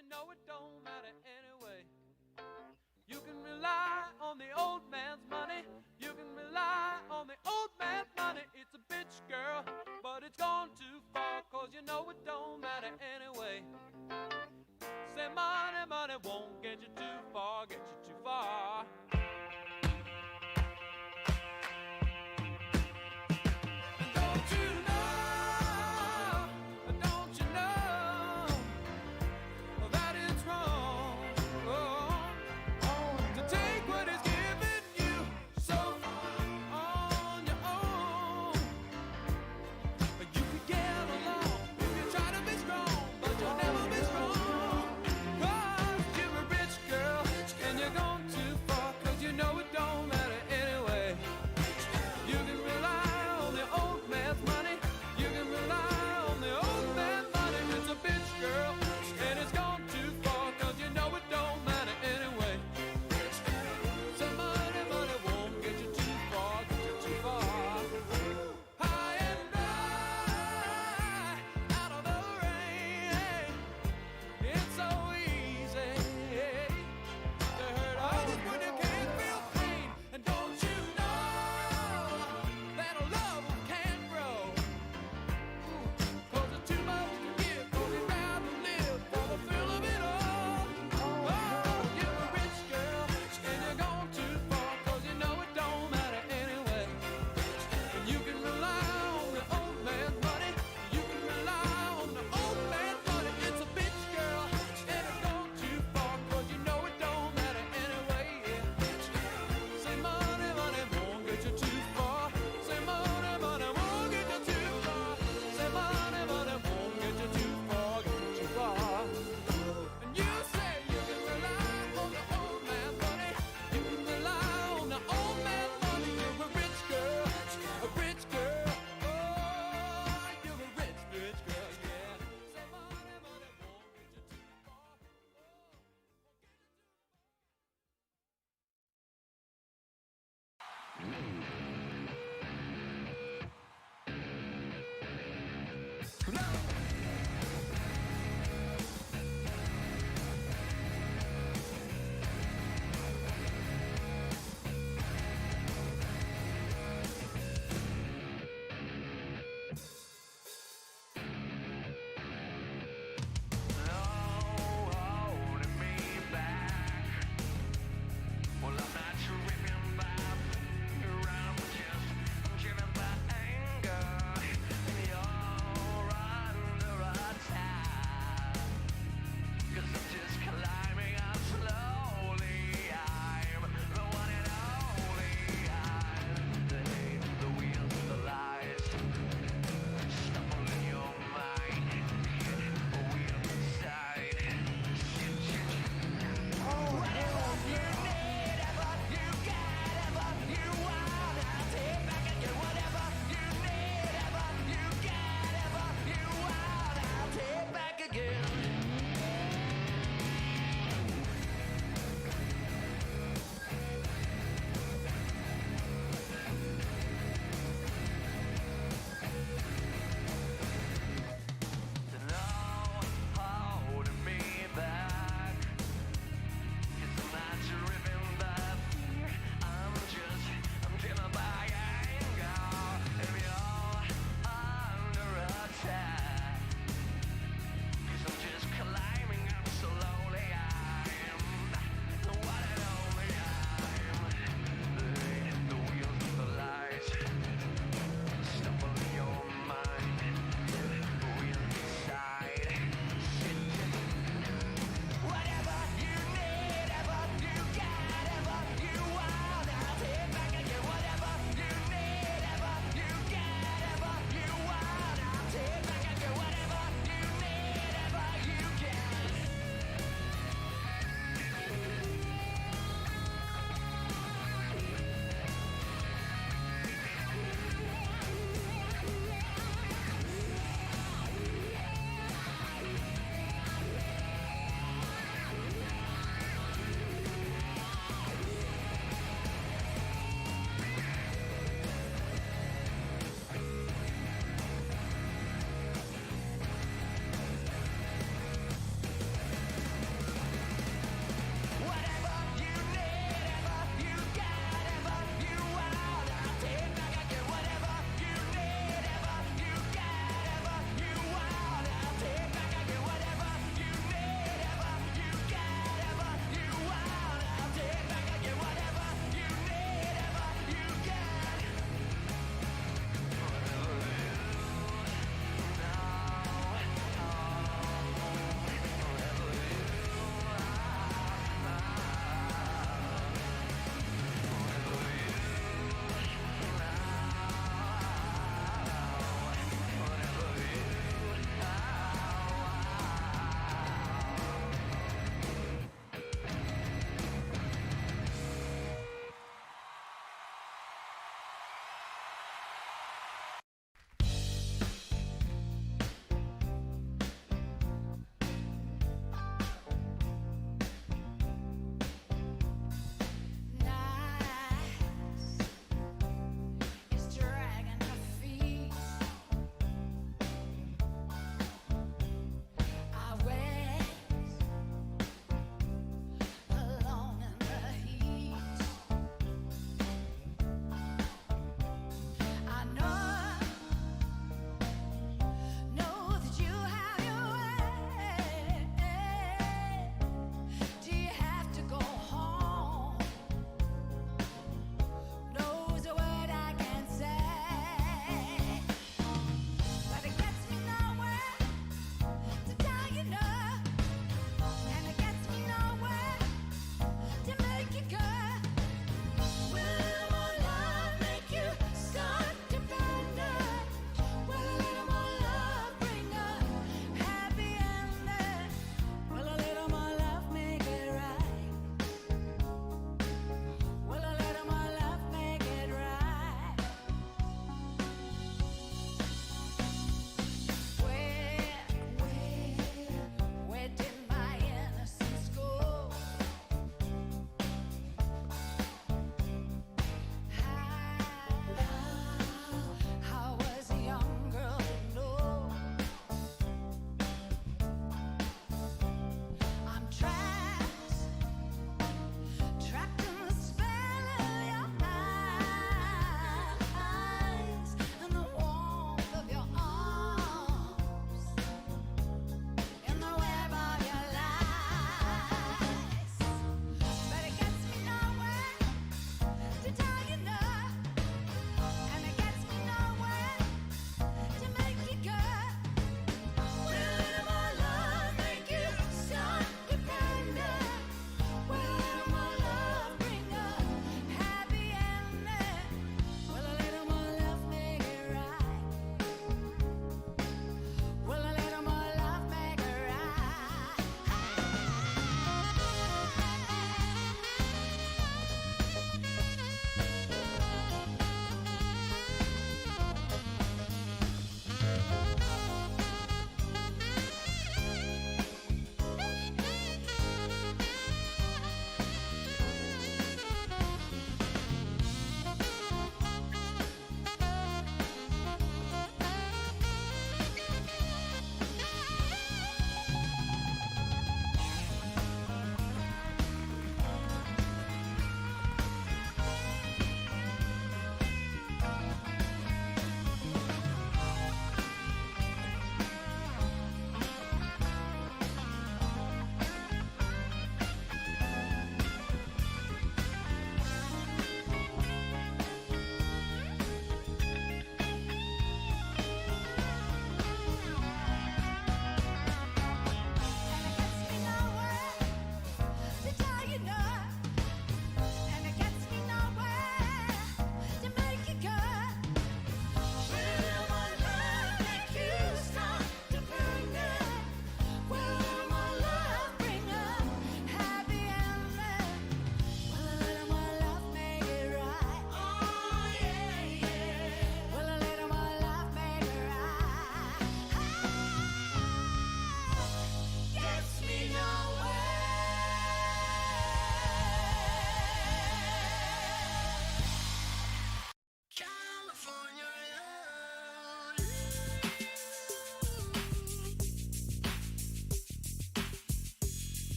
you know it don't matter anyway. You can rely on the old man's money. You can rely on the old man's money. It's a bitch, girl, but it's gone too far, 'cause you know it don't matter anyway. Say money, money won't get you too far, get you too far. You're gone too far.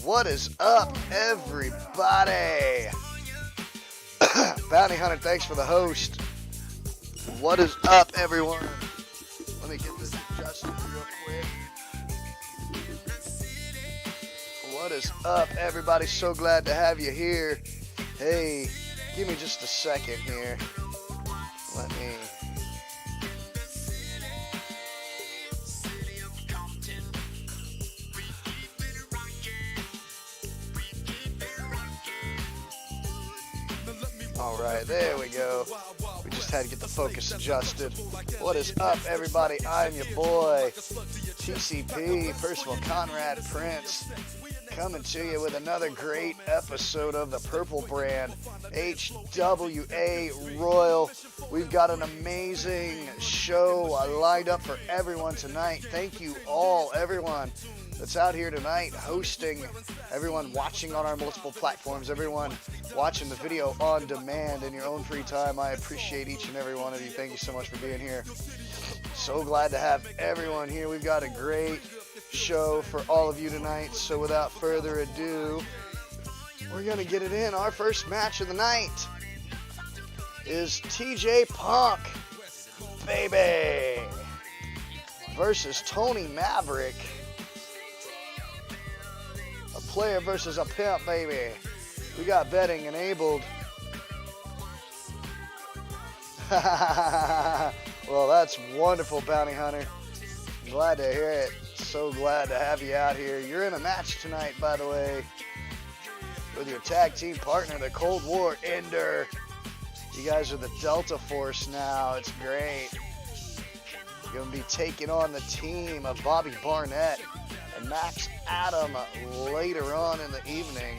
What is up, everybody? Bounty Hunter, thanks for the host. What is up, everyone? Let me get this adjusted real quick. What is up, everybody? So glad to have you here. Hey, give me just a second here. Let me... All right, there we go. We just had to get the focus adjusted. What is up, everybody? I'm your boy, PCP, Percival Conrad Prince, coming to you with another great episode of the Purple Brand, HWA Royal. We've got an amazing show lined up for everyone tonight. Thank you all, everyone that's out here tonight hosting, everyone watching on our multiple platforms, everyone watching the video on demand in your own free time. I appreciate each and every one of you. Thank you so much for being here. So glad to have everyone here. We've got a great show for all of you tonight. So without further ado, we're going to get it in. Our first match of the night is TJ Punk, baby, versus Tony Maverick. A player versus a pimp, baby. We got betting enabled. Well, that's wonderful, Bounty Hunter. Glad to hear it. So glad to have you out here. You're in a match tonight, by the way, with your tag team partner, the Cold War Ender. You guys are the Delta Force now. It's great. You're going to be taking on the team of Bobby Barnett and Max Adam later on in the evening.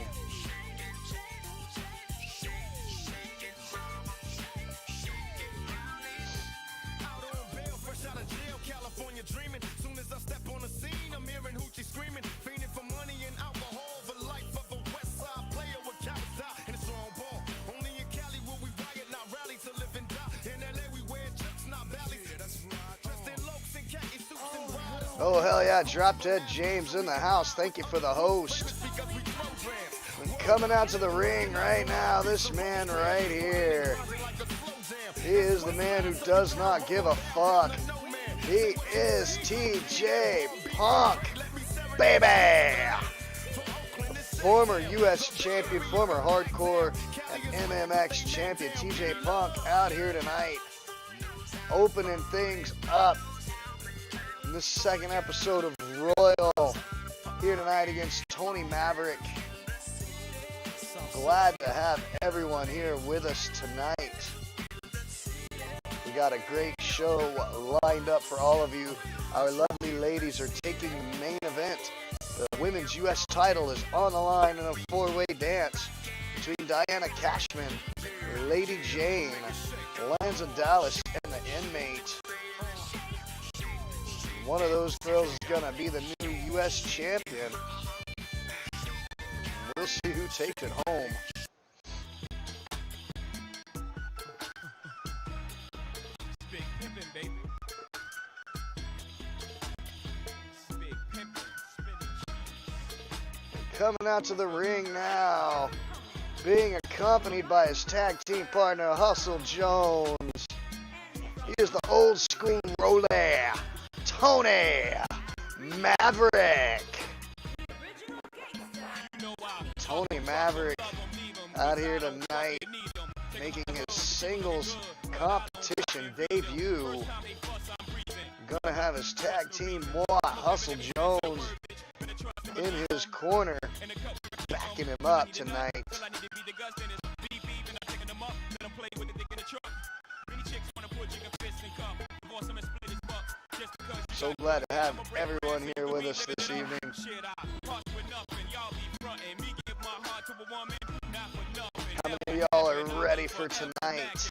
Oh, hell yeah, Drop Dead James in the house. Thank you for the host. And coming out to the ring right now, this man right here. He is the man who does not give a fuck. He is TJ Punk, baby! Former U.S. champion, former hardcore and MMX champion, TJ Punk out here tonight, opening things up. This second episode of Royal here tonight against Tony Maverick. Glad to have everyone here with us tonight. We got a great show lined up for all of you. Our lovely ladies are taking the main event. The women's U.S. title is on the line in a four-way dance between Diana Cashman, Lady Jane, Lanza Dallas, and the Inmate. One of those girls is going to be the new U.S. champion. We'll see who takes it home. Big pimpin', baby. Big pimpin'. Coming out to the ring now, being accompanied by his tag team partner, Hustle Jones. He is the old school roller, Tony Maverick. Tony Maverick out here tonight making his singles competition debut. Gonna have his tag team boy Hustle Jones in his corner, backing him up tonight. So glad to have everyone here with us this evening. How many of y'all are ready for tonight?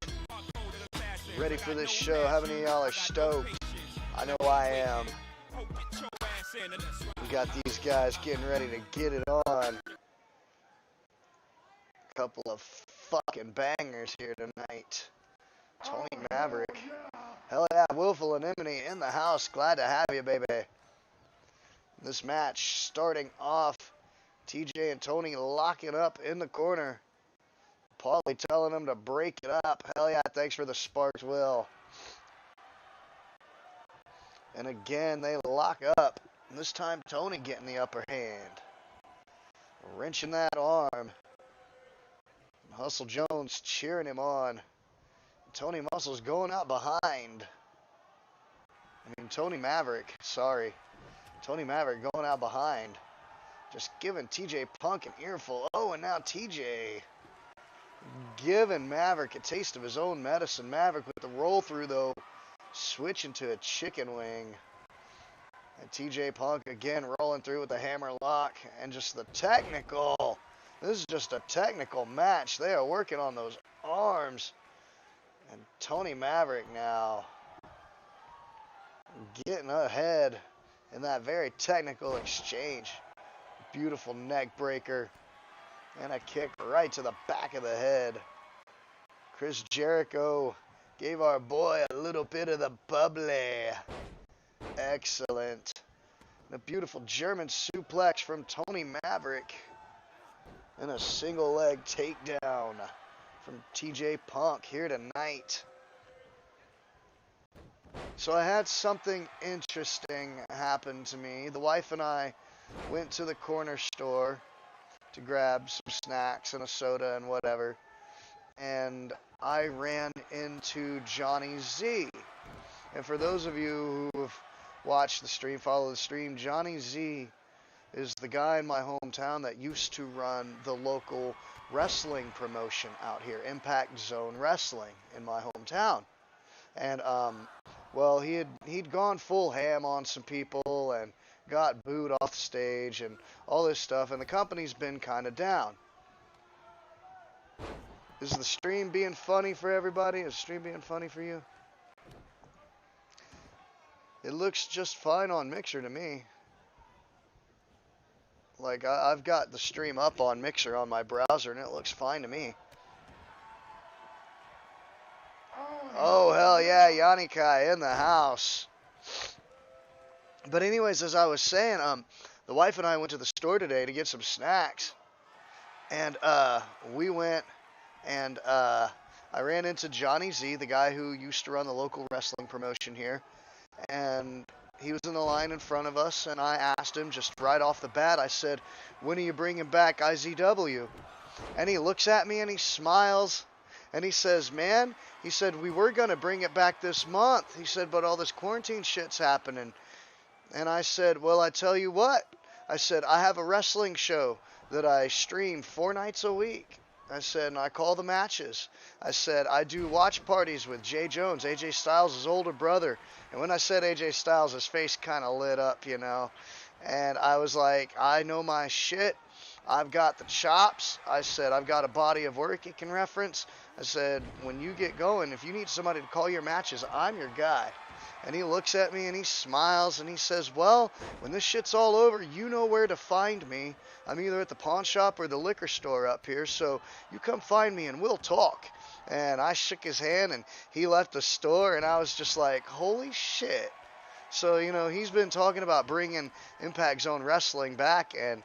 Ready for this show? How many of y'all are stoked? I know I am. We got these guys getting ready to get it on. Couple of fucking bangers here tonight. Tony Maverick. Hell yeah, Willful Anemone in the house. Glad to have you, baby. This match starting off TJ and Tony locking up in the corner. Paulie telling him to break it up. Hell yeah, thanks for the sparks, Will. And again, they lock up. And this time, Tony getting the upper hand. Wrenching that arm. Hustle Jones cheering him on. Tony Muscle's going out behind. Tony Maverick, sorry. Tony Maverick going out behind. Just giving TJ Punk an earful. Oh, and now TJ giving Maverick a taste of his own medicine. Maverick with the roll through, though, switching to a chicken wing. And TJ Punk again rolling through with the hammer lock and just the technical. This is just a technical match. They are working on those arms. And Tony Maverick now getting ahead in that very technical exchange. Beautiful neck breaker. And a kick right to the back of the head. Chris Jericho gave our boy a little bit of the bubbly. Excellent. And a beautiful German suplex from Tony Maverick. And a single leg takedown from TJ Punk here tonight. So I had something interesting happen to me. The wife and I went to the corner store to grab some snacks and a soda and whatever. And I ran into Johnny Z. And for those of you who have watched the stream, follow the stream, Johnny Z is the guy in my hometown that used to run the local wrestling promotion out here, Impact Zone Wrestling, in my hometown. And well, he'd gone full ham on some people and got booed off the stage and all this stuff, and the company's been kind of down. Is the stream being funny for everybody? Is the stream being funny for you? It looks just fine on Mixer to me. Like, I've got the stream up on Mixer on my browser, and it looks fine to me. Oh, hell yeah, Yanni Kai in the house. But anyways, as I was saying, the wife and I went to the store today to get some snacks. And we went, and I ran into Johnny Z, the guy who used to run the local wrestling promotion here. And he was in the line in front of us, and I asked him just right off the bat, I said, when are you bringing back IZW? And he looks at me and he smiles, and he says, man, he said, we were going to bring it back this month. He said, but all this quarantine shit's happening. And I said, well, I tell you what. I said, I have a wrestling show that I stream 4 nights a week. I said, and I call the matches. I said, I do watch parties with Jay Jones, AJ Styles' older brother. And when I said AJ Styles, his face kind of lit up, you know. And I was like, I know my shit. I've got the chops. I said, I've got a body of work you can reference. I said, when you get going, if you need somebody to call your matches, I'm your guy. And he looks at me and he smiles and he says, well, when this shit's all over, you know where to find me. I'm either at the pawn shop or the liquor store up here, so you come find me and we'll talk. And I shook his hand and he left the store, and I was just like, holy shit. So, you know, he's been talking about bringing Impact Zone Wrestling back, and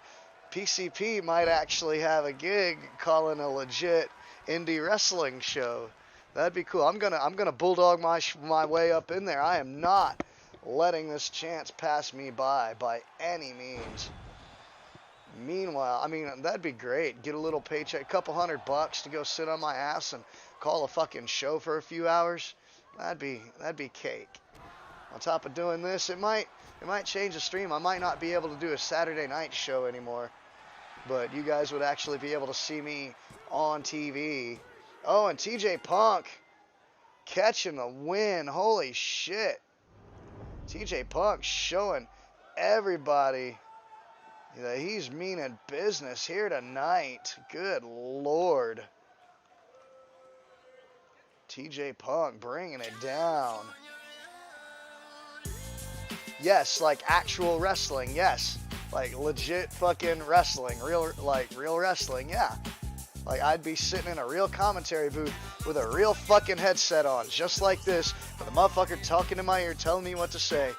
PCP might actually have a gig calling a legit indie wrestling show. That'd be cool. I'm gonna bulldog my way up in there. I am not letting this chance pass me by any means. Meanwhile, I mean, that'd be great. Get a little paycheck, a couple $100 to go sit on my ass and call a fucking show for a few hours. That'd be cake. On top of doing this, it might change the stream. I might not be able to do a Saturday night show anymore, but you guys would actually be able to see me on TV. Oh, and TJ Punk catching the win. Holy shit. TJ Punk showing everybody that he's meaning business here tonight. Good Lord. TJ Punk bringing it down. Yes, like actual wrestling, yes. Like legit fucking wrestling. Real wrestling, yeah. Like, I'd be sitting in a real commentary booth with a real fucking headset on, just like this, with a motherfucker talking in my ear, telling me what to say.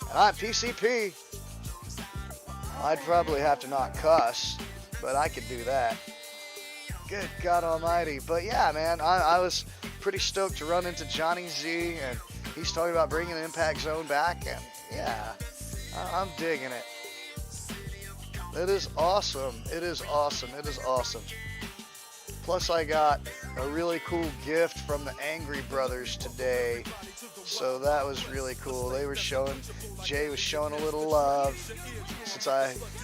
And I'm PCP. I'd probably have to not cuss, but I could do that. Good God Almighty. But yeah, man, I was pretty stoked to run into Johnny Z, and he's talking about bringing the Impact Zone back, and yeah, I'm digging it. It is awesome. It is awesome. It is awesome. Plus, I got a really cool gift from the Angry Brothers today, so that was really cool. They were showing, Jay was showing a little love, since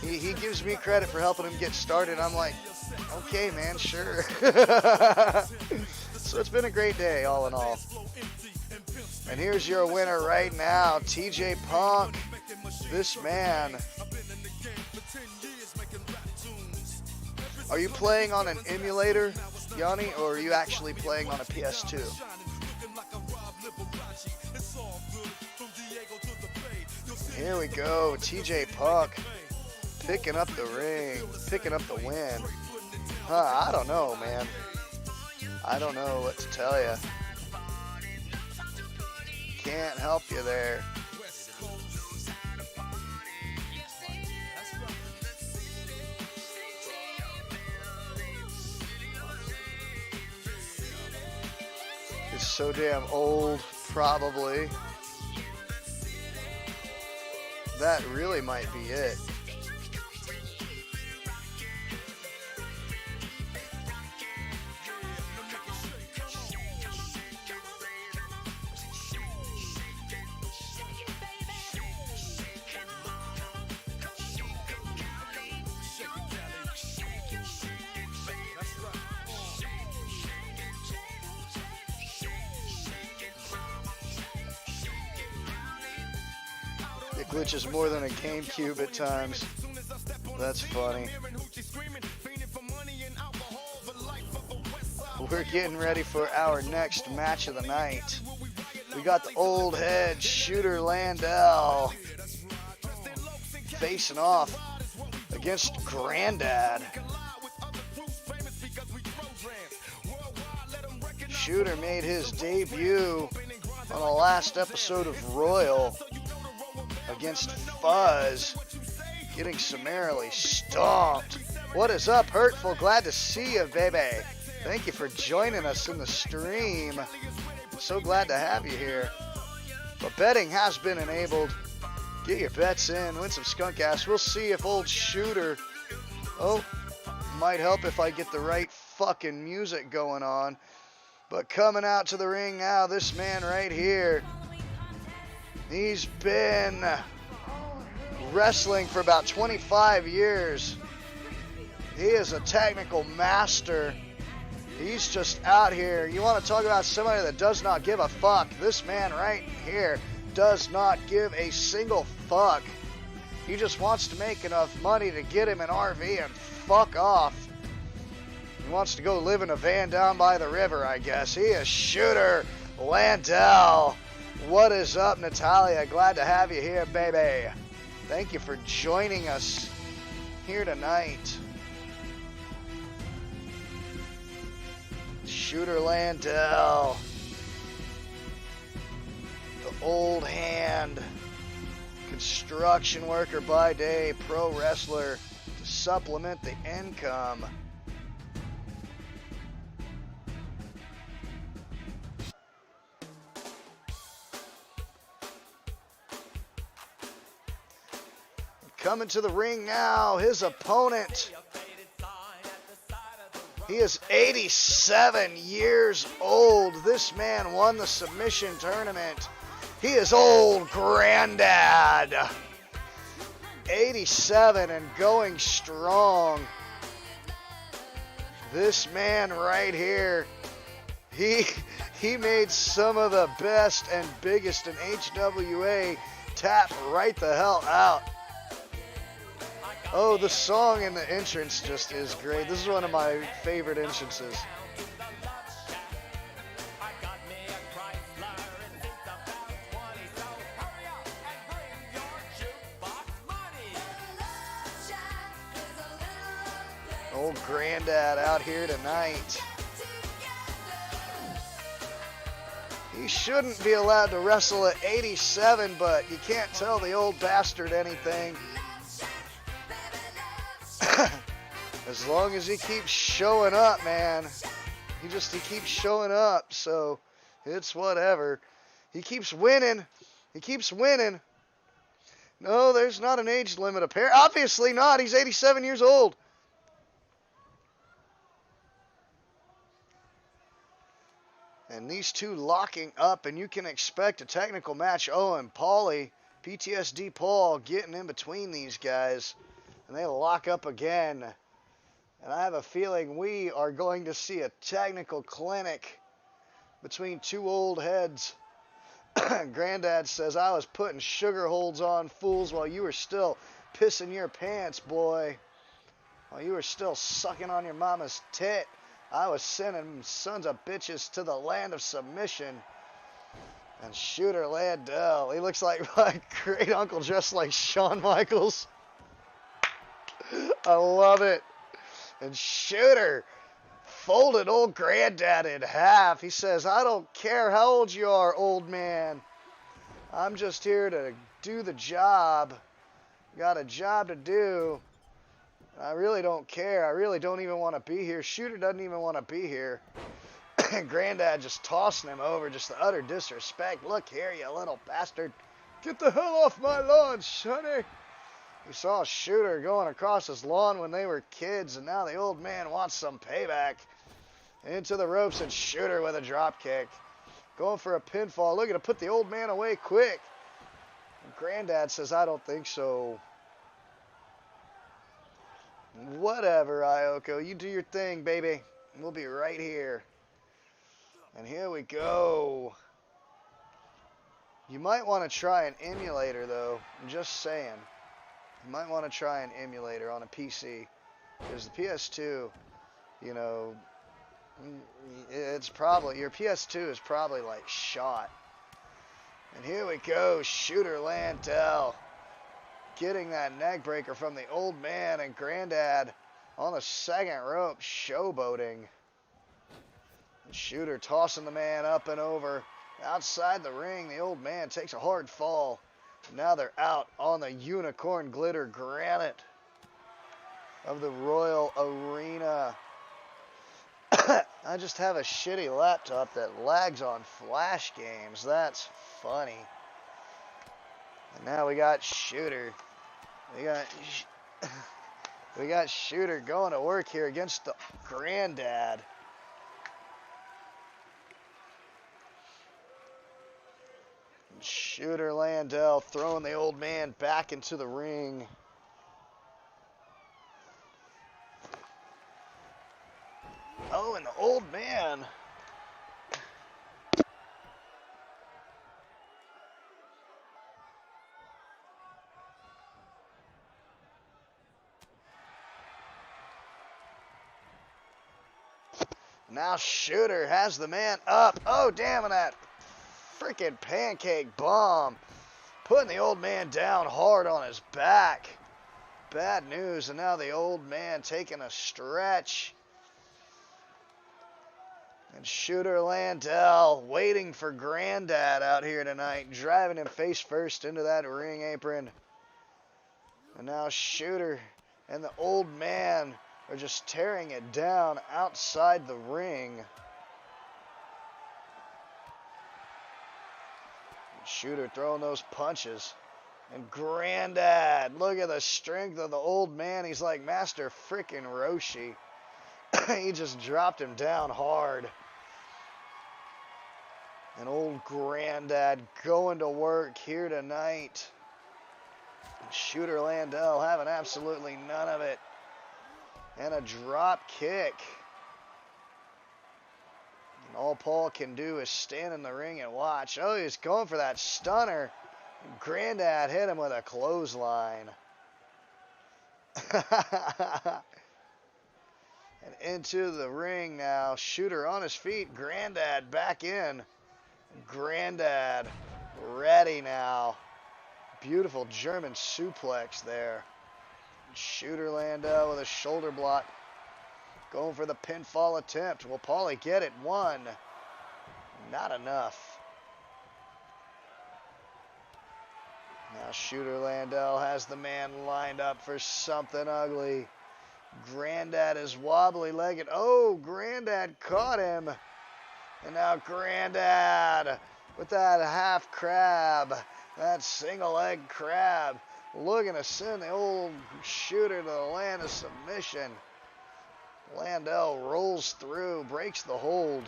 he gives me credit for helping him get started. I'm like, okay, man, sure. So it's been a great day, all in all. And here's your winner right now, TJ Punk. This man. Are you playing on an emulator, Yanni, or are you actually playing on a PS2? Here we go, TJ Punk picking up the ring, picking up the win. I don't know, man. I don't know what to tell you. Can't help you there. It's so damn old, probably. That really might be it. It glitches more than a GameCube at times. That's funny. We're getting ready for our next match of the night. We got the old head Shooter Landell facing off against Grandad. Shooter made his debut on the last episode of Royal against Fuzz, getting summarily stomped. What is up, Hurtful? Glad to see you, baby. Thank you for joining us in the stream. So glad to have you here. But betting has been enabled. Get your bets in, win some skunk ass. We'll see if old Shooter, might help if I get the right fucking music going on. But coming out to the ring now, this man right here. He's been wrestling for about 25 years. He is a technical master. He's just out here. You want to talk about somebody that does not give a fuck? This man right here does not give a single fuck. He just wants to make enough money to get him an RV and fuck off. He wants to go live in a van down by the river, I guess. He is Shooter Landell. What is up, Natalia? Glad to have you here, baby. Thank you for joining us here tonight. Shooter Landell. The old hand. Construction worker by day, pro wrestler to supplement the income. Coming to the ring now, his opponent. He is 87 years old. This man won the submission tournament. He is old Grandad. 87 and going strong. This man right here, he made some of the best and biggest in HWA tap right the hell out. Oh, the song in the entrance just is great. This is one of my favorite entrances. Old Grandad out here tonight. He shouldn't be allowed to wrestle at 87, but you can't tell the old bastard anything. As long as he keeps showing up, man. He keeps showing up, so it's whatever. He keeps winning. He keeps winning. No, there's not an age limit. Obviously not. He's 87 years old. And these two locking up, and you can expect a technical match. Oh, and Paulie, PTSD Paul, getting in between these guys. And they lock up again. And I have a feeling we are going to see a technical clinic between two old heads. Granddad says, I was putting sugar holds on fools while you were still pissing your pants, boy. While you were still sucking on your mama's tit. I was sending sons of bitches to the land of submission. And Shooter Landell, he looks like my great uncle dressed like Shawn Michaels. I love it. And Shooter folded old Granddad in half. He says, I don't care how old you are, old man. I'm just here to do the job. Got a job to do. I really don't care. I really don't even want to be here. Shooter doesn't even want to be here. Granddad just tossing him over. Just the utter disrespect. Look here, you little bastard. Get the hell off my lawn, sonny. We saw Shooter going across his lawn when they were kids, and now the old man wants some payback. Into the ropes, and Shooter with a drop kick. Going for a pinfall. Looking to put the old man away quick. And Granddad says, I don't think so. Whatever, Ioko. You do your thing, baby. We'll be right here. And here we go. You might want to try an emulator, though. I'm just saying. You might want to try an emulator on a PC. Because the PS2, you know, it's probably, your PS2 is probably like shot. And here we go, Shooter Landell. Getting that neck breaker from the old man, and Granddad on the second rope, showboating. And Shooter tossing the man up and over. Outside the ring, the old man takes a hard fall. Now they're out on the unicorn glitter granite of the Royal Arena. I just have a shitty laptop that lags on flash games. That's funny. And now we got Shooter. We got Shooter going to work here against the Granddad. Shooter Landell throwing the old man back into the ring. Oh, and the old man. Now Shooter has the man up. Oh, damn, and that freaking pancake bomb. Putting the old man down hard on his back. Bad news, and now the old man taking a stretch. And Shooter Landell waiting for Granddad out here tonight, driving him face first into that ring apron. And now Shooter and the old man are just tearing it down outside the ring. And Shooter throwing those punches. And Granddad, look at the strength of the old man. He's like Master frickin' Roshi. He just dropped him down hard. And old Granddad going to work here tonight. And Shooter Landell having absolutely none of it. And a drop kick. And all Paul can do is stand in the ring and watch. Oh, he's going for that stunner. And Granddad hit him with a clothesline. And into the ring now. Shooter on his feet. Granddad back in. Granddad ready now. Beautiful German suplex there. Shooter Landell with a shoulder block. Going for the pinfall attempt. Will Paulie get it? One. Not enough. Now Shooter Landell has the man lined up for something ugly. Grandad is wobbly-legged. Oh, Grandad caught him. And now Grandad with that half crab, that single leg crab, looking to send the old Shooter to the land of submission. Landell rolls through, breaks the hold.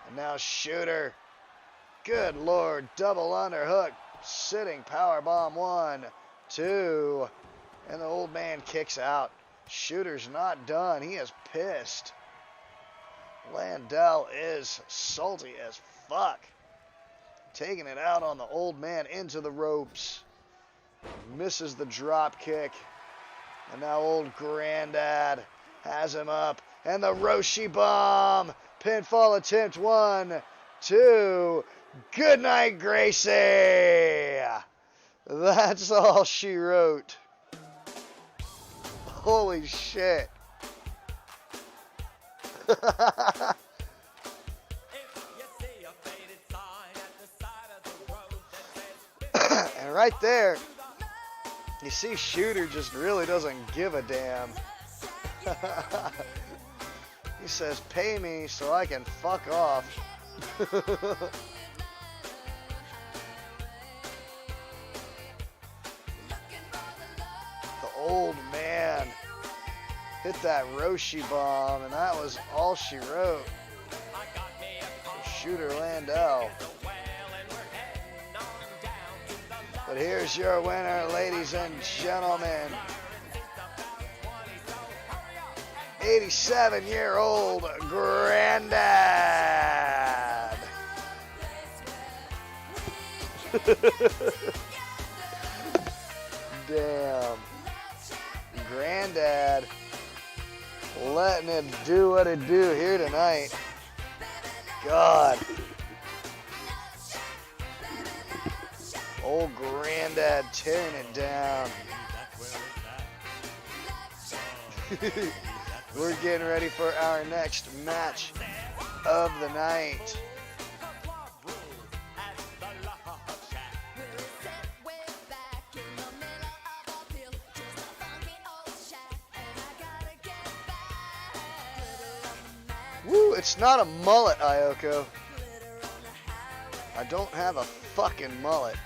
And now Shooter, good Lord, double underhook, sitting powerbomb, 1, 2, and the old man kicks out. Shooter's not done, he is pissed. Landell is salty as fuck. Taking it out on the old man into the ropes. Misses the drop kick. And now old Grandad has him up. And the Roshi bomb. Pinfall attempt, 1, 2. Good night, Gracie. That's all she wrote. Holy shit. And right there, you see Shooter just really doesn't give a damn. He says, pay me so I can fuck off. The old man hit that Roshi bomb, and that was all she wrote. Shooter Landell. But here's your winner, ladies and gentlemen. 87-year-old Grandad. Damn. Grandad letting it do what it do here tonight. God. Old Grandad tearing it down. We're getting ready for our next match of the night. Woo, it's not a mullet, Ayoko. I don't have a fucking mullet.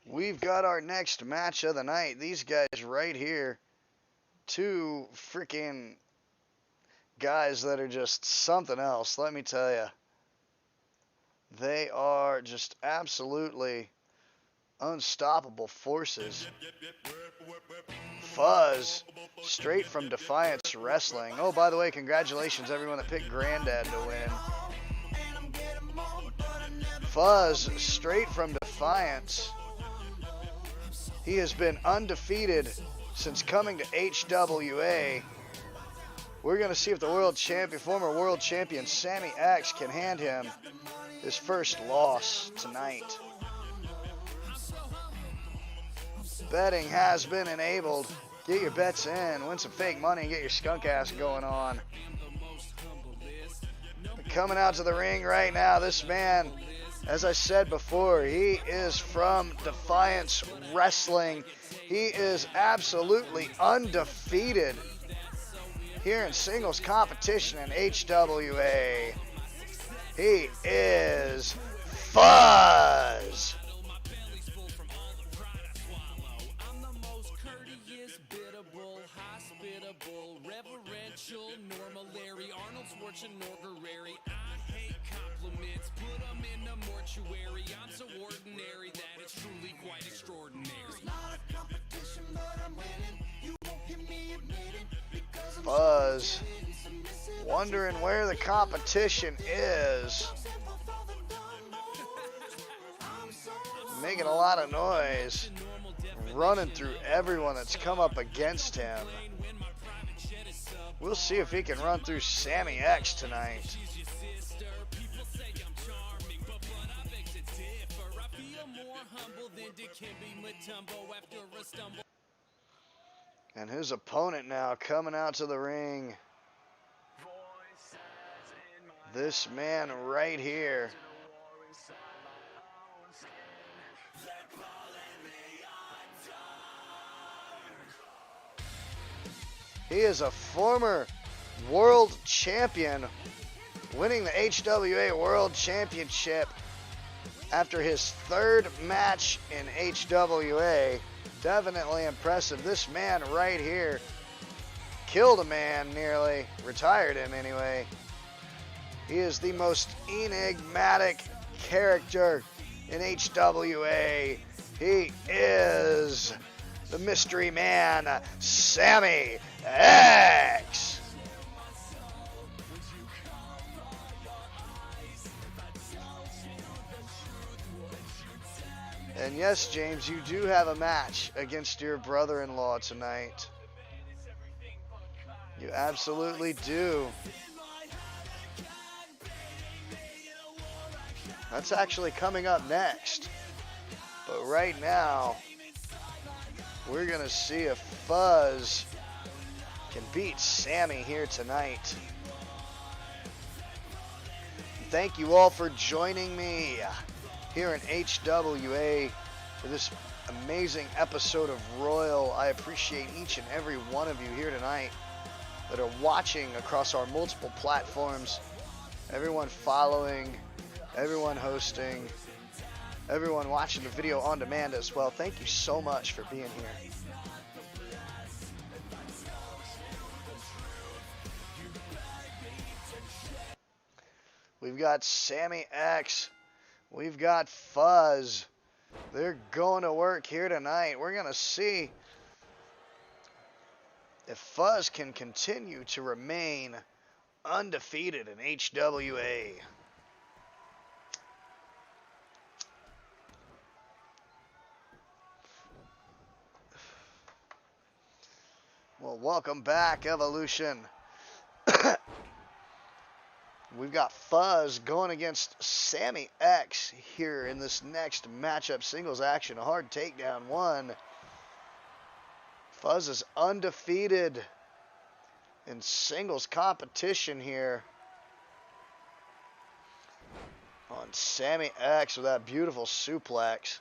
We've got our next match of the night. These guys right here, two freaking guys that are just something else, let me tell you. They are just absolutely unstoppable forces. Fuzz, straight from Defiance Wrestling. Oh, by the way, congratulations everyone that picked Grandad to win. Fuzz, straight from Defiance. He has been undefeated since coming to HWA. We're going to see if the former world champion Sammy X can hand him his first loss tonight. Betting has been enabled. Get your bets in, win some fake money, and get your skunk ass going on. Coming out to the ring right now, this man, as I said before, he is from Defiance Wrestling. He is absolutely undefeated here in singles competition in HWA. He is Fuzz. Reverential, normal Larry, Arnold Schwarzenegger. I hate compliments, put them in the mortuary. I'm so ordinary that it's truly quite extraordinary. It's not a competition, but I'm winning. You won't give me admitting because I'm Fuzz, wondering where the competition is. Making a lot of noise, running through everyone that's come up against him. We'll see if he can run through Sammy X tonight. And his opponent now coming out to the ring. This man right here. He is a former world champion, winning the HWA World Championship after his third match in HWA. Definitely impressive. This man right here killed a man nearly, retired him anyway. He is the most enigmatic character in HWA. He is the mystery man, Sammy X. And yes, James, you do have a match against your brother-in-law tonight. You absolutely do. That's actually coming up next. But right now, we're going to see if Fuzz can beat Sammy here tonight. Thank you all for joining me here in HWA for this amazing episode of Royal. I appreciate each and every one of you here tonight that are watching across our multiple platforms. Everyone following, everyone hosting, everyone watching the video on demand as well. Thank you so much for being here. We've got Sammy X. We've got Fuzz. They're going to work here tonight. We're going to see if Fuzz can continue to remain undefeated in HWA. Well, welcome back, Evolution. We've got Fuzz going against Sammy X here in this next matchup, singles action, a hard takedown one. Fuzz is undefeated in singles competition here on Sammy X with that beautiful suplex.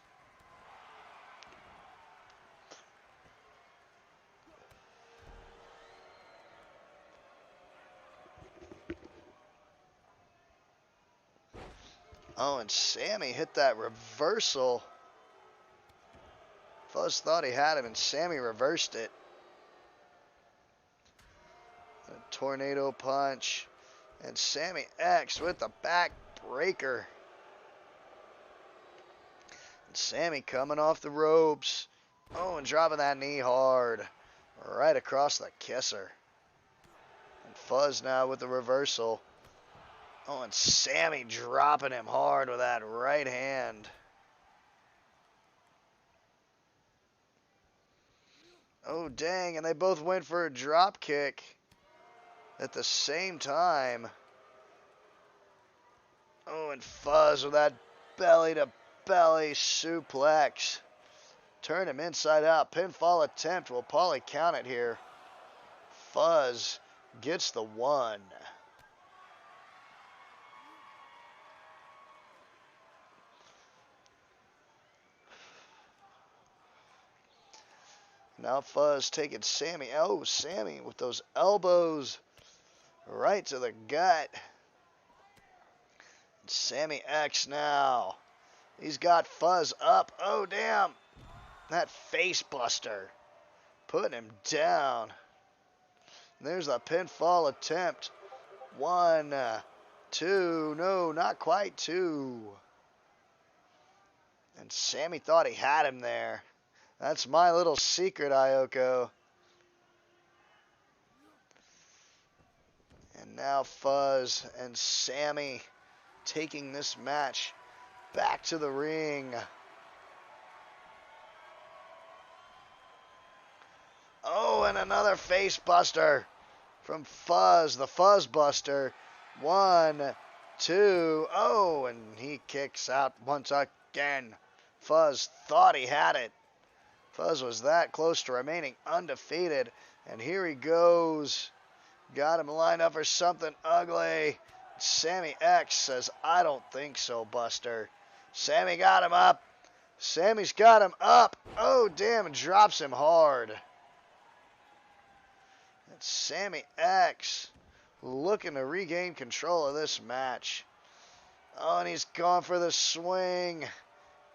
Oh, and Sammy hit that reversal. Fuzz thought he had him, and Sammy reversed it. A tornado punch. And Sammy X with the back breaker. And Sammy coming off the ropes. Oh, and dropping that knee hard. Right across the kisser. And Fuzz now with the reversal. Oh, and Sammy dropping him hard with that right hand. Oh, dang, and they both went for a drop kick at the same time. Oh, and Fuzz with that belly-to-belly suplex. Turn him inside out. Pinfall attempt. Will Paulie count it here? Fuzz gets the one. Now Fuzz taking Sammy. Oh, Sammy with those elbows right to the gut. Sammy X now. He's got Fuzz up. Oh, damn. That face buster. Putting him down. And there's a pinfall attempt. 1, 2. No, not quite 2. And Sammy thought he had him there. That's my little secret, Ayoko. And now Fuzz and Sammy taking this match back to the ring. Oh, and another face buster. from Fuzz, the Fuzz Buster. 1, 2, oh, and he kicks out once again. Fuzz thought he had it. Fuzz was that close to remaining undefeated, and here he goes. Got him lined up for something ugly. Sammy X says, I don't think so, Buster. Sammy got him up. Sammy's got him up. Oh, damn, and drops him hard. That's Sammy X looking to regain control of this match. Oh, and he's gone for the swing.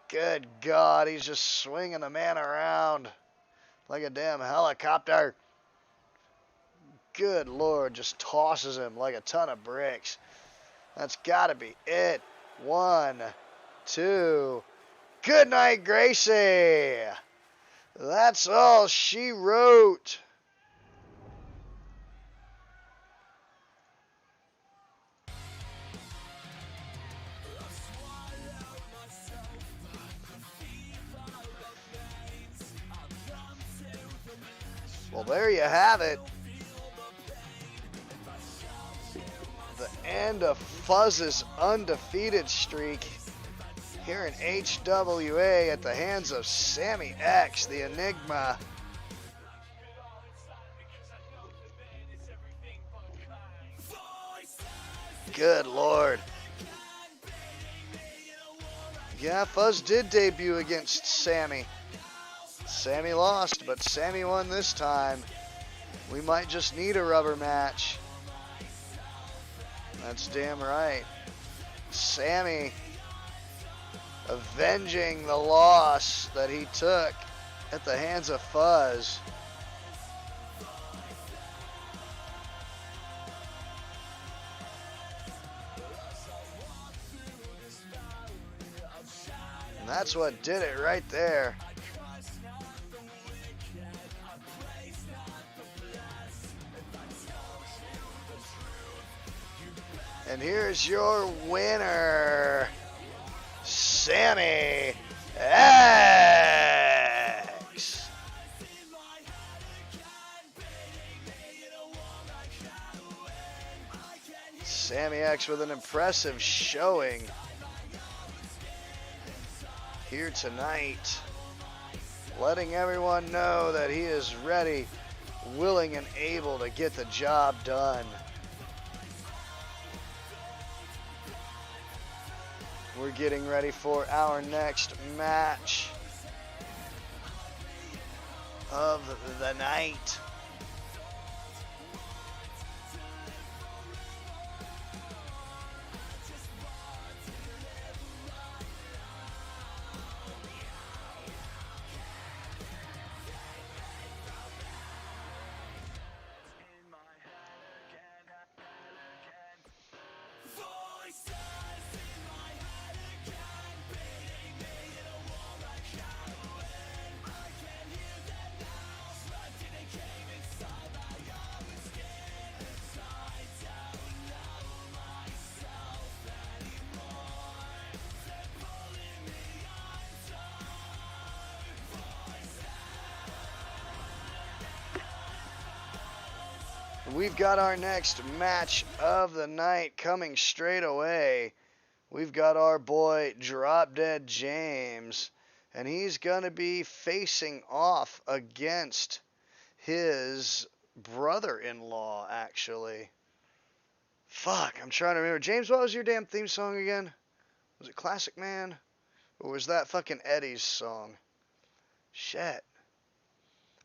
Good God, he's just swinging the man around like a damn helicopter. Good Lord, just tosses him like a ton of bricks. That's got to be it. 1, 2. Good night, Gracie. That's all she wrote. Well, there you have it. The end of Fuzz's undefeated streak here in HWA at the hands of Sammy X, the Enigma. Good Lord. Yeah, Fuzz did debut against Sammy. Sammy lost, but Sammy won this time. We might just need a rubber match. That's damn right. Sammy avenging the loss that he took at the hands of Fuzz. And that's what did it right there. And here's your winner, Sammy X. Sammy X with an impressive showing here tonight, letting everyone know that he is ready, willing, and able to get the job done. We're getting ready for our next match of the night. We've got our next match of the night coming straight away. We've got our boy Drop Dead James, and he's going to be facing off against his brother-in-law, actually. Fuck, I'm trying to remember. James, what was your damn theme song again? Was it Classic Man? Or was that fucking Eddie's song? Shit.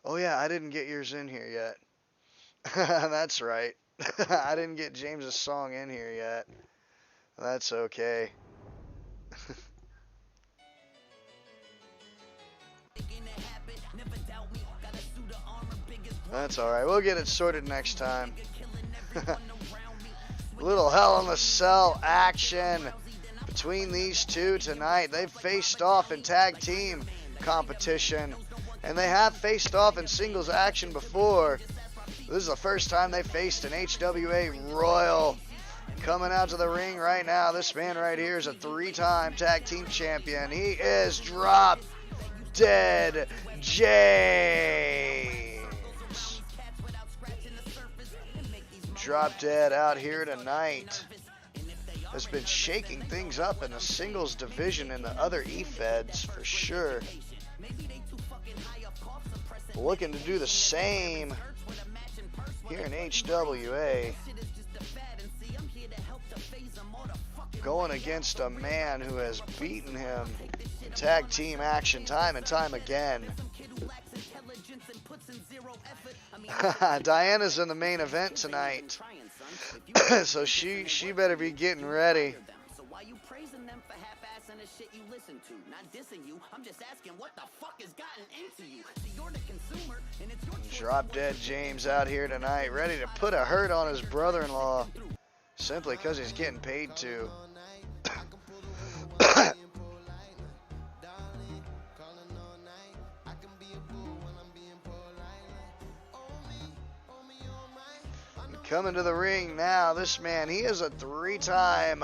Oh yeah, I didn't get yours in here yet. That's right. I didn't get James's song in here yet. That's okay. That's alright. We'll get it sorted next time. Little Hell in the Cell action between these two tonight. They've faced off in tag team competition, and they have faced off in singles action before. This is the first time they faced an HWA Royal. Coming out to the ring right now, this man right here is a 3-time tag team champion. He is Drop Dead James. Drop Dead out here tonight has been shaking things up in the singles division in the other E-Feds for sure. Looking to do the same here in HWA. Going against a man who has beaten him in tag team action time and time again. Diana's in the main event tonight. So she better be getting ready. So why you praising them for half-assing the shit you listen to? Not dissing you, I'm just asking what the fuck has gotten into you? See, you're the consumer, and it's your choice. Drop Dead James out here tonight, ready to put a hurt on his brother-in-law, simply because he's getting paid to. Coming to the ring now, this man, he is a 3-time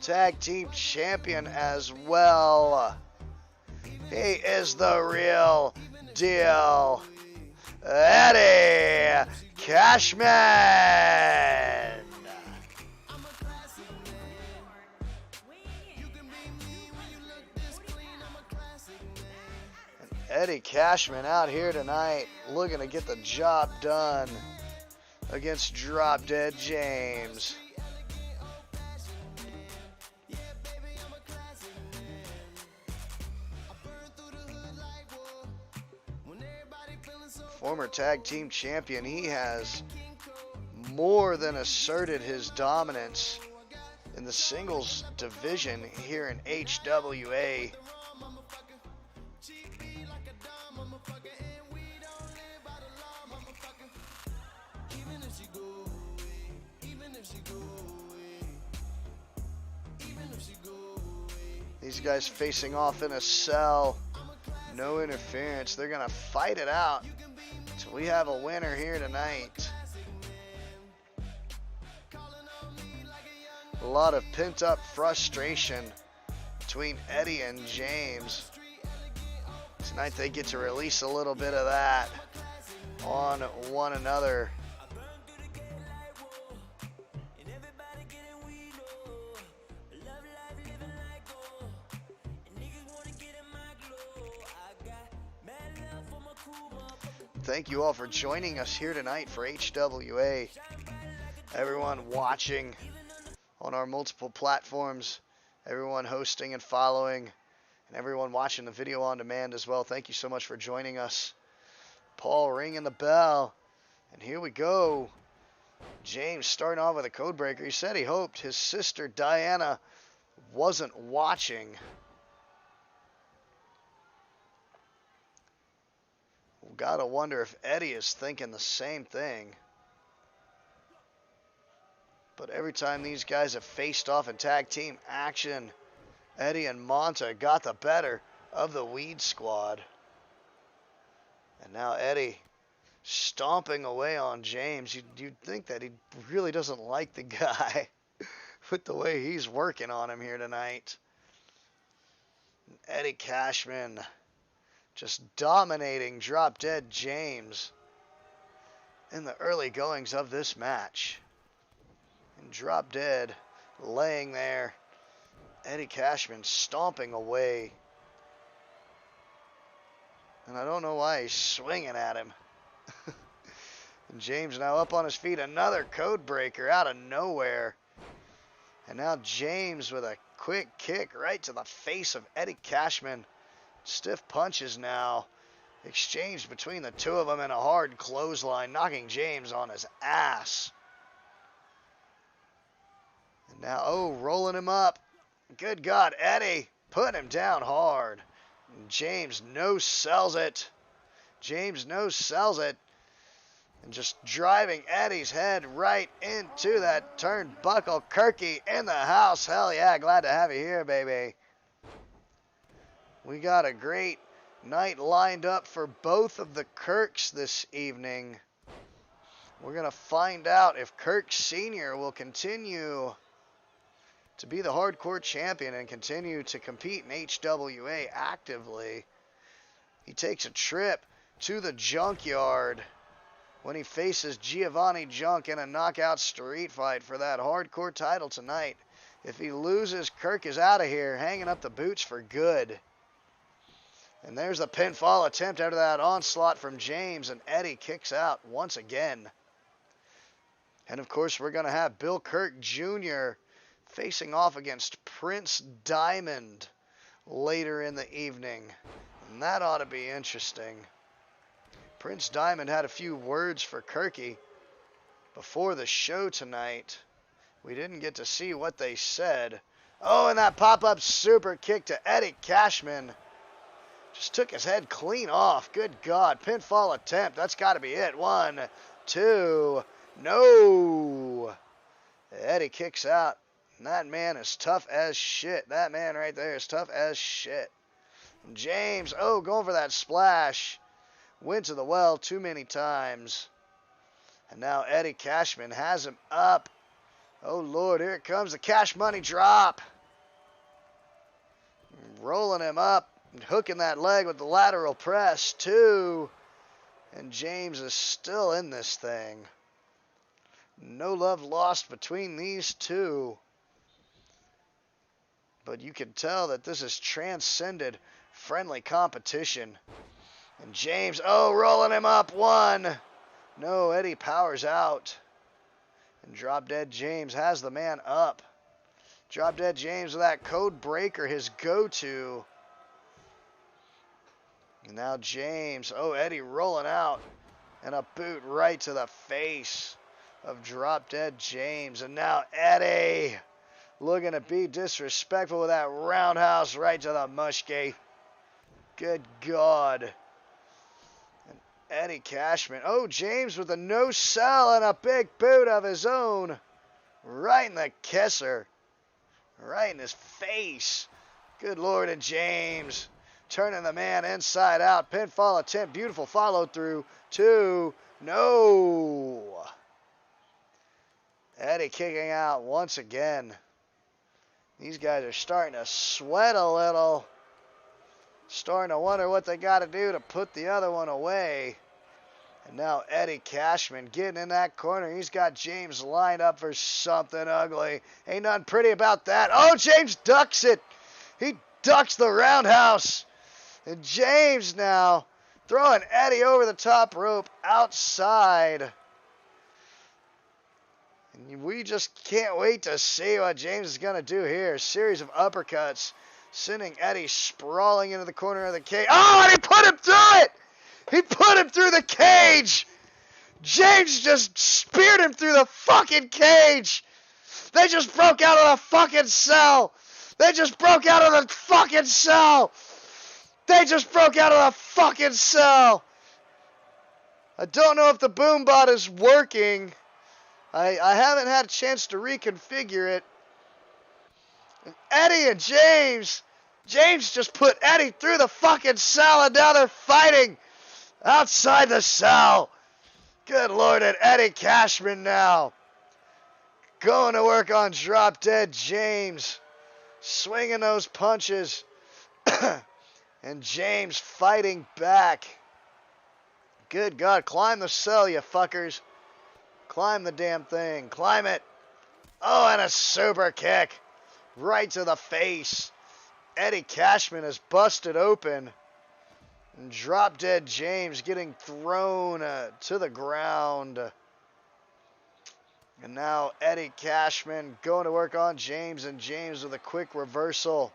tag team champion as well. He is the real deal, Eddie Cashman. And Eddie Cashman out here tonight looking to get the job done against Drop Dead James. Former tag team champion, he has more than asserted his dominance in the singles division here in HWA. These guys facing off in a cell. No interference. They're going to fight it out until we have a winner here tonight. A lot of pent-up frustration between Eddie and James. Tonight they get to release a little bit of that on one another. Thank you all for joining us here tonight for HWA. Everyone watching on our multiple platforms, everyone hosting and following, and everyone watching the video on demand as well. Thank you so much for joining us. Paul ringing the bell, and here we go. James starting off with a code breaker. He said he hoped his sister Diana wasn't watching. Gotta wonder if Eddie is thinking the same thing. But every time these guys have faced off in tag team action, Eddie and Monta got the better of the Weed Squad. And now Eddie stomping away on James. You'd think that he really doesn't like the guy with the way he's working on him here tonight. Eddie Cashman just dominating Drop Dead James in the early goings of this match. And Drop Dead laying there. Eddie Cashman stomping away. And I don't know why he's swinging at him. And James now up on his feet. Another code breaker out of nowhere. And now James with a quick kick right to the face of Eddie Cashman. Stiff punches now exchanged between the two of them in a hard clothesline, knocking James on his ass. And now, rolling him up. Good God, Eddie putting him down hard. And James no-sells it. James no-sells it. And just driving Eddie's head right into that turnbuckle. Kirky in the house. Hell yeah, glad to have you here, baby. We got a great night lined up for both of the Kirks this evening. We're going to find out if Kirk Sr. will continue to be the hardcore champion and continue to compete in HWA actively. He takes a trip to the junkyard when he faces Giovanni Junk in a knockout street fight for that hardcore title tonight. If he loses, Kirk is out of here, hanging up the boots for good. And there's the pinfall attempt after that onslaught from James, and Eddie kicks out once again. And of course, we're going to have Bill Kirk Jr. facing off against Prince Diamond later in the evening. And that ought to be interesting. Prince Diamond had a few words for Kirky before the show tonight. We didn't get to see what they said. Oh, and that pop-up super kick to Eddie Cashman. Just took his head clean off. Good God. Pinfall attempt. That's got to be it. 1, 2. No. Eddie kicks out. And that man is tough as shit. That man right there is tough as shit. And James, oh, going for that splash. Went to the well too many times. And now Eddie Cashman has him up. Oh, Lord, here it comes. The cash money drop. Rolling him up. And hooking that leg with the lateral press. 2. And James is still in this thing. No love lost between these two. But you can tell that this has transcended friendly competition. And James, oh, rolling him up. 1. No, Eddie powers out. And Drop Dead James has the man up. Drop Dead James with that code breaker, his go-to. And now James, oh, Eddie rolling out. And a boot right to the face of Drop Dead James. And now Eddie looking to be disrespectful with that roundhouse right to the mushgate. Good God. And Eddie Cashman. Oh, James with a no sell and a big boot of his own. Right in the kisser. Right in his face. Good Lord, and James turning the man inside out. Pinfall attempt. Beautiful follow through. 2. No. Eddie kicking out once again. These guys are starting to sweat a little. Starting to wonder what they got to do to put the other one away. And now Eddie Cashman getting in that corner. He's got James lined up for something ugly. Ain't nothing pretty about that. Oh, James ducks it. He ducks the roundhouse. And James now throwing Eddie over the top rope outside. And we just can't wait to see what James is going to do here. A series of uppercuts, sending Eddie sprawling into the corner of the cage. Oh, and he put him through it! He put him through the cage! James just speared him through the fucking cage! They just broke out of the fucking cell! They just broke out of the fucking cell! They just broke out of the fucking cell! I don't know if the boom bot is working. I haven't had a chance to reconfigure it. And Eddie and James just put Eddie through the fucking cell, and now they're fighting outside the cell. Good Lord, and Eddie Cashman now going to work on Drop Dead James, swinging those punches, and James fighting back. Good God, climb the cell, you fuckers. Climb the damn thing. Climb it. Oh, and a super kick. Right to the face. Eddie Cashman is busted open. And Drop Dead James getting thrown to the ground. And now Eddie Cashman going to work on James. And James with a quick reversal.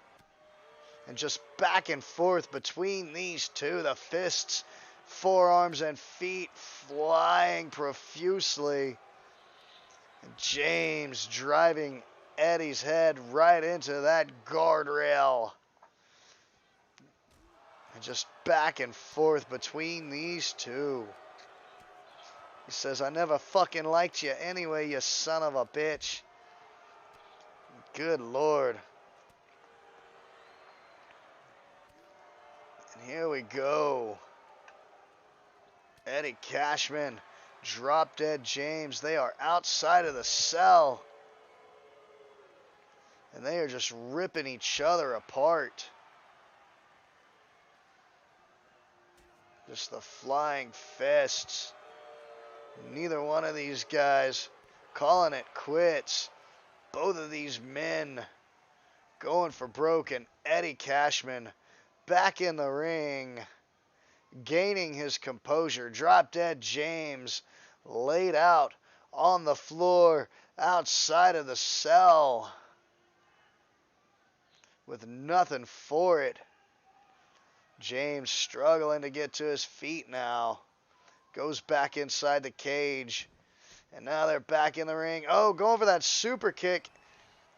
And just back and forth between these two. The fists, forearms, and feet flying profusely. And James driving Eddie's head right into that guardrail. And just back and forth between these two. He says, I never fucking liked you anyway, you son of a bitch. Good Lord. And here we go. Eddie Cashman, Drop Dead James, they are outside of the cell. And they are just ripping each other apart. Just the flying fists. Neither one of these guys calling it quits. Both of these men going for broke, and Eddie Cashman back in the ring, gaining his composure. Drop Dead James laid out on the floor outside of the cell with nothing for it. James struggling to get to his feet now. Goes back inside the cage. And now they're back in the ring. Oh, going for that super kick.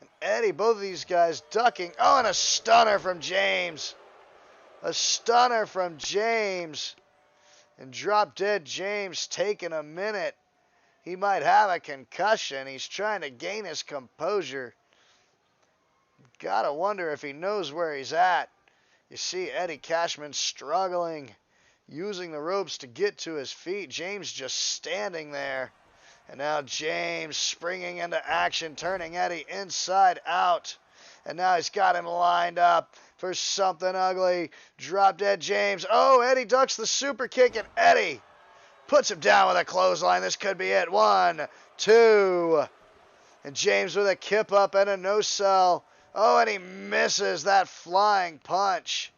And Eddie, both of these guys ducking. Oh, and a stunner from James. A stunner from James. And Drop Dead James taking a minute. He might have a concussion. He's trying to gain his composure. Gotta wonder if he knows where he's at. You see Eddie Cashman struggling, using the ropes to get to his feet. James just standing there. And now James springing into action, turning Eddie inside out. And now he's got him lined up for something ugly. Drop Dead James. Oh, Eddie ducks the super kick, and Eddie puts him down with a clothesline. This could be it. 1, 2. And James with a kip up and a no-sell. Oh, and he misses that flying punch.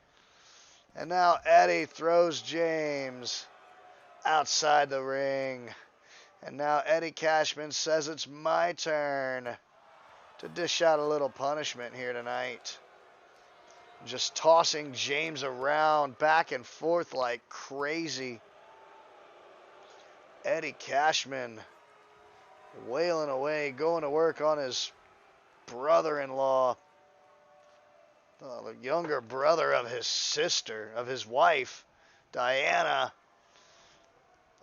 And now Eddie throws James outside the ring. And now Eddie Cashman says it's my turn to dish out a little punishment here tonight. Just tossing James around back and forth like crazy. Eddie Cashman wailing away, going to work on his brother-in-law. The younger brother of his sister, of his wife, Diana.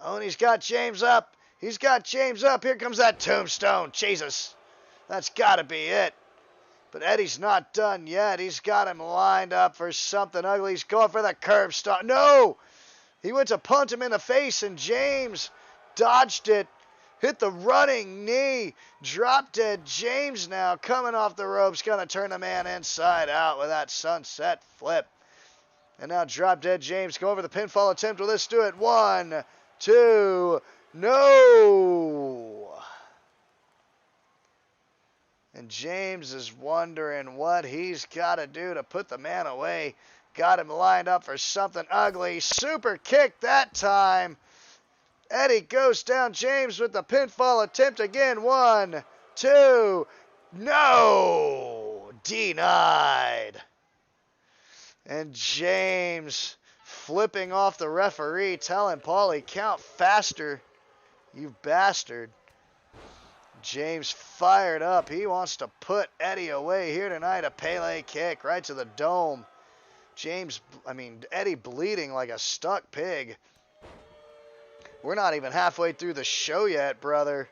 Oh, and he's got James up. He's got James up. Here comes that tombstone. Jesus. That's got to be it. But Eddie's not done yet. He's got him lined up for something ugly. He's going for the curb stomp. No! He went to punt him in the face, and James dodged it. Hit the running knee. Drop Dead James now coming off the ropes. Going to turn the man inside out with that sunset flip. And now Drop Dead James going for the pinfall attempt. Will this do it? 1, 2, no! And James is wondering what he's got to do to put the man away. Got him lined up for something ugly. Super kick that time. Eddie goes down. James with the pinfall attempt again. 1, 2, no! Denied. And James flipping off the referee, telling Paulie, count faster, you bastard. James fired up. He wants to put Eddie away here tonight. A Pele kick right to the dome. Eddie bleeding like a stuck pig. We're not even halfway through the show yet, brother.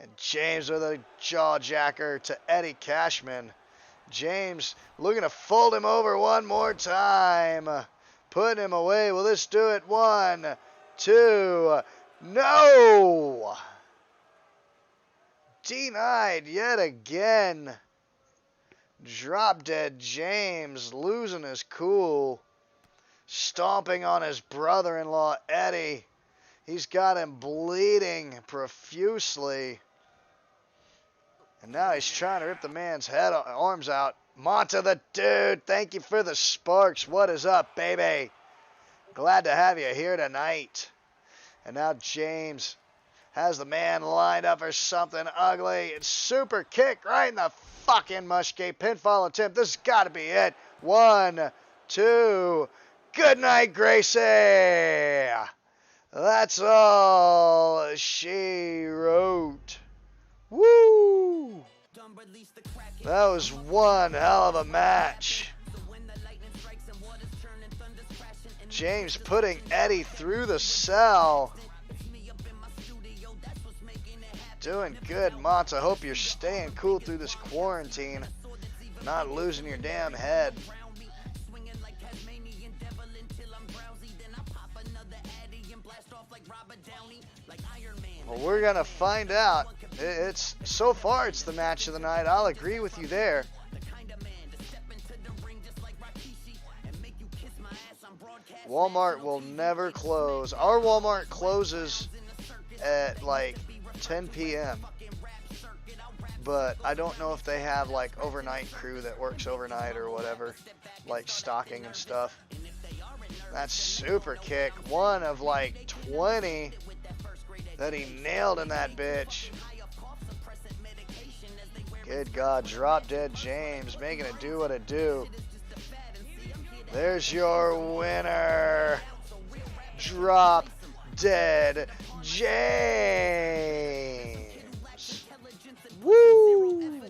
And James with a jaw jacker to Eddie Cashman. James looking to fold him over one more time. Putting him away. Will this do it? 1, 2, no! Denied yet again. Drop Dead James losing his cool. Stomping on his brother-in-law, Eddie. He's got him bleeding profusely. And now he's trying to rip the man's arms out. Monta the Dude, thank you for the sparks. What is up, baby? Glad to have you here tonight. And now James has the man lined up for something ugly. It's super kick right in the fucking mushgate. Pinfall attempt. This has got to be it. 1, 2. Good night, Gracie. That's all she wrote. Woo! That was one hell of a match. James putting Eddie through the cell. Doing good, Monts. I hope you're staying cool through this quarantine. Not losing your damn head. Well, we're going to find out. So far, it's the match of the night. I'll agree with you there. Walmart will never close. Our Walmart closes at like 10 p.m. But I don't know if they have like overnight crew that works overnight or whatever, like stocking and stuff. That's super kick. One of like 20 that he nailed in that bitch. Good God, Drop Dead James making it do what it do. There's your winner, Drop Dead James. Woo!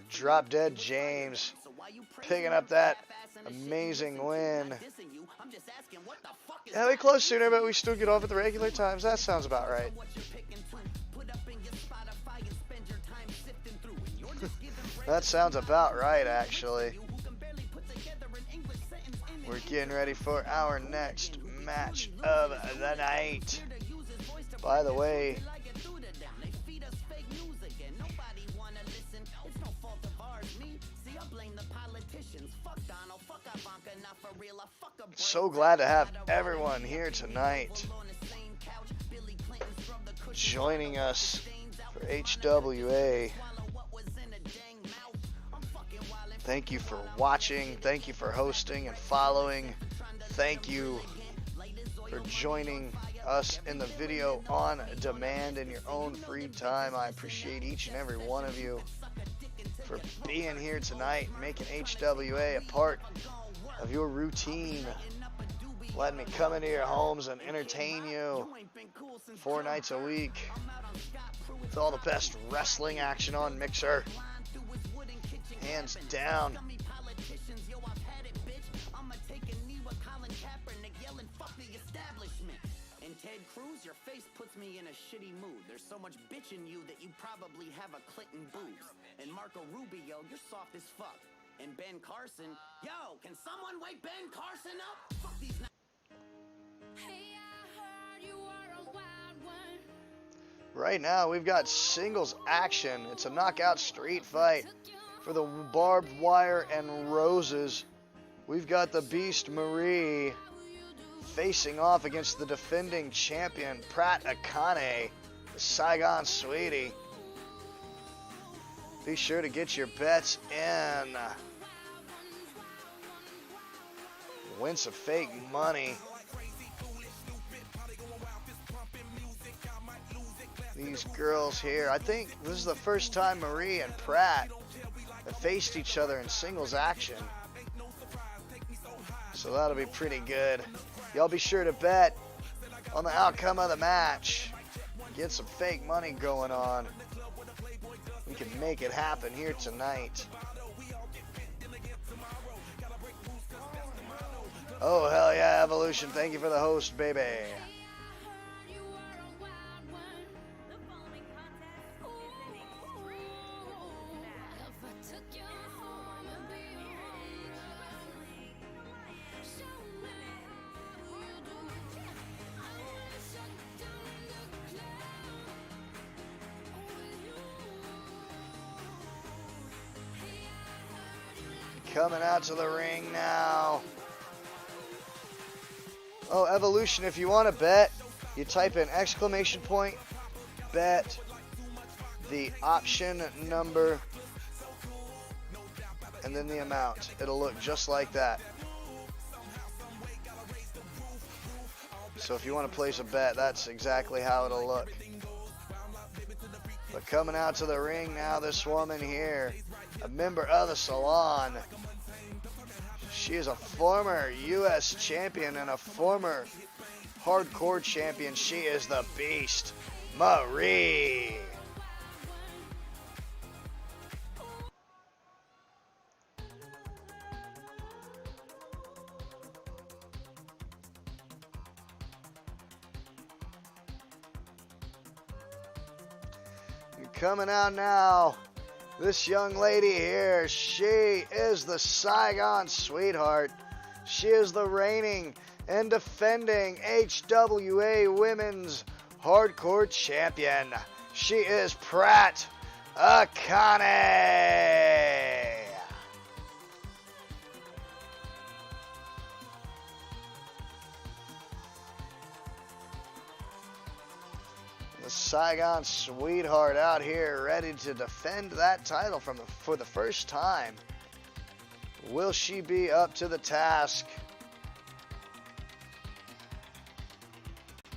Drop Dead James picking up that amazing win. Yeah, we closed sooner, but we still get off at the regular times. That sounds about right. That sounds about right, actually. We're getting ready for our next match of the night. By the way, so glad to have everyone here tonight joining us for HWA. Thank you for watching. Thank you for hosting and following. Thank you for joining us in the video on demand in your own free time. I appreciate each and every one of you for being here tonight, making HWA a part of your routine, letting me come into your homes and entertain you 4 nights a week with all the best wrestling action on Mixer, hands down. Your face puts me in a shitty mood. There's so much bitch in you that you probably have a clit and boobs. And Marco Rubio, you're soft as fuck. And Ben Carson, yo, can someone wake Ben Carson up? Fuck these. Hey, I heard you are a wild one. Right now, we've got singles action. It's a knockout street fight for the barbed wire and roses. We've got the Beast Marie facing off against the defending champion, Pratt Akane, the Saigon Sweetie. Be sure to get your bets in. Win some fake money. These girls here, I think this is the first time Marie and Pratt have faced each other in singles action. So that'll be pretty good. Y'all be sure to bet on the outcome of the match. Get some fake money going on. We can make it happen here tonight. Oh, hell yeah, Evolution. Thank you for the host, baby. Coming out to the ring now. Oh, Evolution, if you want to bet, you type in exclamation point, bet, the option number, and then the amount. It'll look just like that. So if you want to place a bet, that's exactly how it'll look. But coming out to the ring now, this woman here, a member of the Salon. She is a former U.S. champion and a former hardcore champion. She is the Beast Marie. Coming out now, this young lady here, she is the Saigon Sweetheart. She is the reigning and defending HWA Women's Hardcore Champion. She is Pratt Akane. The Saigon Sweetheart out here ready to defend that title for the first time. Will she be up to the task?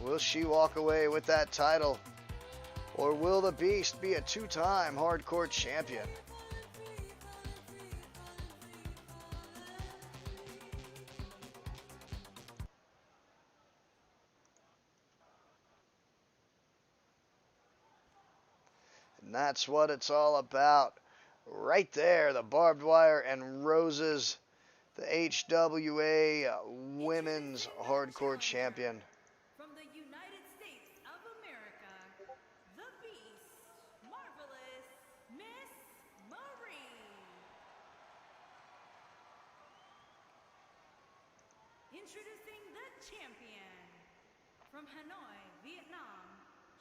Will she walk away with that title? Or will the Beast be a two-time hardcore champion? And that's what it's all about. Right there, the barbed wire and roses, the HWA Women's Hardcore Champion. From the United States of America, the Beast, Marvelous Miss Marie. Introducing the champion. From Hanoi, Vietnam,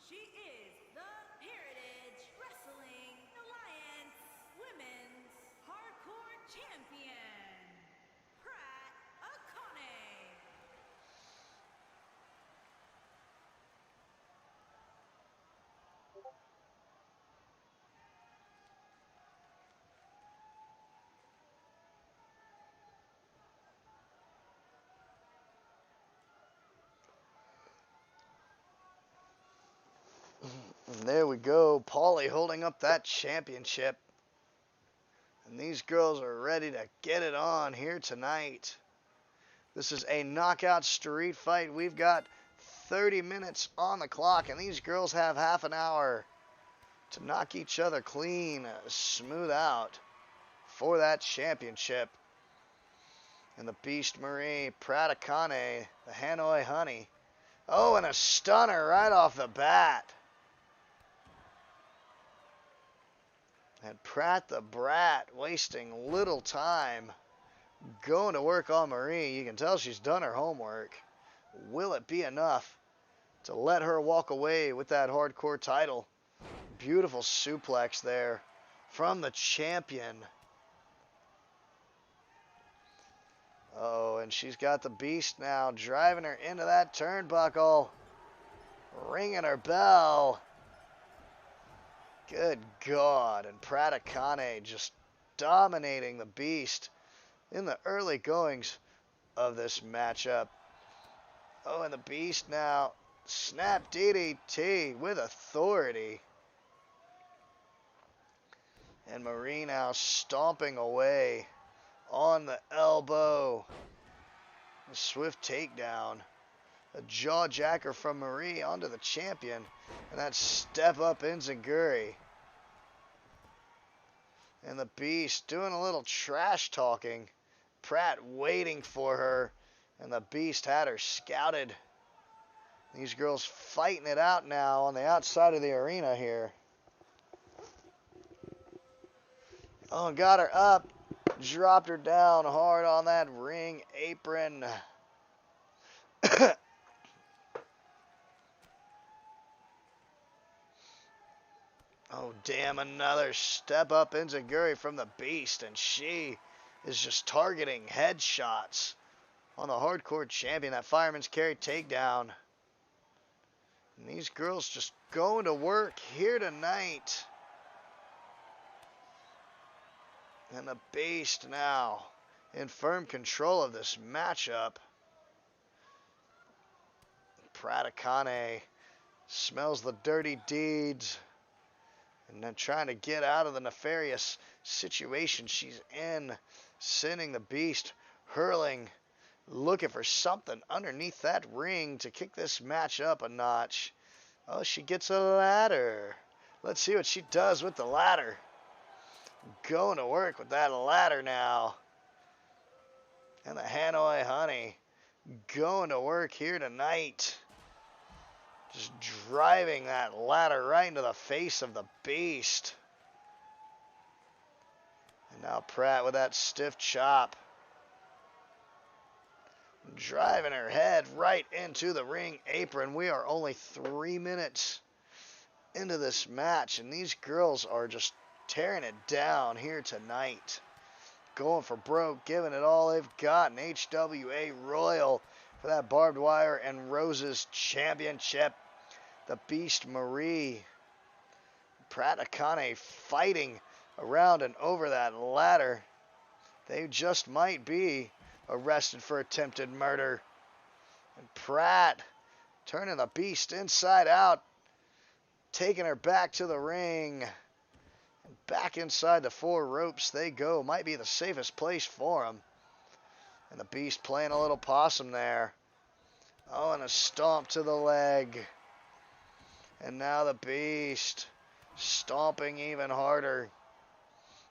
she is the Heritage Wrestling Alliance Women's Hardcore Champion, Pratt Akane. And there we go, Paulie holding up that championship. And these girls are ready to get it on here tonight. This is a knockout street fight. We've got 30 minutes on the clock, and these girls have half an hour to knock each other clean, smooth out for that championship. And the Beast Marie, Pratt Akane, the Hanoi Honey. Oh, and a stunner right off the bat. And Pratt the Brat wasting little time going to work on Marie. You can tell she's done her homework. Will it be enough to let her walk away with that hardcore title? Beautiful suplex there from the champion. Oh, and she's got the Beast now driving her into that turnbuckle, ringing her bell. Good God, and Pratt Akane just dominating the Beast in the early goings of this matchup. Oh, and the Beast now, snap DDT with authority. And Marie now stomping away on the elbow. A swift takedown. A jaw jacker from Marie onto the champion. And that step up enziguri. And the Beast doing a little trash talking. Pratt waiting for her. And the Beast had her scouted. These girls fighting it out now on the outside of the arena here. Oh, got her up. Dropped her down hard on that ring apron. Oh, damn, another step up enziguri from the Beast, and she is just targeting headshots on the hardcore champion. That fireman's carry takedown. And these girls just going to work here tonight. And the Beast now in firm control of this matchup. Pratt Akane smells the dirty deeds. And then trying to get out of the nefarious situation she's in. Sending the Beast hurling. Looking for something underneath that ring to kick this match up a notch. Oh, she gets a ladder. Let's see what she does with the ladder. Going to work with that ladder now. And the Hanoi Honey going to work here tonight. Just driving that ladder right into the face of the Beast. And now Pratt with that stiff chop. Driving her head right into the ring apron. We are only 3 minutes into this match, and these girls are just tearing it down here tonight. Going for broke, giving it all they've got. An HWA Royal for that barbed wire and roses championship. the Beast Marie. Pratt Akane fighting around and over that ladder. They just might be arrested for attempted murder. And Pratt turning the Beast inside out, taking her back to the ring. And back inside the 4 ropes they go. Might be the safest place for him. And the Beast playing a little possum there. Oh, and a stomp to the leg. And now the Beast stomping even harder.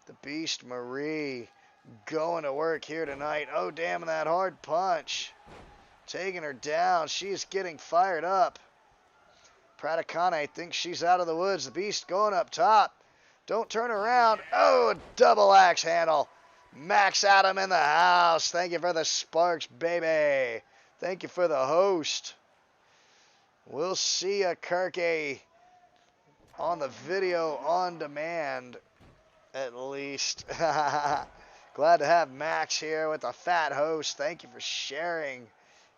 The Beast Marie going to work here tonight. Oh, damn, that hard punch. Taking her down. She is getting fired up. Pratt Akane thinks she's out of the woods. The Beast going up top. Don't turn around. Oh, a double axe handle. Max Adam in the house. Thank you for the sparks, baby. Thank you for the host. We'll see you, Kirky, on the video on demand, at least. Glad to have Max here with the fat host. Thank you for sharing,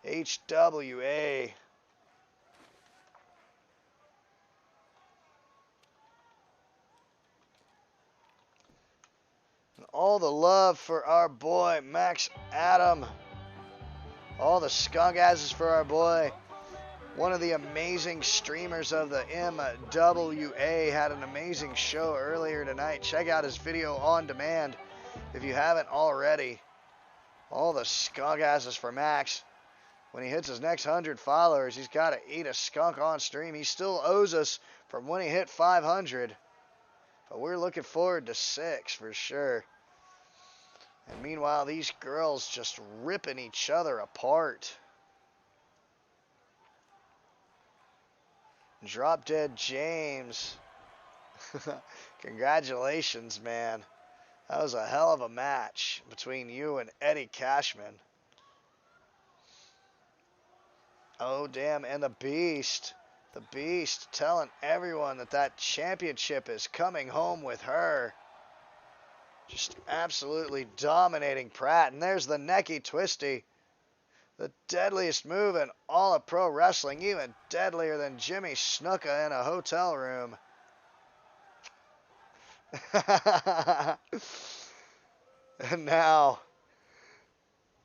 HWA. And all the love for our boy, Max Adam. All the skunk asses for our boy. One of the amazing streamers of the MWA had an amazing show earlier tonight. Check out his video on demand if you haven't already. All the skunk asses for Max. When he hits his next 100 followers, he's got to eat a skunk on stream. He still owes us from when he hit 500. But we're looking forward to 6 for sure. And meanwhile, these girls just ripping each other apart. Drop Dead James. Congratulations, man. That was a hell of a match between you and Eddie Cashman. Oh, damn. And the Beast. The Beast telling everyone that that championship is coming home with her. Just absolutely dominating Pratt. And there's the necky twisty. The deadliest move in all of pro wrestling, even deadlier than Jimmy Snuka in a hotel room. And now,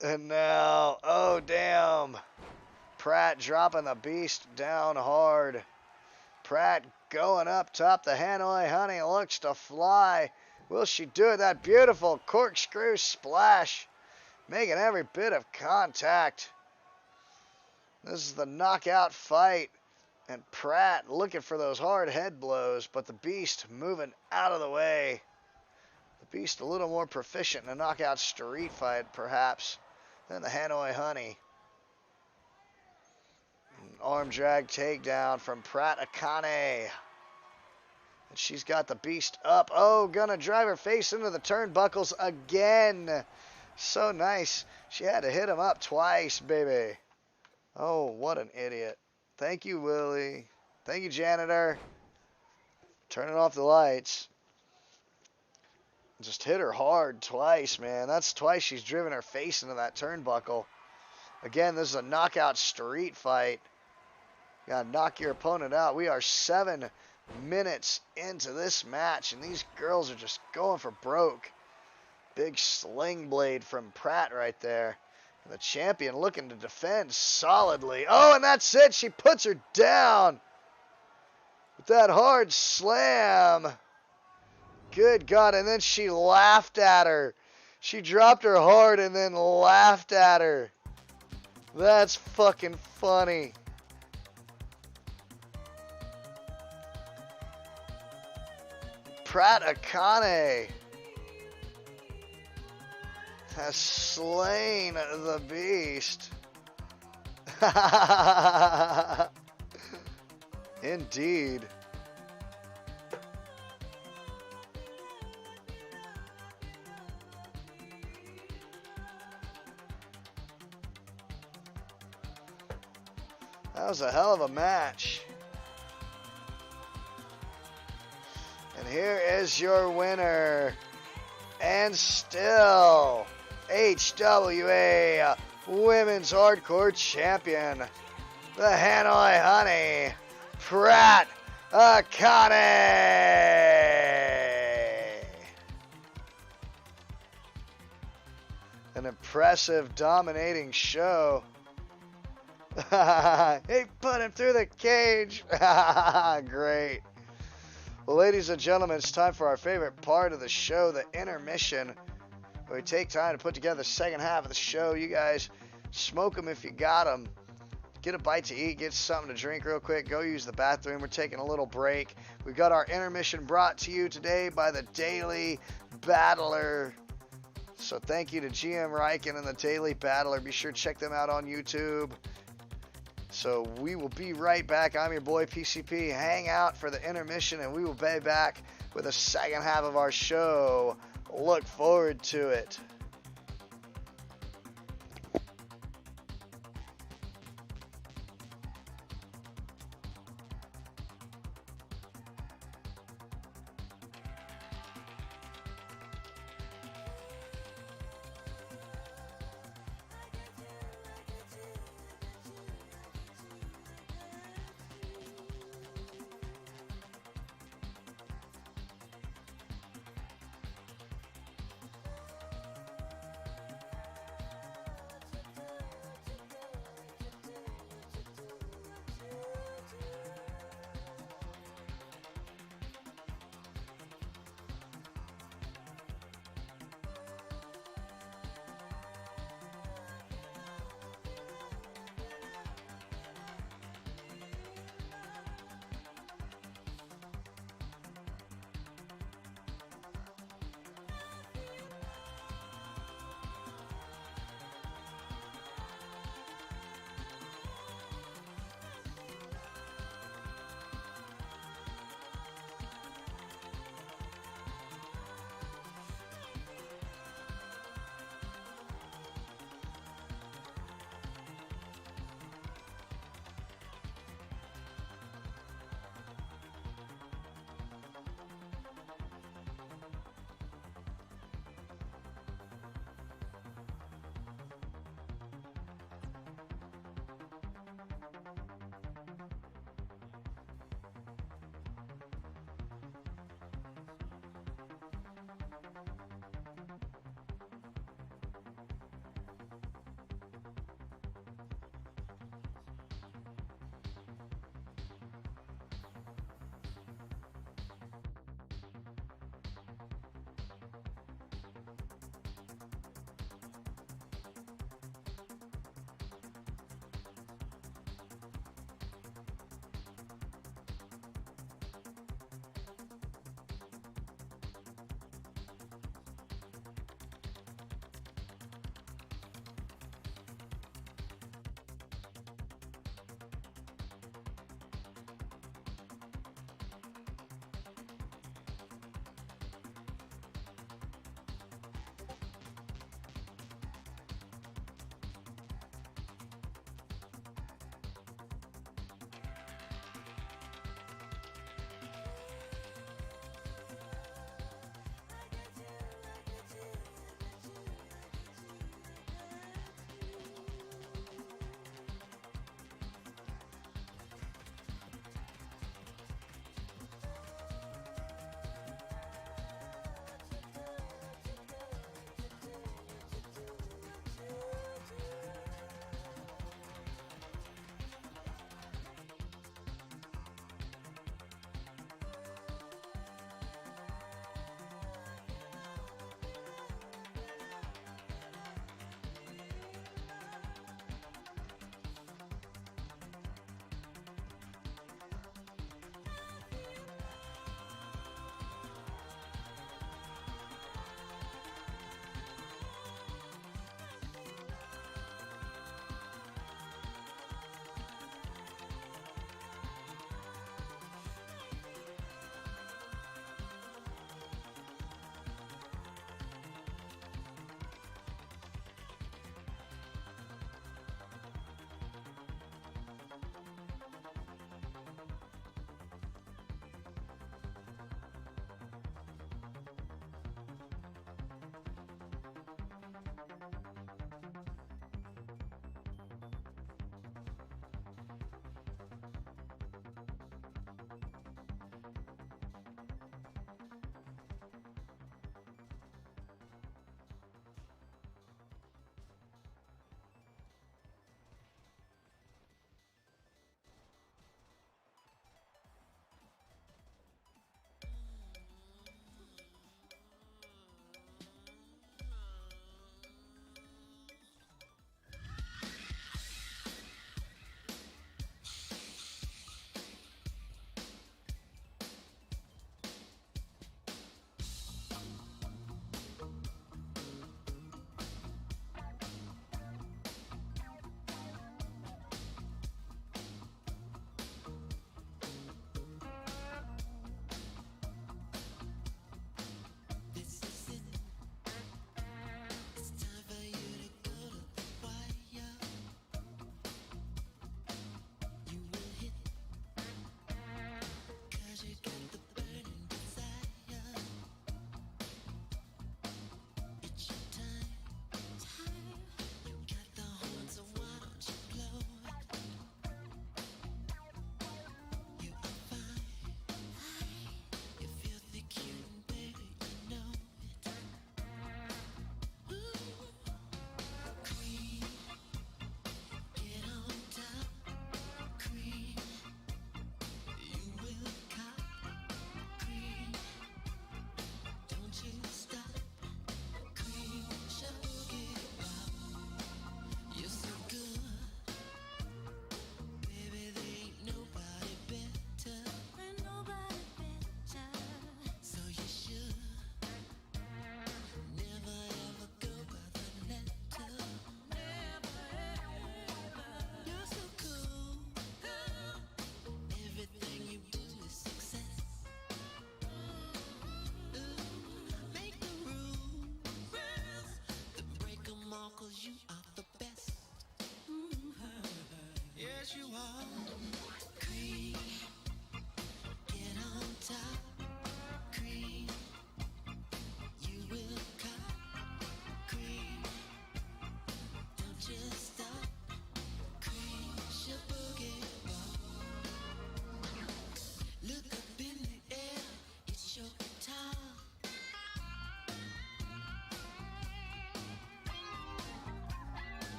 oh damn. Pratt dropping the Beast down hard. Pratt going up top. The Hanoi Honey looks to fly. Will she do it? That beautiful corkscrew splash. Making every bit of contact. This is the knockout fight. And Pratt looking for those hard head blows, but the Beast moving out of the way. The Beast a little more proficient in a knockout street fight, perhaps, than the Hanoi Honey. An arm drag takedown from Pratt Akane. And she's got the Beast up. Oh, gonna drive her face into the turnbuckles again. So nice. She had to hit him up twice, baby. Oh, what an idiot. Thank you, Willie. Thank you, janitor. Turning off the lights. Just hit her hard twice, man. That's twice she's driven her face into that turnbuckle. Again, this is a knockout street fight. You gotta knock your opponent out. We are 7 minutes into this match, and these girls are just going for broke. Big sling blade from Pratt right there. And the champion looking to defend solidly. Oh, and that's it. She puts her down with that hard slam. Good God. And then she laughed at her. She dropped her hard and then laughed at her. That's fucking funny. Pratt Akane has slain the Beast. Indeed. That was a hell of a match. And here is your winner. And still, HWA Women's Hardcore Champion, the Hanoi Honey, Pratt Akane. An impressive, dominating show. He put him through the cage. Great. Well, ladies and gentlemen, it's time for our favorite part of the show, the intermission. We take time to put together the second half of the show. You guys smoke them if you got them. Get a bite to eat, get something to drink real quick, go use the bathroom. We're taking a little break. We've got our intermission brought to you today by the Daily Battler. So thank you to GM Riken and the Daily Battler. Be sure to check them out on YouTube. So we will be right back. I'm your boy PCP. Hang out for the intermission, and we will be back with the second half of our show. Look forward to it.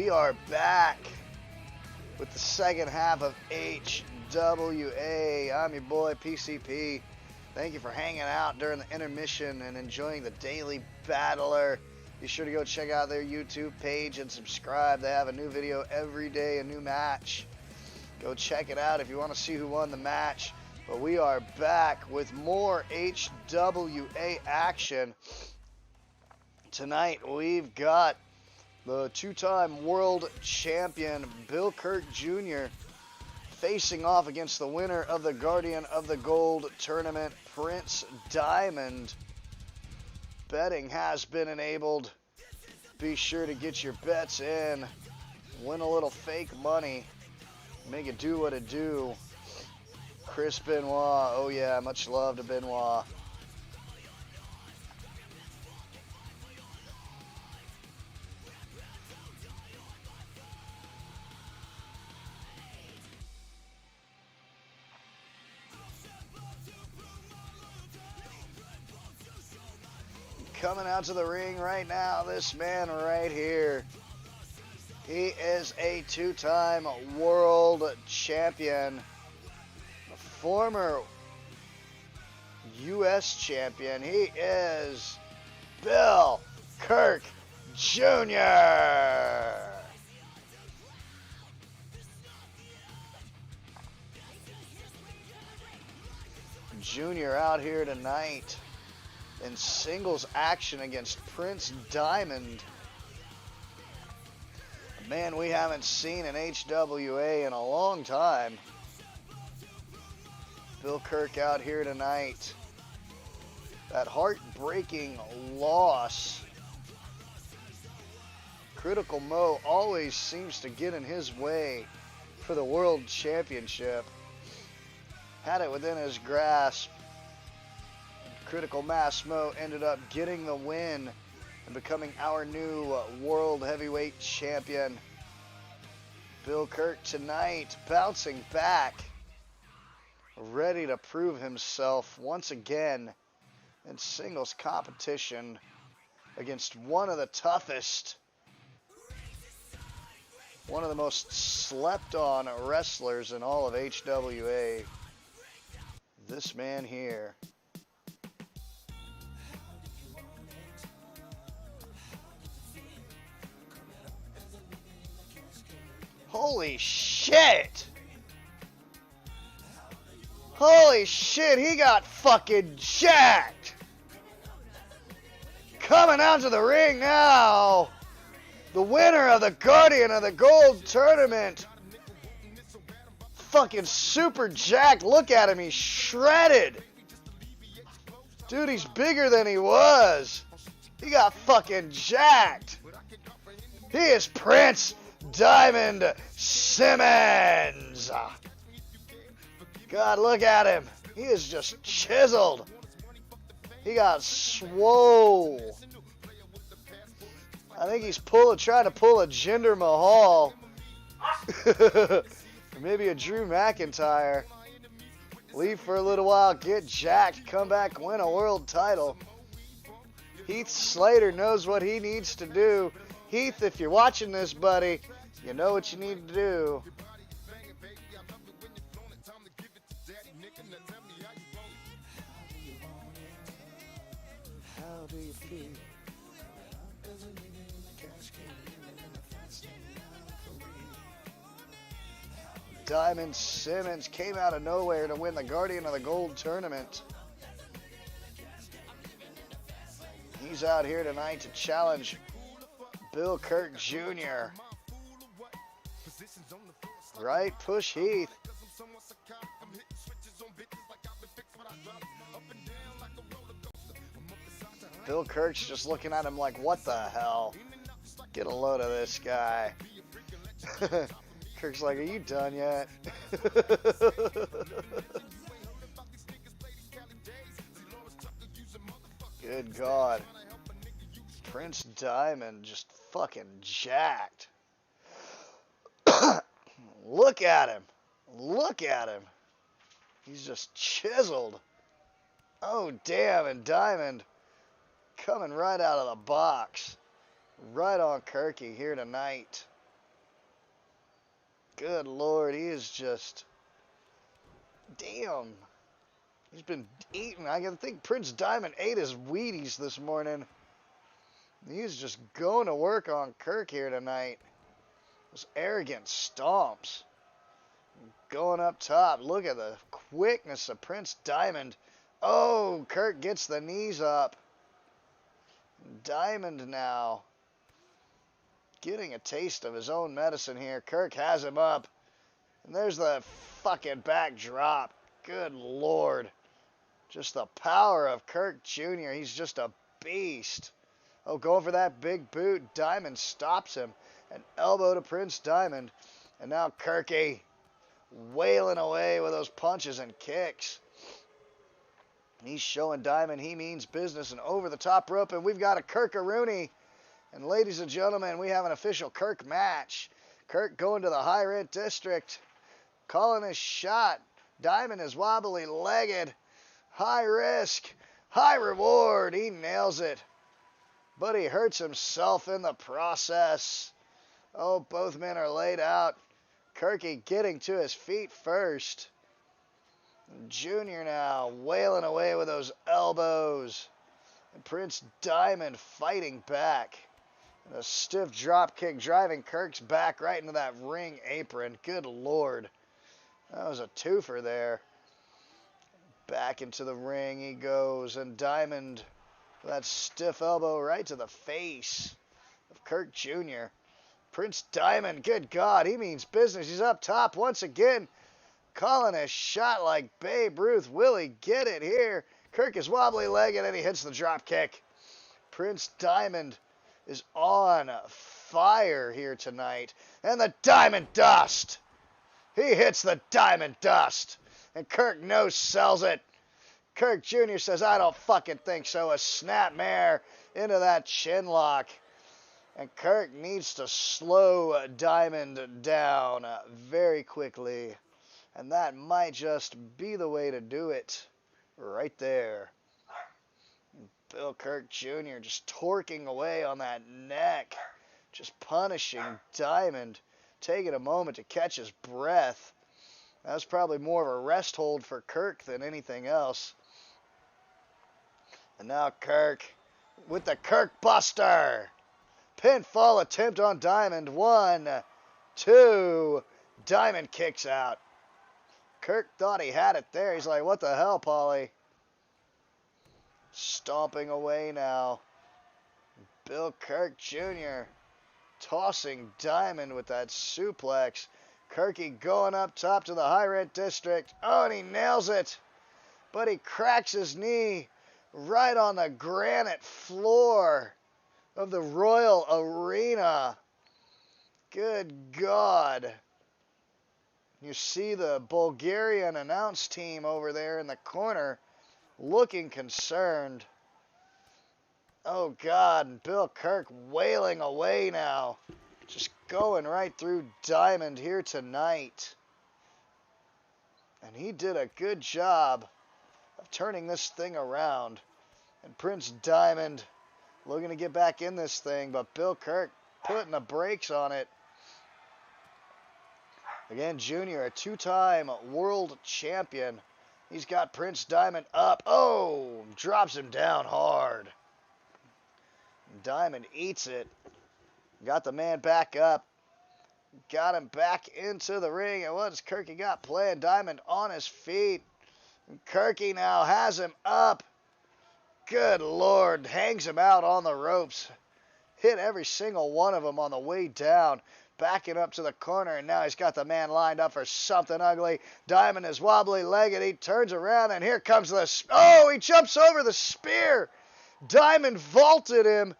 We are back with the second half of HWA. I'm your boy PCP. Thank you for hanging out during the intermission and enjoying the Daily Battler. Be sure to go check out their YouTube page and subscribe. They have a new video every day, a new match. Go check it out if you want to see who won the match. But we are back with more HWA action. Tonight we've got the two-time world champion Bill Kirk Jr. facing off against the winner of the Guardian of the Gold tournament, Prince Diamond. Betting has been enabled. Be sure to get your bets in. Win a little fake money. Make it do what it do. Chris Benoit. Oh yeah, much love to Benoit. Coming out to the ring right now, this man right here. He is a two-time world champion, a former U.S. champion. He is Bill Kirk Jr. Jr. out here tonight in singles action against Prince Diamond. A man we haven't seen in HWA in a long time. Bill Kirk out here tonight. That heartbreaking loss. Critical Mo always seems to get in his way for the World Championship. Had it within his grasp. Critical Mass Mo ended up getting the win and becoming our new World Heavyweight Champion. Bill Kirk tonight bouncing back, ready to prove himself once again in singles competition against one of the toughest, one of the most slept on wrestlers in all of HWA. This man here. Holy shit! Holy shit, he got fucking jacked! Coming out to the ring now, the winner of the Guardian of the Gold tournament. Fucking super jacked. Look at him, he's shredded. Dude, he's bigger than he was. He got fucking jacked. He is Prince Diamond Simmons. God, look at him. He is just chiseled. He got swole. I think he's trying to pull a Jinder Mahal. Or maybe a Drew McIntyre. Leave for a little while, get jacked, come back, win a world title. Heath Slater knows what he needs to do. Heath, if you're watching this, buddy, you know what you need to do. How do you feel? Diamond Simmons came out of nowhere to win the Guardian of the Gold tournament. He's out here tonight to challenge Bill Kirk Jr. Right? Push Heath. Bill Kirk's just looking at him like, what the hell? Get a load of this guy. Kirk's like, are you done yet? Good God. Prince Diamond just fucking jacked. Look at him. Look at him. He's just chiseled. Oh, damn. And Diamond coming right out of the box. Right on Kirky here tonight. Good Lord, he is just... Damn. He's been eating. I think Prince Diamond ate his Wheaties this morning. He's just going to work on Kirk here tonight. Those arrogant stomps. Going up top. Look at the quickness of Prince Diamond. Oh, Kirk gets the knees up. Diamond now getting a taste of his own medicine here. Kirk has him up. And there's the fucking back drop. Good Lord. Just the power of Kirk Jr. He's just a beast. Oh, going for that big boot. Diamond stops him. An elbow to Prince Diamond. And now Kirky wailing away with those punches and kicks. He's showing Diamond he means business, and over the top rope, and we've got a Kirk-a-rooney. And ladies and gentlemen, we have an official Kirk match. Kirk going to the high red district, calling his shot. Diamond is wobbly-legged. High risk, high reward. He nails it. But he hurts himself in the process. Oh, both men are laid out. Kirky getting to his feet first. Junior now wailing away with those elbows. And Prince Diamond fighting back. And a stiff drop kick driving Kirk's back right into that ring apron. Good Lord. That was a twofer there. Back into the ring he goes. And Diamond, that stiff elbow right to the face of Kirk Jr. Prince Diamond, good God, he means business. He's up top once again. Calling a shot like Babe Ruth. Will he get it here? Kirk is wobbly-legged and he hits the drop kick. Prince Diamond is on fire here tonight. And the Diamond Dust. He hits the Diamond Dust. And Kirk no-sells it. Kirk Jr. says, I don't fucking think so. A snapmare into that chin lock. And Kirk needs to slow Diamond down very quickly. And that might just be the way to do it. Right there. Bill Kirk Jr. just torquing away on that neck. Just punishing Diamond. Taking a moment to catch his breath. That was probably more of a rest hold for Kirk than anything else. And now Kirk with the Kirk Buster. Pinfall attempt on Diamond. 1, 2. Diamond kicks out. Kirk thought he had it there. He's like, what the hell, Paulie? Stomping away now. Bill Kirk Jr. tossing Diamond with that suplex. Kirky going up top to the high red district. Oh, and he nails it. But he cracks his knee right on the granite floor of the Royal Arena. Good God. You see the Bulgarian announce team over there in the corner looking concerned. Oh, God. And Bill Kirk wailing away now. Just going right through Diamond here tonight. And he did a good job of turning this thing around. And Prince Diamond looking to get back in this thing, but Bill Kirk putting the brakes on it. Again, Junior, a two-time world champion. He's got Prince Diamond up. Oh, drops him down hard. Diamond eats it. Got the man back up. Got him back into the ring. And what does Kirky got playing? Diamond on his feet. And Kirky now has him up. Good Lord. Hangs him out on the ropes. Hit every single one of them on the way down. Backing up to the corner, and now he's got the man lined up for something ugly. Diamond is wobbly-legged. He turns around, and here comes the... Oh, he jumps over the spear. Diamond vaulted him.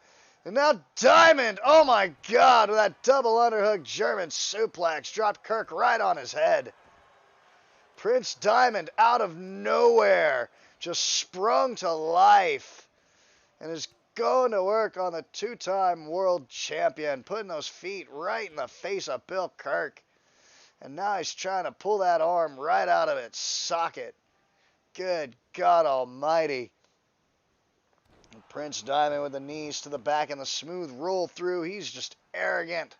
And now Diamond, oh my God, with that double underhook German suplex, dropped Kirk right on his head. Prince Diamond, out of nowhere, just sprung to life and is going to work on the two-time world champion, putting those feet right in the face of Bill Kirk. And now he's trying to pull that arm right out of its socket. Good God almighty. And Prince Diamond with the knees to the back and the smooth roll through. He's just arrogant,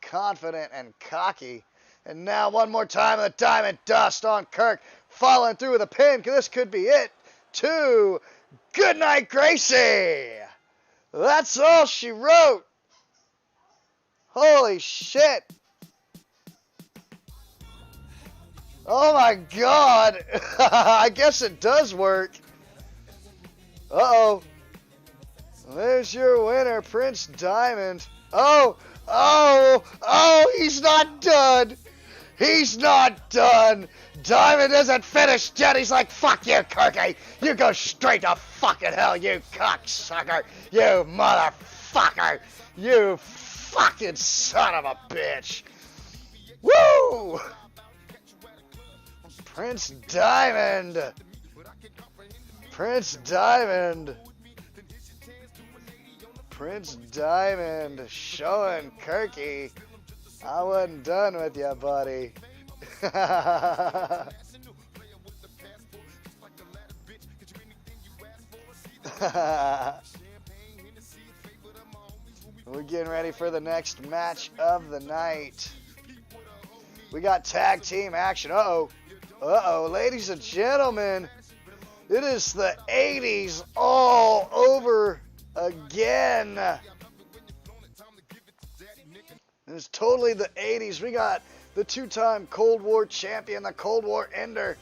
confident, and cocky. And now one more time, the Diamond Dust on Kirk. Falling through with a pin. This could be it. 2. Goodnight, Gracie. That's all she wrote. Holy shit. Oh my God. I guess it does work. Uh-oh. There's your winner, Prince Diamond. Oh, he's not done. He's not done. Diamond isn't finished yet. He's like, fuck you, Kirky. You go straight to fucking hell, you cocksucker. You motherfucker. You fucking son of a bitch. Woo! Prince Diamond. Prince Diamond. Prince Diamond showing Kirky, I wasn't done with you, buddy. We're getting ready for the next match of the night. We got tag team action. Uh-oh, ladies and gentlemen. It is the 80s all over again. It's totally the 80s. We got the 2-time Cold War champion, the Cold War Ender,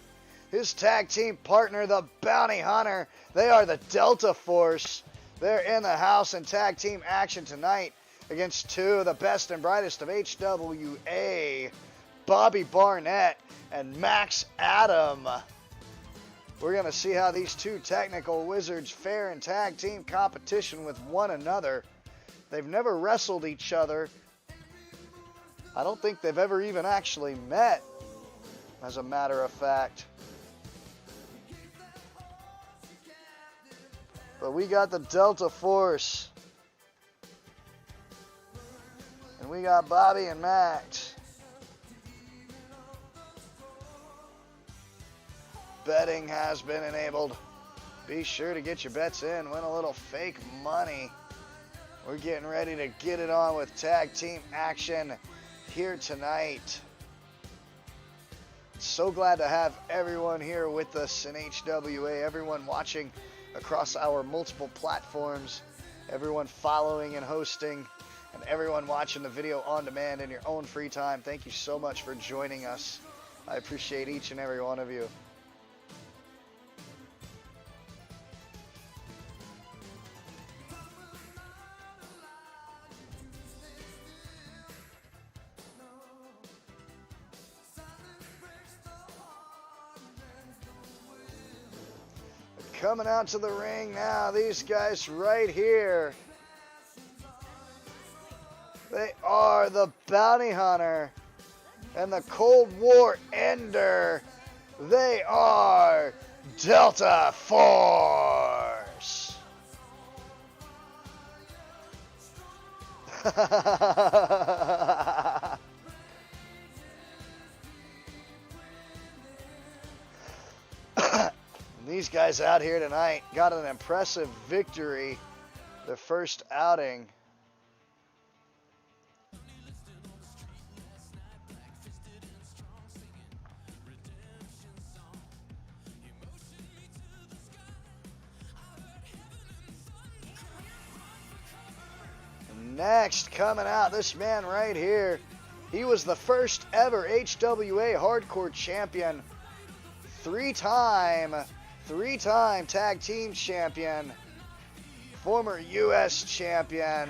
his tag team partner, the Bounty Hunter. They are the Delta Force. They're in the house in tag team action tonight against 2 of the best and brightest of HWA, Bobby Barnett and Max Adam. We're going to see how these 2 technical wizards fare in tag team competition with one another. They've never wrestled each other. I don't think they've ever even actually met, as a matter of fact. But we got the Delta Force. And we got Bobby and Max. Betting has been enabled. Be sure to get your bets in. Win a little fake money. We're getting ready to get it on with tag team action here tonight. So glad to have everyone here with us in HWA. Everyone watching across our multiple platforms. Everyone following and hosting. And everyone watching the video on demand in your own free time. Thank you so much for joining us. I appreciate each and every one of you. Coming out to the ring now, these guys right here. They are the Bounty Hunter and the Cold War Ender. They are Delta Force. These guys out here tonight got an impressive victory, their first outing. Next, coming out, this man right here. He was the first ever HWA Hardcore Champion, three-time tag team champion, former U.S. champion,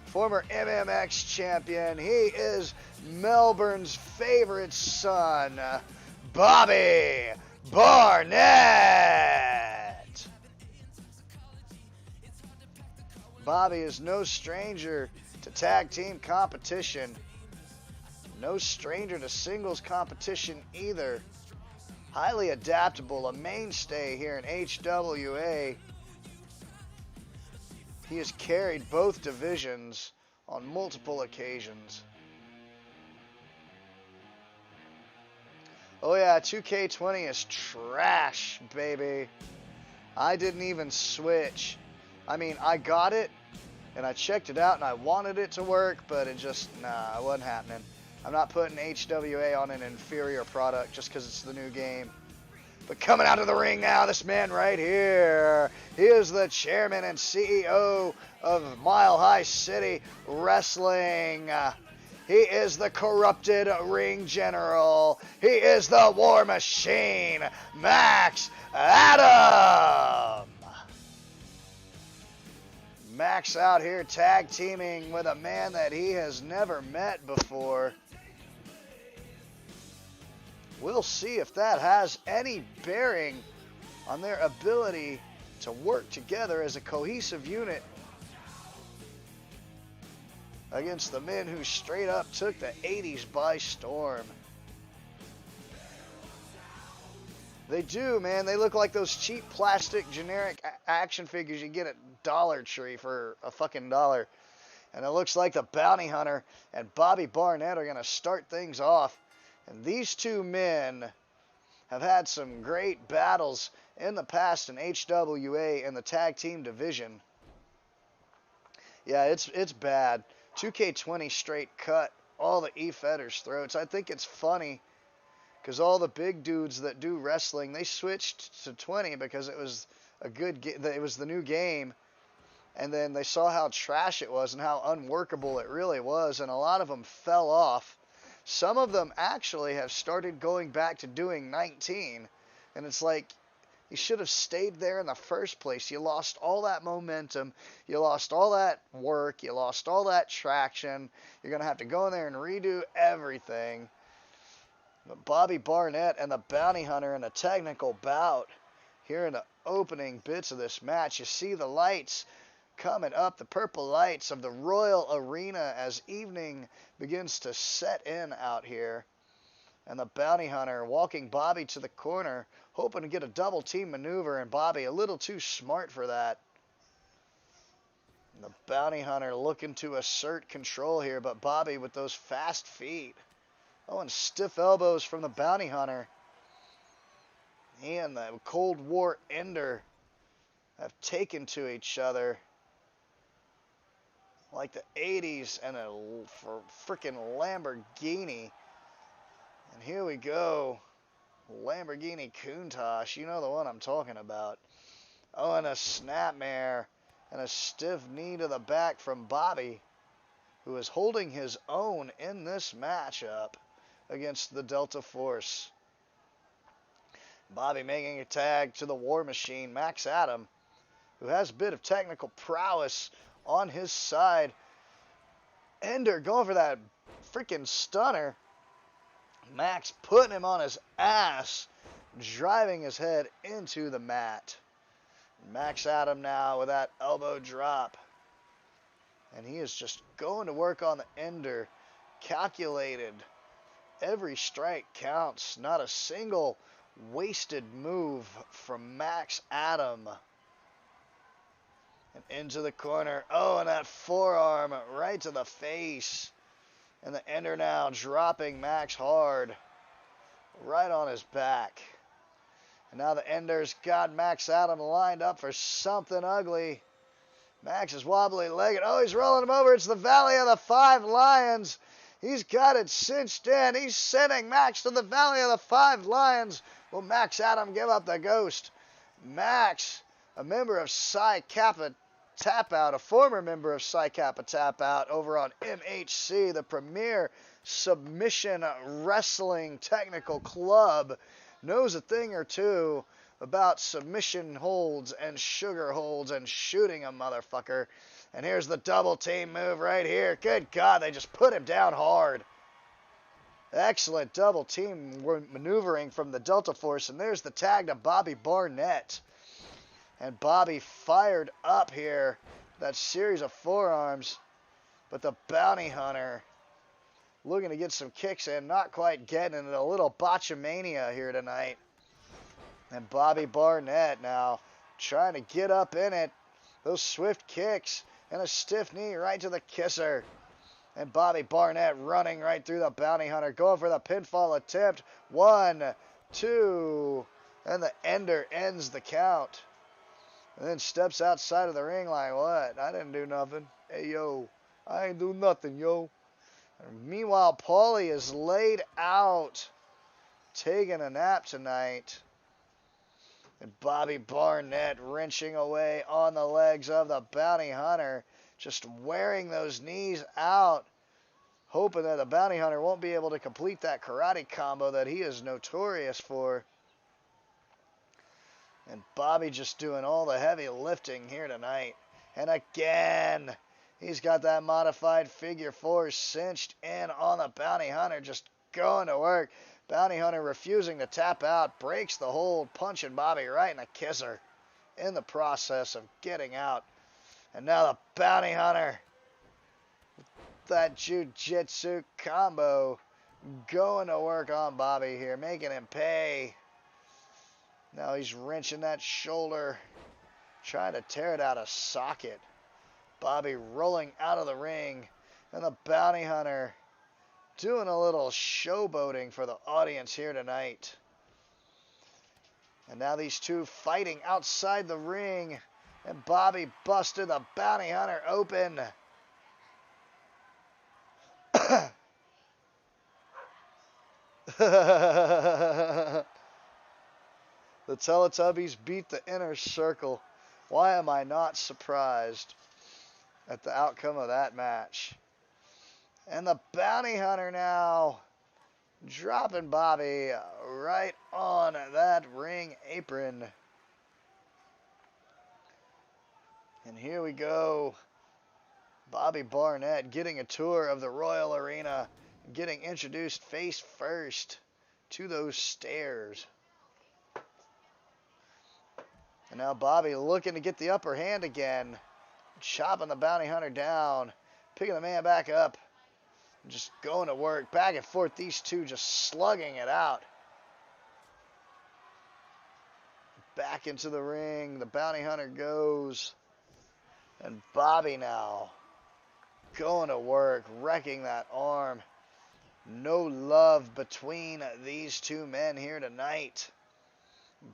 former MMX champion. He is Melbourne's favorite son, Bobby Barnett. Bobby is no stranger to tag team competition, no stranger to singles competition either. Highly adaptable, a mainstay here in HWA. He has carried both divisions on multiple occasions. Oh yeah, 2K20 is trash, baby. I didn't even switch. I mean, I got it, and I checked it out, and I wanted it to work, but it just, nah, it wasn't happening. I'm not putting HWA on an inferior product just because it's the new game. But coming out of the ring now, this man right here. He is the chairman and CEO of Mile High City Wrestling. He is the corrupted ring general. He is the war machine, Max Adam. Max out here tag teaming with a man that he has never met before. We'll see if that has any bearing on their ability to work together as a cohesive unit against the men who straight up took the 80s by storm. They do, man. They look like those cheap plastic generic action figures you get at Dollar Tree for a fucking $1. And it looks like the Bounty Hunter and Bobby Barnett are going to start things off. And these two men have had some great battles in the past in HWA in the tag team division. Yeah, it's bad. 2K20 straight cut all the E-Fetters' throats. I think it's funny because all the big dudes that do wrestling, they switched to 20 because it was it was the new game. And then they saw how trash it was and how unworkable it really was, and a lot of them fell off. Some of them actually have started going back to doing 19, and it's like, you should have stayed there in the first place. You lost all that momentum, you lost all that work, you lost all that traction. You're going to have to go in there and redo everything. But Bobby Barnett and the Bounty Hunter in a technical bout here in the opening bits of this match. You see the lights coming up, the purple lights of the Royal Arena as evening begins to set in out here. And the Bounty Hunter walking Bobby to the corner, hoping to get a double team maneuver, and Bobby a little too smart for that. And the Bounty Hunter looking to assert control here, but Bobby with those fast feet. Oh, and stiff elbows from the Bounty Hunter. He and the Cold War Ender have taken to each other like the 80s and a freaking Lamborghini. And here we go. Lamborghini Countach. You know the one I'm talking about. Oh, and a snapmare and a stiff knee to the back from Bobby, who is holding his own in this matchup against the Delta Force. Bobby making a tag to the War Machine, Max Adam, who has a bit of technical prowess on his side. Ender going for that freaking stunner. Max putting him on his ass, driving his head into the mat. Max Adam now with that elbow drop. And he is just going to work on the Ender. Calculated. Every strike counts. Not a single wasted move from Max Adam. And into the corner. Oh, and that forearm right to the face. And the Ender now dropping Max hard. Right on his back. And now the Ender's got Max Adam lined up for something ugly. Max is wobbly legged. Oh, he's rolling him over. It's the Valley of the Five Lions. He's got it cinched in. He's sending Max to the Valley of the Five Lions. Will Max Adam give up the ghost? Max, a member of Psi Kappa Tap Out, a former member of Psi Kappa Tap Out over on MHC, the premier submission wrestling technical club, knows a thing or two about submission holds and sugar holds and shooting a motherfucker. And here's the double team move right here. Good God, they just put him down hard. Excellent double team maneuvering from the Delta Force. And there's the tag to Bobby Barnett. And Bobby fired up here. That series of forearms. But the Bounty Hunter looking to get some kicks in. Not quite getting it. A little botchamania here tonight. And Bobby Barnett now trying to get up in it. Those swift kicks and a stiff knee right to the kisser. And Bobby Barnett running right through the Bounty Hunter. Going for the pinfall attempt. 1, 2. And the Ender ends the count. And then steps outside of the ring like, what? I didn't do nothing. Hey, yo. I ain't do nothing, yo. Meanwhile, Paulie is laid out, taking a nap tonight. And Bobby Barnett wrenching away on the legs of the Bounty Hunter, just wearing those knees out, hoping that the Bounty Hunter won't be able to complete that karate combo that he is notorious for. And Bobby just doing all the heavy lifting here tonight. And again, he's got that modified figure four cinched in on the Bounty Hunter, just going to work. Bounty Hunter refusing to tap out, breaks the hold, punching Bobby right in the kisser in the process of getting out. And now the Bounty Hunter, that jiu-jitsu combo, going to work on Bobby here, making him pay. Now he's wrenching that shoulder, trying to tear it out of socket. Bobby rolling out of the ring, and the Bounty Hunter doing a little showboating for the audience here tonight. And now these two fighting outside the ring, and Bobby busted the Bounty Hunter open. The Teletubbies beat the Inner Circle. Why am I not surprised at the outcome of that match? And the Bounty Hunter now dropping Bobby right on that ring apron. And here we go. Bobby Barnett getting a tour of the Royal Arena, getting introduced face first to those stairs. And now Bobby looking to get the upper hand again, chopping the Bounty Hunter down, picking the man back up, just going to work, back and forth, these two just slugging it out. Back into the ring, the Bounty Hunter goes, and Bobby now going to work, wrecking that arm. No love between these two men here tonight.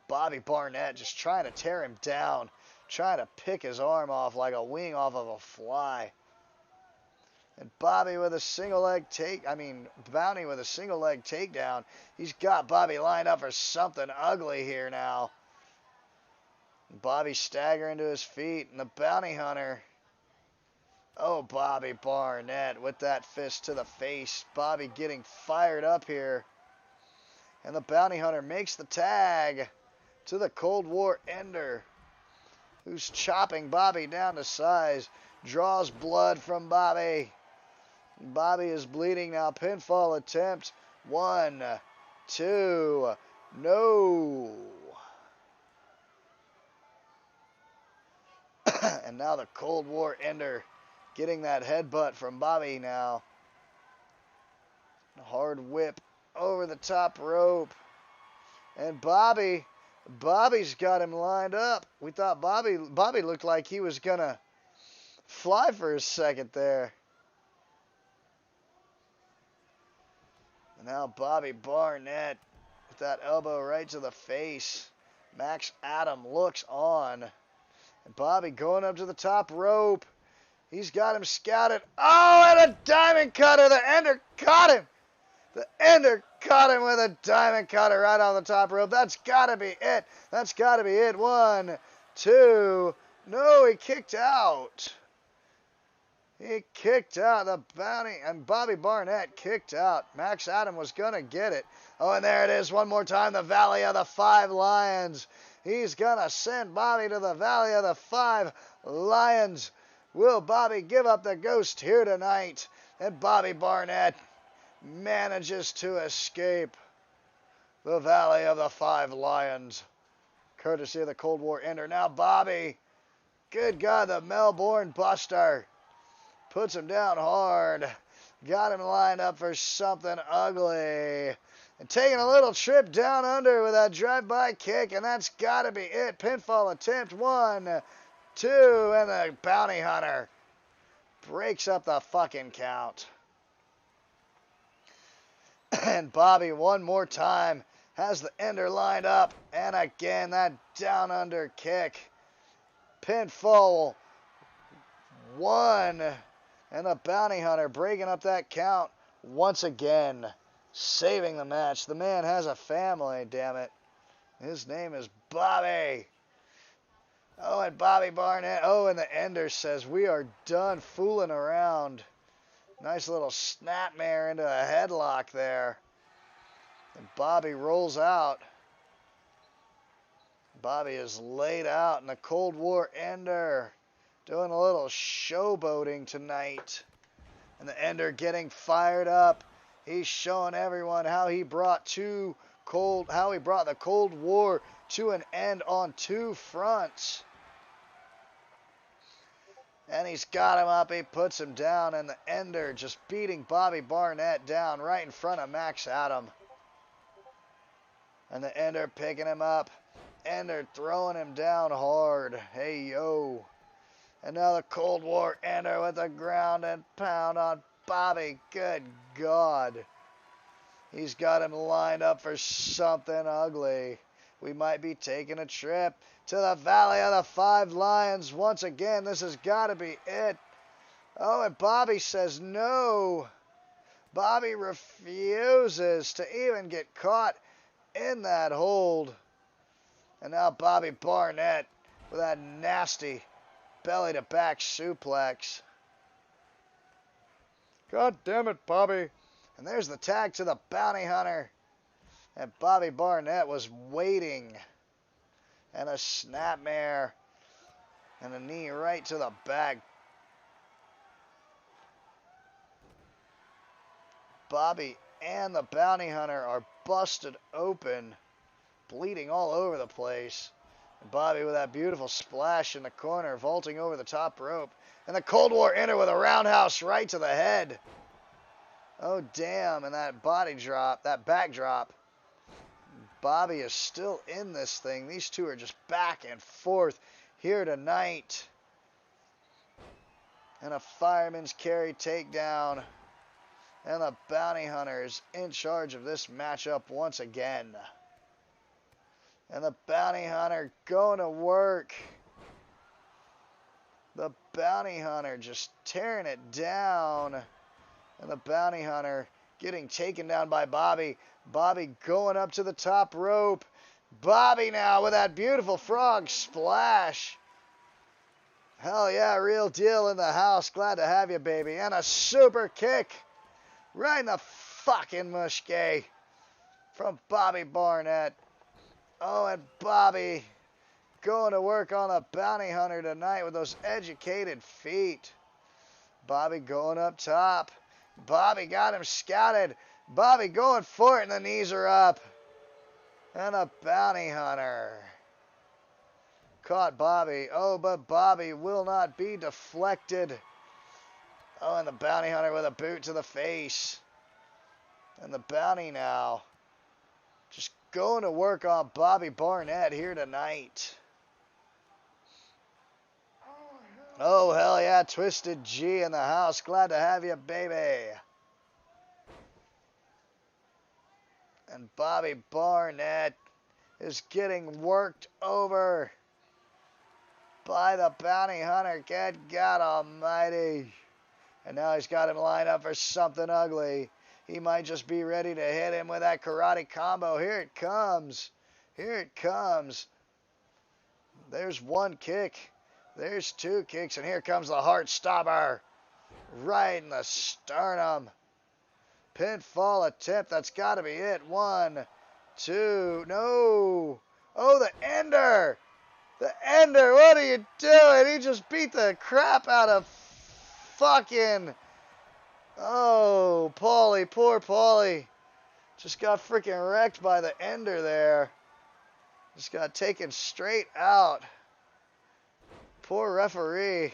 Bobby Barnett just trying to tear him down, trying to pick his arm off like a wing off of a fly. And Bobby with a single leg Bounty with a single leg takedown. He's got Bobby lined up for something ugly here now. Bobby staggering to his feet, and the Bounty Hunter. Oh, Bobby Barnett with that fist to the face. Bobby getting fired up here. And the Bounty Hunter makes the tag to the Cold War Ender, who's chopping Bobby down to size. Draws blood from Bobby. Bobby is bleeding now. Pinfall attempt. 1, 2, no. And now the Cold War Ender getting that headbutt from Bobby now. Hard whip over the top rope. And Bobby's got him lined up. We thought Bobby looked like he was going to fly for a second there. And now Bobby Barnett with that elbow right to the face. Max Adam looks on. And Bobby going up to the top rope. He's got him scouted. Oh, and a diamond cutter. The Ender caught him. The Ender caught him with a diamond cutter right on the top rope. That's got to be it. That's got to be it. 1, 2. No, he kicked out. He kicked out. The Bounty and Bobby Barnett kicked out. Max Adam was going to get it. Oh, and there it is one more time. The Valley of the Five Lions. He's going to send Bobby to the Valley of the Five Lions. Will Bobby give up the ghost here tonight? And Bobby Barnett manages to escape the Valley of the Five Lions, courtesy of the Cold War Ender. Now Bobby, good God, the Melbourne Buster, puts him down hard, got him lined up for something ugly, and taking a little trip down under with that drive-by kick, and that's got to be it. Pinfall attempt. 1, 2, and the Bounty Hunter breaks up the fucking count. And Bobby one more time has the Ender lined up, and again that down under kick. Pinfall 1, and the Bounty Hunter breaking up that count once again, saving the match. The man has a family, damn it. His name is Bobby. Oh, and Bobby Barnett. Oh, and the Ender says, we are done fooling around. Nice little snapmare into a headlock there. And Bobby rolls out. Bobby is laid out in the Cold War Ender. Doing a little showboating tonight. And the Ender getting fired up. He's showing everyone how he brought the Cold War to an end on two fronts. And he's got him up, he puts him down, and the Ender just beating Bobby Barnett down right in front of Max Adam. And the Ender picking him up. Ender throwing him down hard. Hey, yo. And now the Cold War Ender with a ground and pound on Bobby. Good God. He's got him lined up for something ugly. We might be taking a trip to the Valley of the Five Lions. Once again, this has got to be it. Oh, and Bobby says no. Bobby refuses to even get caught in that hold. And now Bobby Barnett with that nasty belly-to-back suplex. God damn it, Bobby. And there's the tag to the Bounty Hunter. And Bobby Barnett was waiting. And a snapmare. And a knee right to the back. Bobby and the Bounty Hunter are busted open. Bleeding all over the place. And Bobby with that beautiful splash in the corner. Vaulting over the top rope. And the Cold War Ender with a roundhouse right to the head. Oh, damn. And that body drop, that back drop. Bobby is still in this thing. These two are just back and forth here tonight. And a fireman's carry takedown. And the Bounty Hunter is in charge of this matchup once again. And the Bounty Hunter going to work. The Bounty Hunter just tearing it down. And the Bounty Hunter getting taken down by Bobby. Bobby going up to the top rope. Bobby now with that beautiful frog splash. Hell yeah, real deal in the house. Glad to have you, baby. And a super kick. Right in the fucking mushke from Bobby Barnett. Oh, and Bobby going to work on the Bounty Hunter tonight with those educated feet. Bobby going up top. Bobby got him scouted. Bobby going for it, and the knees are up. And a Bounty Hunter caught Bobby. Oh, but Bobby will not be deflected. Oh, and the Bounty Hunter with a boot to the face. And the Bounty now just going to work on Bobby Barnett here tonight. Oh, hell yeah, Twisted G in the house. Glad to have you, baby. And Bobby Barnett is getting worked over by the Bounty Hunter. Good God almighty. And now he's got him lined up for something ugly. He might just be ready to hit him with that karate combo. Here it comes. Here it comes. There's one kick. There's two kicks, and here comes the heart stopper. Right in the sternum. Pinfall attempt, that's got to be it. 1, 2, no. Oh, the Ender. The Ender, what are you doing? He just beat the crap out of fucking... Oh, Paulie, poor Paulie. Just got freaking wrecked by the Ender there. Just got taken straight out. Poor referee.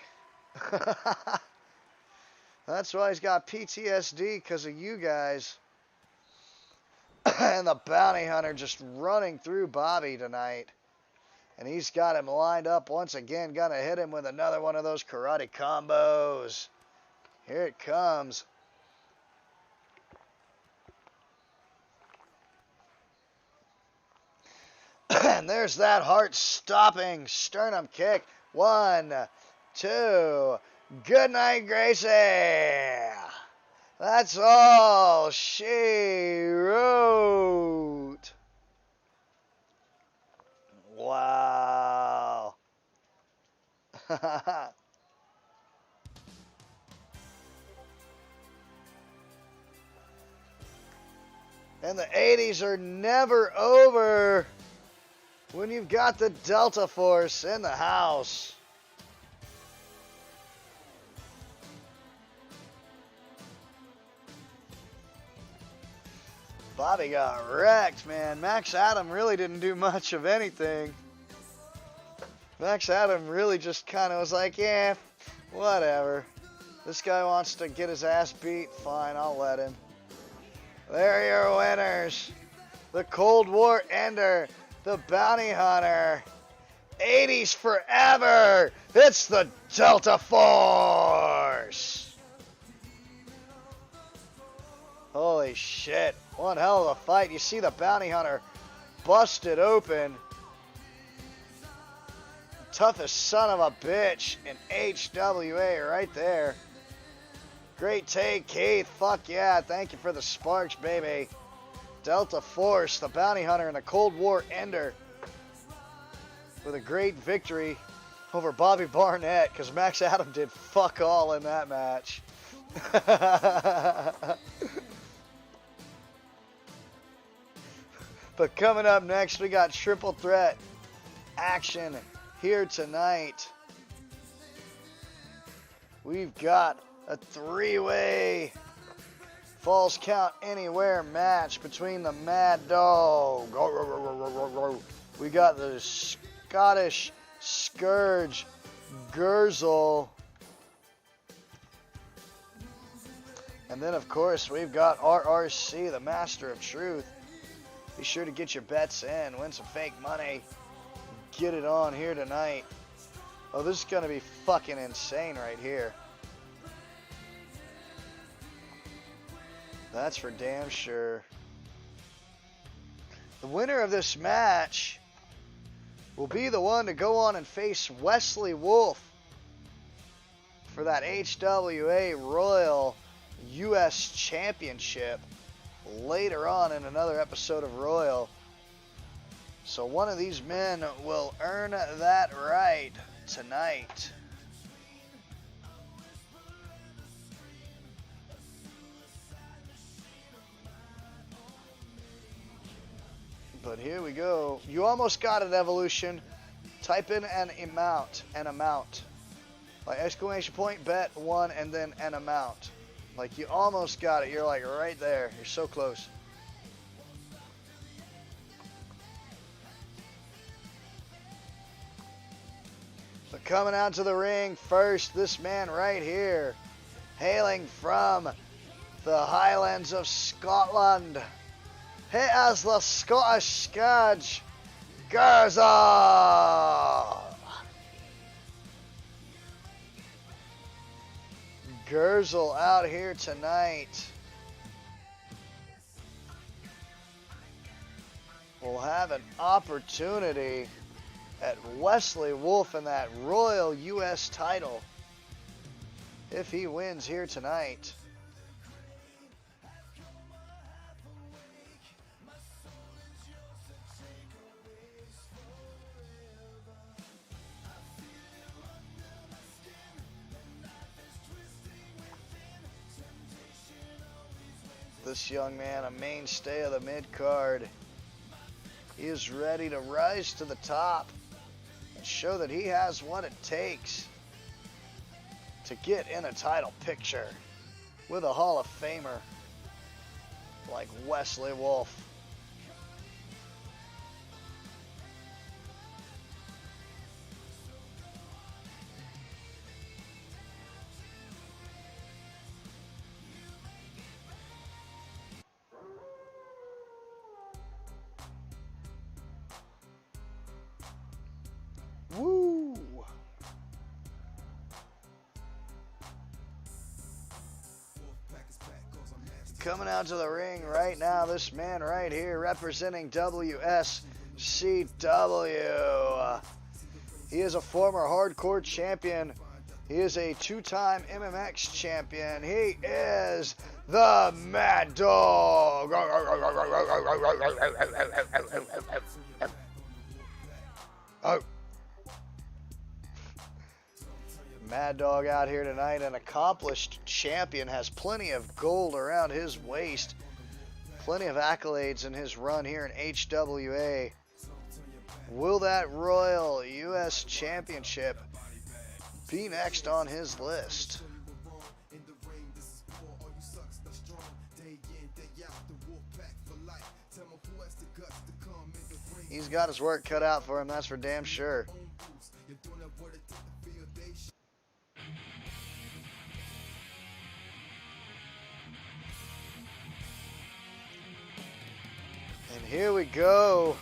That's why he's got PTSD, because of you guys. And the Bounty Hunter just running through Bobby tonight. And he's got him lined up once again. Gonna hit him with another one of those karate combos. Here it comes. And there's that heart-stopping sternum kick. 1, 2. Good night, Gracie. That's all she wrote. Wow. And the 80s are never over when you've got the Delta Force in the house. Bobby got wrecked, man. Max Adam really didn't do much of anything. Max Adam really just kind of was like, yeah, whatever. This guy wants to get his ass beat. Fine, I'll let him. There are your winners. The Cold War Ender, the Bounty Hunter. 80s forever. It's the Delta Force. Holy shit. One hell of a fight. You see the Bounty Hunter busted open. Toughest son of a bitch in HWA right there. Great take, Keith. Fuck yeah. Thank you for the sparks, baby. Delta Force, the Bounty Hunter, and the Cold War Ender with a great victory over Bobby Barnett, because Max Adam did fuck all in that match. But coming up next, we got triple threat action here tonight. We've got a three-way Falls Count Anywhere match between the Mad Dog. We got the Scottish Scourge Gurzel. And then, of course, we've got RRC, the Master of Truth. Be sure to get your bets in, win some fake money, get it on here tonight. Oh, this is going to be fucking insane right here. That's for damn sure. The winner of this match will be the one to go on and face Wesley Wolf for that HWA Royal U.S. Championship later on in another episode of Royal. So one of these men will earn that right tonight. But here we go. You almost got it, Evolution. Type in an amount. Like exclamation point, bet, one, and then an amount. Like you almost got it. You're like right there. You're so close. But coming out to the ring first, this man right here, hailing from the Highlands of Scotland. He is the Scottish Scourge Gurzel. Gurzel out here tonight. Will have an opportunity at Wesley Wolf in that Royal U.S. title if he wins here tonight. This young man, a mainstay of the mid-card. He is ready to rise to the top and show that he has what it takes to get in a title picture with a Hall of Famer like Wesley Wolf. Woo! Coming out to the ring right now, this man right here representing WSCW. He is a former hardcore champion. He is a two-time MMX champion. He is the Mad Dog. Oh. Mad Dog out here tonight, an accomplished champion, has plenty of gold around his waist, plenty of accolades in his run here in HWA. Will that Royal U.S. Championship be next on his list? He's got his work cut out for him, that's for damn sure. And here we go.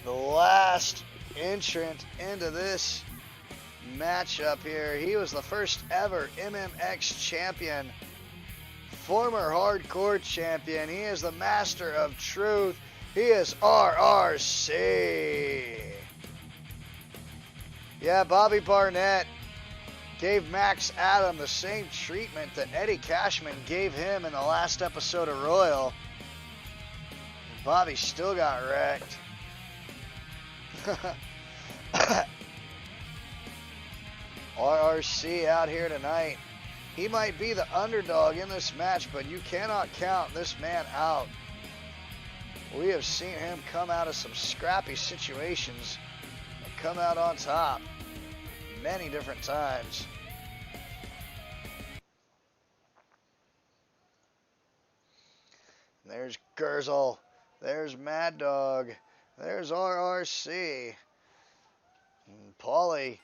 The last entrant into this matchup here. He was the first ever MMX champion, former hardcore champion. He is the master of truth. He is RRC. Yeah, Bobby Barnett gave Max Adam the same treatment that Eddie Cashman gave him in the last episode of Royal. Bobby still got wrecked. RRC out here tonight. He might be the underdog in this match, but you cannot count this man out. We have seen him come out of some scrappy situations and come out on top many different times. There's Gurzel. There's Mad Dog. There's RRC. And Paulie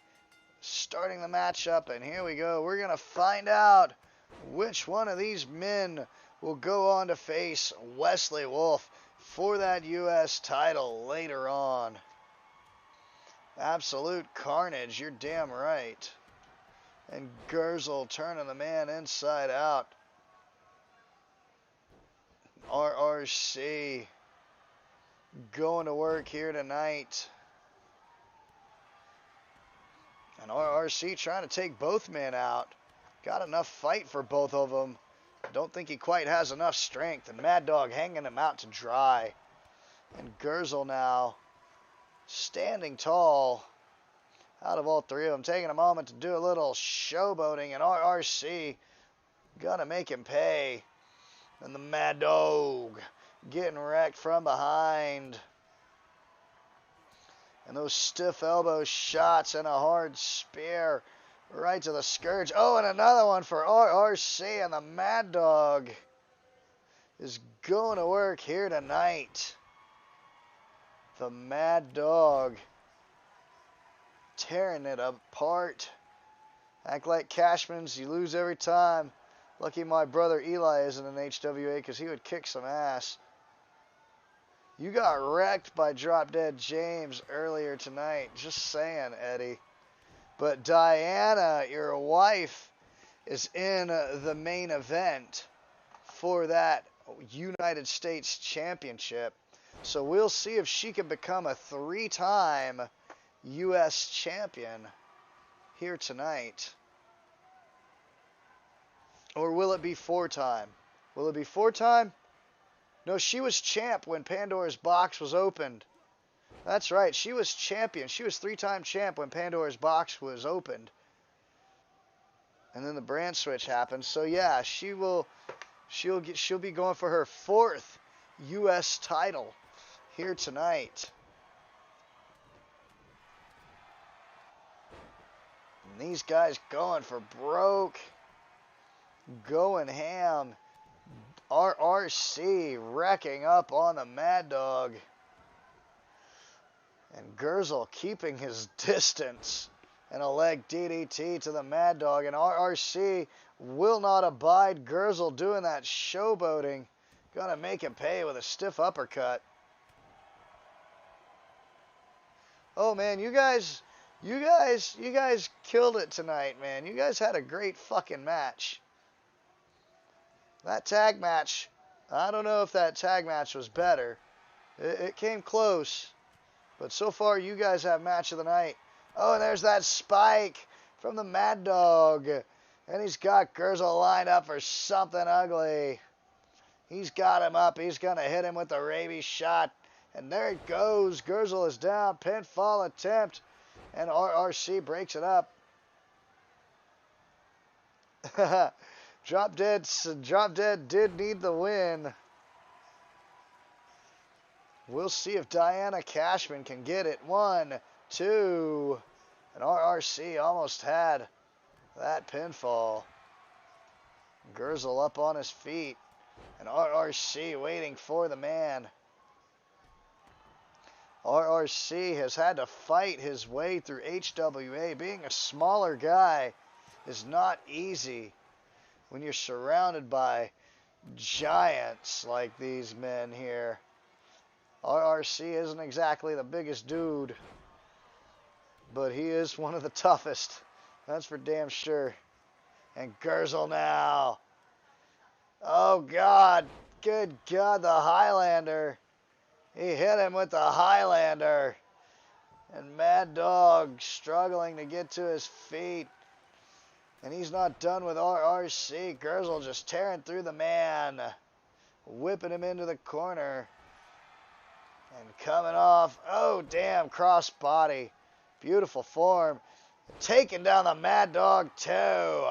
starting the matchup, and here we go. We're going to find out which one of these men will go on to face Wesley Wolf for that U.S. title later on. Absolute carnage, you're damn right. And Gurzel turning the man inside out. RRC going to work here tonight. And RRC trying to take both men out. Got enough fight for both of them. Don't think he quite has enough strength. And Mad Dog hanging him out to dry. And Gurzel now standing tall out of all three of them. Taking a moment to do a little showboating. And RRC gonna make him pay. And the Mad Dog getting wrecked from behind. And those stiff elbow shots and a hard spear right to the scourge. Oh, and another one for RRC, and the Mad Dog is going to work here tonight. The Mad Dog tearing it apart. Act like Cashman's, you lose every time. Lucky my brother Eli isn't in HWA because he would kick some ass. You got wrecked by Drop Dead James earlier tonight. Just saying, Eddie. But Diana, your wife, is in the main event for that United States Championship. So we'll see if she can become a 3-time U.S. champion here tonight. Or will it be 4-time? Will it be 4-time? No, she was champ when Pandora's box was opened. That's right, she was champion. She was 3-time champ when Pandora's box was opened. And then the brand switch happened. So yeah, she'll be going for her 4th U.S. title here tonight. And these guys going for broke, going ham. RRC wrecking up on the Mad Dog. And Gurzel keeping his distance. And a leg DDT to the Mad Dog. And RRC will not abide Gurzel doing that showboating. Gonna make him pay with a stiff uppercut. Oh man, you guys killed it tonight, man. You guys had a great fucking match. That tag match, I don't know if that tag match was better. It came close. But so far, you guys have match of the night. Oh, and there's that spike. from the Mad Dog. And he's got Gurzel lined up for something ugly. He's got him up. He's going to hit him with the rabies shot. And there it goes. Gurzel is down. Pinfall attempt. And RRC breaks it up. Drop Dead did need the win. We'll see if Diana Cashman can get it. 1, 2. And RRC almost had that pinfall. Gurzel up on his feet. And RRC waiting for the man. RRC has had to fight his way through HWA. Being a smaller guy is not easy when you're surrounded by giants like these men here. RRC isn't exactly the biggest dude, but he is one of the toughest. That's for damn sure. And Gurzel now. Oh, God. Good God, the Highlander. He hit him with the Highlander. And Mad Dog struggling to get to his feet. And he's not done with RRC. Gurzel just tearing through the man. Whipping him into the corner. And coming off. Oh, damn, cross body. Beautiful form. Taking down the Mad Dog, too.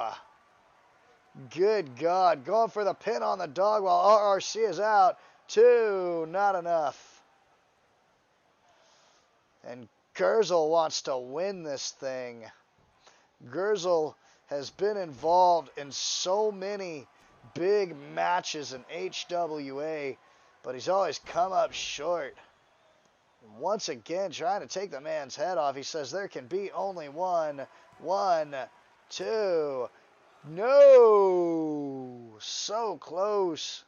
Good God. Going for the pin on the dog while RRC is out. 2. Not enough. And Gurzel wants to win this thing. Gurzel has been involved in so many big matches in HWA, but he's always come up short. Once again, trying to take the man's head off. He says there can be only one. 1, 2. No! So close.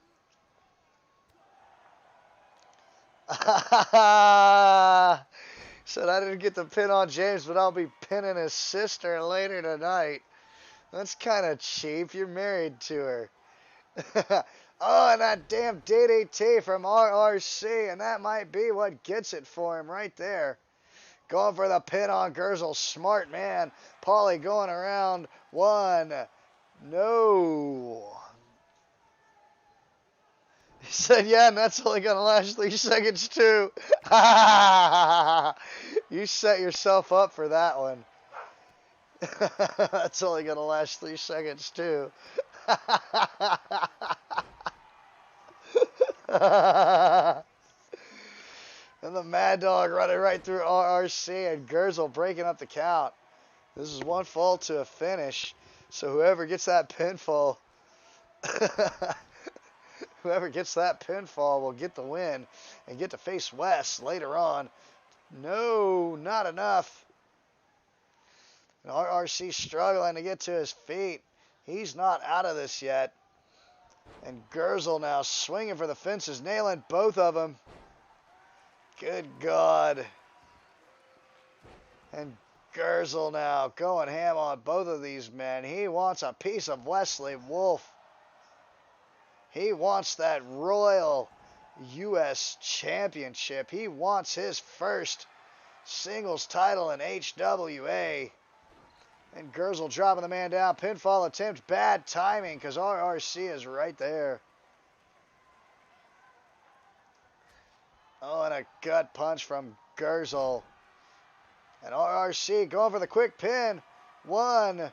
Said I didn't get the pin on James, but I'll be pinning his sister later tonight. That's kind of cheap. You're married to her. Oh, and that damn DDT from RRC, and that might be what gets it for him right there. Going for the pin on Gurzel. Smart man. Paulie going around. 1. No. He said, yeah, and that's only going to last 3 seconds, too. You set yourself up for that one. That's only going to last 3 seconds, too. And the Mad Dog running right through RRC and Gurzel breaking up the count. This is 1 fall to a finish. So whoever gets that pinfall, will get the win and get to face Wes later on. No, not enough. And RRC struggling to get to his feet. He's not out of this yet. And Gurzel now swinging for the fences, nailing both of them. Good God. And Gurzel now going ham on both of these men. He wants a piece of Wesley Wolf. He wants that Royal U.S. Championship. He wants his first singles title in HWA. And Gurzel dropping the man down. Pinfall attempt. Bad timing because RRC is right there. Oh, and a gut punch from Gurzel. And RRC going for the quick pin. 1.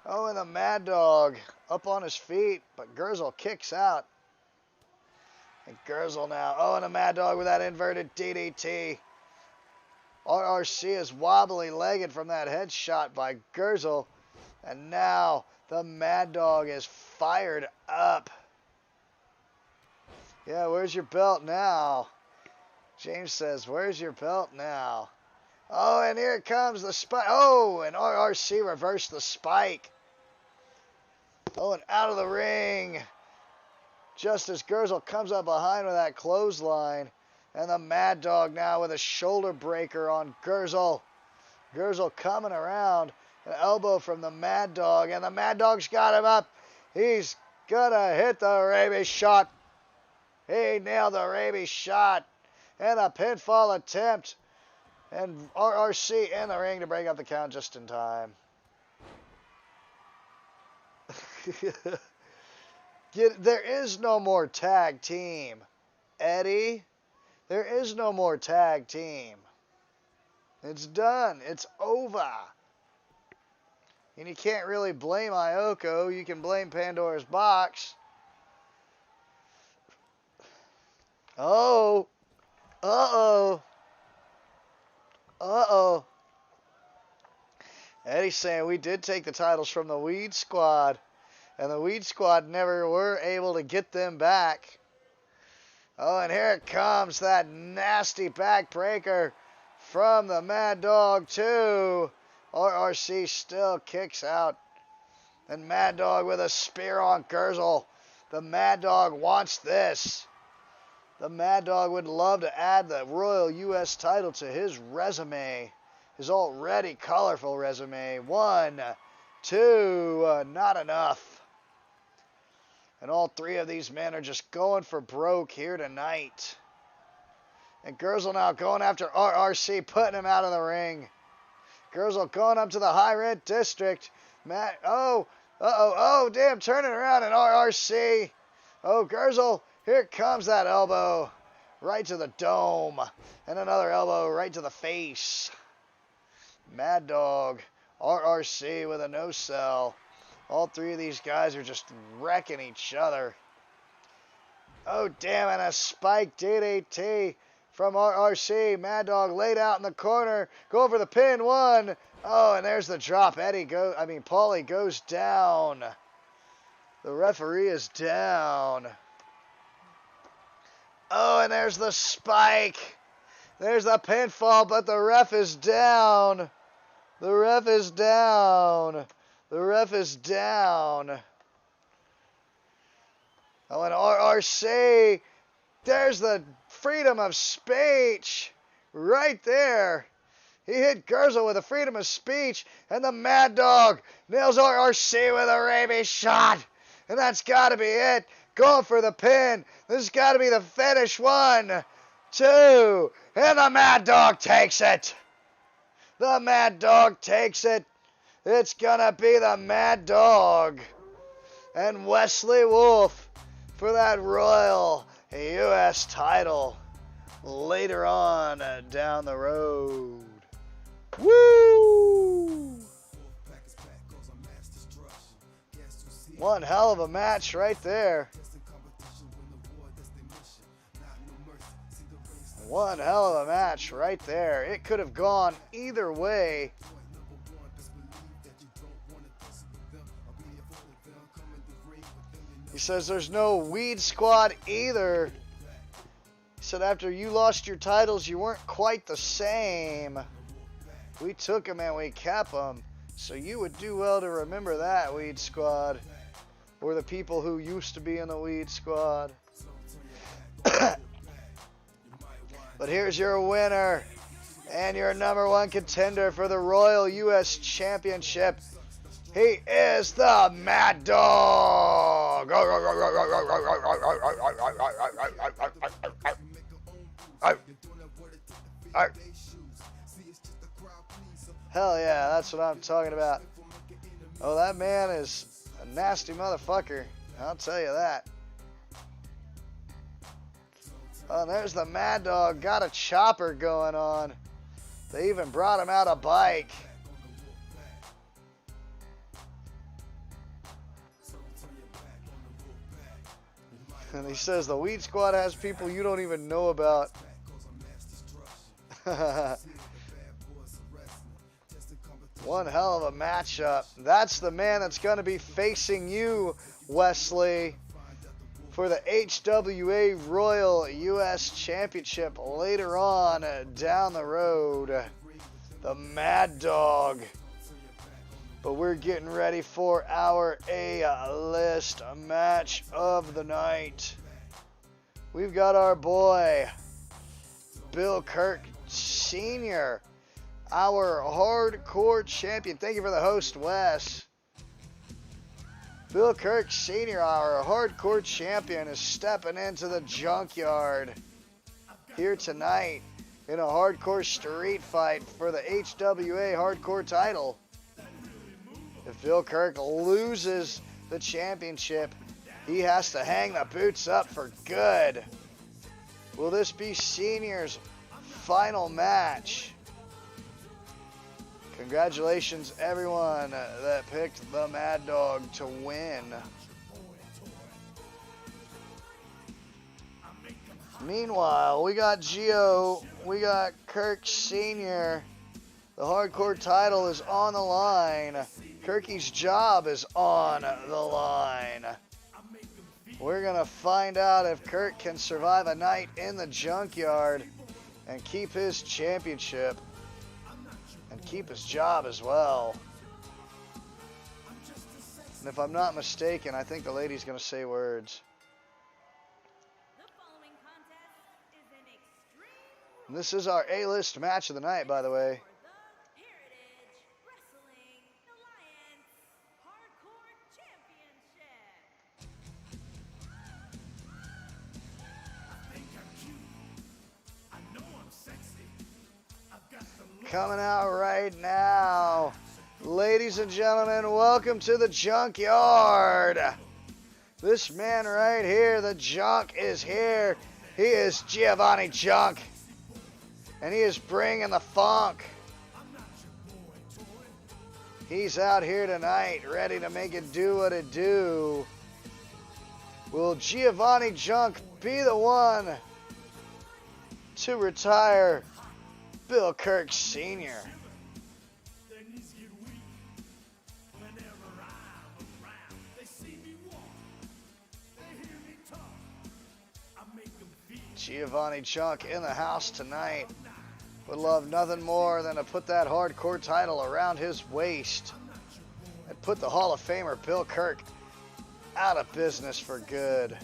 Oh, and the Mad Dog up on his feet. But Gurzel kicks out. And Gurzel now. Oh, and the Mad Dog with that inverted DDT. RRC is wobbly-legged from that headshot by Gurzel. And now the Mad Dog is fired up. Yeah, where's your belt now? James says, where's your belt now? Oh, and here comes the spike. Oh, and RRC reversed the spike. Oh, and out of the ring. Just as Gurzel comes up behind with that clothesline. And the Mad Dog now with a shoulder breaker on Gurzel. Gurzel coming around. An elbow from the Mad Dog. And the Mad Dog's got him up. He's gonna hit the rabies shot. He nailed the rabies shot. And a pinfall attempt. And RRC in the ring to break up the count just in time. There is no more tag team, Eddie. There is no more tag team. It's done. It's over. And you can't really blame Ioko. You can blame Pandora's Box. Oh. Uh-oh. Uh-oh. Eddie's saying we did take the titles from the Weed Squad. And the Weed Squad never were able to get them back. Oh, and here it comes, that nasty backbreaker from the Mad Dog, too. RRC still kicks out. And Mad Dog with a spear on Gürzel. The Mad Dog wants this. The Mad Dog would love to add the Royal U.S. title to his resume. His already colorful resume. 1, 2, not enough. And all three of these men are just going for broke here tonight. And Gürzel now going after RRC, putting him out of the ring. Gürzel going up to the high red district. Oh, damn, turning around and RRC. Oh, Gürzel, here comes that elbow. Right to the dome. And another elbow right to the face. Mad Dog, RRC with a no-sell. All three of these guys are just wrecking each other. Oh, damn, and a spike DDT from RRC. Mad Dog laid out in the corner. Go for the pin. 1. Oh, and there's the drop. Paulie goes down. The referee is down. Oh, and there's the spike. There's the pinfall, but the ref is down. The ref is down. The ref is down. Oh, and RRC, there's the freedom of speech right there. He hit Gürzel with the freedom of speech, and the Mad Dog nails RRC with a rabies shot. And that's got to be it. Going for the pin. This has got to be the finish. 1, 2, and the Mad Dog takes it. The Mad Dog takes it. It's gonna be the Mad Dog and Wesley Wolf for that Royal U.S. title later on down the road. Woo! One hell of a match right there. One hell of a match right there. It could have gone either way. He says there's no Weed Squad either. He said after you lost your titles, you weren't quite the same. We took them and we kept them. So you would do well to remember that, Weed Squad. Or the people who used to be in the Weed Squad. But here's your winner and your #1 contender for the Royal U.S. Championship. He is the Mad Dog. Hell yeah, that's what I'm talking about. Oh, that man is a nasty motherfucker. I'll tell you that. Oh, there's the Mad Dog. Got a chopper going on. They even brought him out a bike. And he says the Weed Squad has people you don't even know about. One hell of a matchup. That's the man that's going to be facing you, Wesley, for the HWA Royal U.S. Championship later on down the road. The Mad Dog. But we're getting ready for our A-list match of the night. We've got our boy, Bill Kirk Sr., our hardcore champion. Thank you for the host, Wes. Bill Kirk Sr., our hardcore champion, is stepping into the junkyard here tonight in a hardcore street fight for the HWA hardcore title. If Bill Kirk loses the championship. He has to hang the boots up for good. Will this be Senior's final match? Congratulations, everyone that picked the Mad Dog to win. Meanwhile, we got Gio, we got Kirk Sr. The hardcore title is on the line. Kirky's job is on the line. We're going to find out if Kirk can survive a night in the junkyard and keep his championship and keep his job as well. And if I'm not mistaken, I think the lady's going to say words. The following contest is an extreme And this is our A-list match of the night, by the way. for the Heritage Wrestling Alliance Hardcore Championship. Coming out right now, ladies and gentlemen, welcome to the junkyard. This man right here, the Junk, is here. He is Giovanni Junk, and he is bringing the funk. He's out here tonight, ready to make it do what it do. Will Giovanni Junk be the one to retire Bill Kirk Sr.? Giovanni Junk in the house tonight. Would love nothing more than to put that hardcore title around his waist and put the Hall of Famer Bill Kirk out of business for good.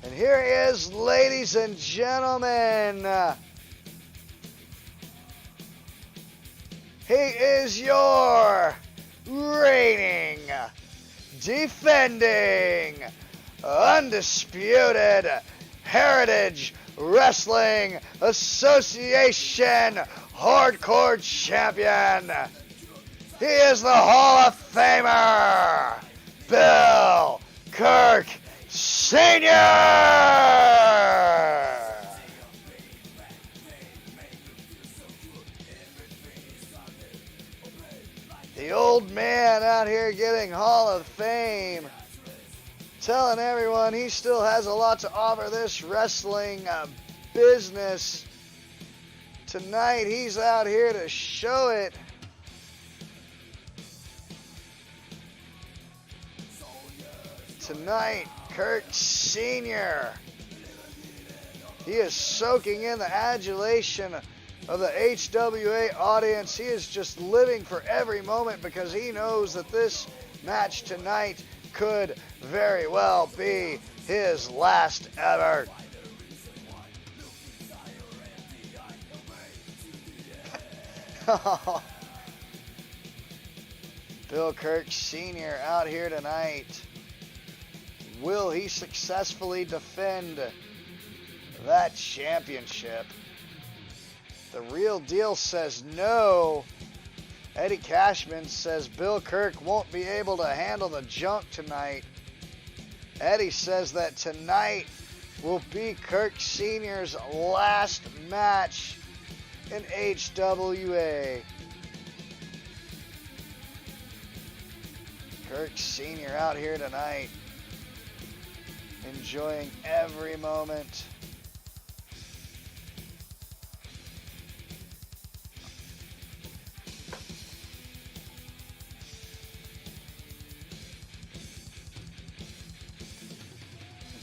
And here he is, ladies and gentlemen. He is your reigning, defending, undisputed Heritage Wrestling Association Hardcore Champion. He is the Hall of Famer, Bill Kirk Sr. The old man out here getting Hall of Fame, telling everyone he still has a lot to offer this wrestling business. Tonight he's out here to show it. Tonight, Kirk Sr. He is soaking in the adulation of the HWA audience. He is just living for every moment because he knows that this match tonight could very well be his last ever. Bill Kirk Sr. out here tonight. Will he successfully defend that championship? The Real Deal says no. Eddie Cashman says Bill Kirk won't be able to handle the Junk tonight. Eddie says that tonight will be Kirk Sr.'s last match in HWA. Kirk Sr. out here tonight, enjoying every moment.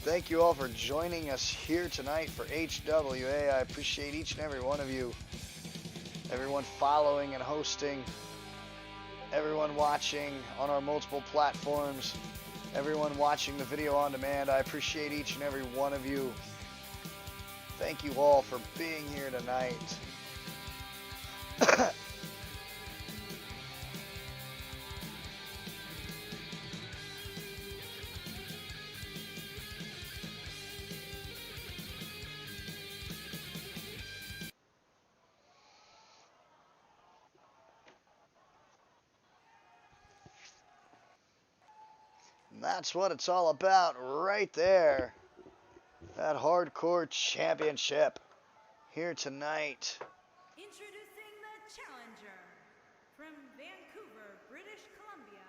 Thank you all for joining us here tonight for HWA. I appreciate each and every one of you. Everyone following and hosting. Everyone watching on our multiple platforms. Everyone watching the video on demand. I appreciate each and every one of you. Thank you all for being here tonight. And that's what it's all about right there. That hardcore championship here tonight. Introducing the challenger from Vancouver, British Columbia.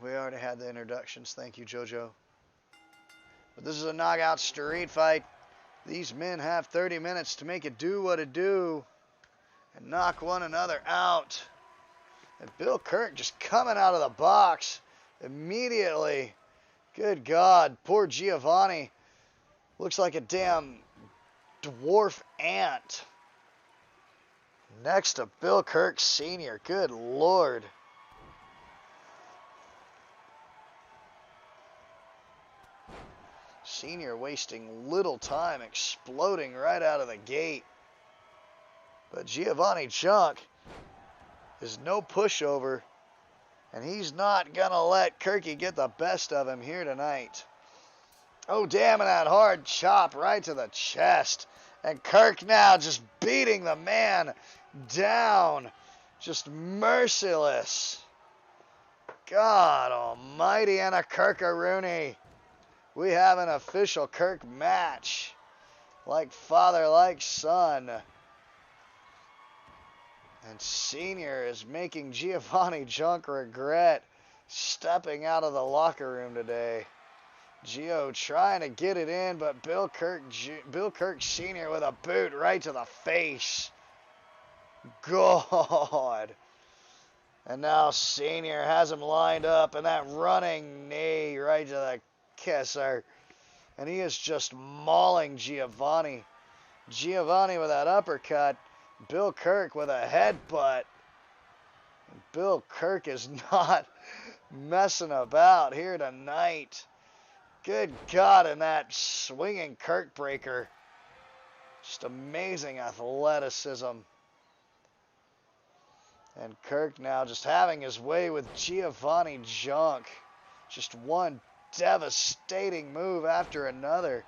We already had the introductions. Thank you, JoJo. But this is a knockout street fight. These men have 30 minutes to make it do what it do and knock one another out. And Bill Kirk just coming out of the box immediately. Good God, poor Giovanni. Looks like a damn dwarf ant. Next to Bill Kirk Sr. Good Lord. Senior wasting little time, exploding right out of the gate. But Giovanni Junk is no pushover, and he's not going to let Kirky get the best of him here tonight. Oh, damn, and that hard chop right to the chest. And Kirk now just beating the man down. Just merciless. God almighty, and a Kirkaroonie. We have an official Kirk match. Like father, like son. And Senior is making Giovanni Junk regret stepping out of the locker room today. Gio trying to get it in, but Bill Kirk Sr. with a boot right to the face. God. And now Senior has him lined up, and that running knee right to the kisser. And he is just mauling Giovanni. Giovanni with that uppercut. Bill Kirk with a headbutt. Bill Kirk is not messing about here tonight. Good God, and that swinging Kirk breaker. Just amazing athleticism. And Kirk now just having his way with Giovanni Junk. Just one devastating move after another.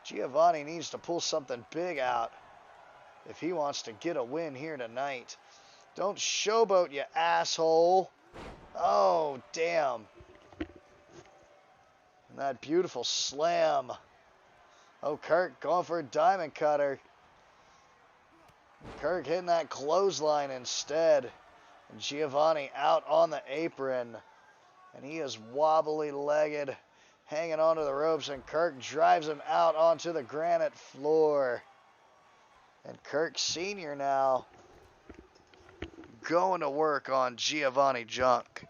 Giovanni needs to pull something big out if he wants to get a win here tonight. Don't showboat, you asshole. Oh, damn. And that beautiful slam. Oh, Kirk going for a diamond cutter. Kirk hitting that clothesline instead. And Giovanni out on the apron. And he is wobbly-legged, hanging onto the ropes. And Kirk drives him out onto the granite floor. And Kirk Sr. now going to work on Giovanni Junk.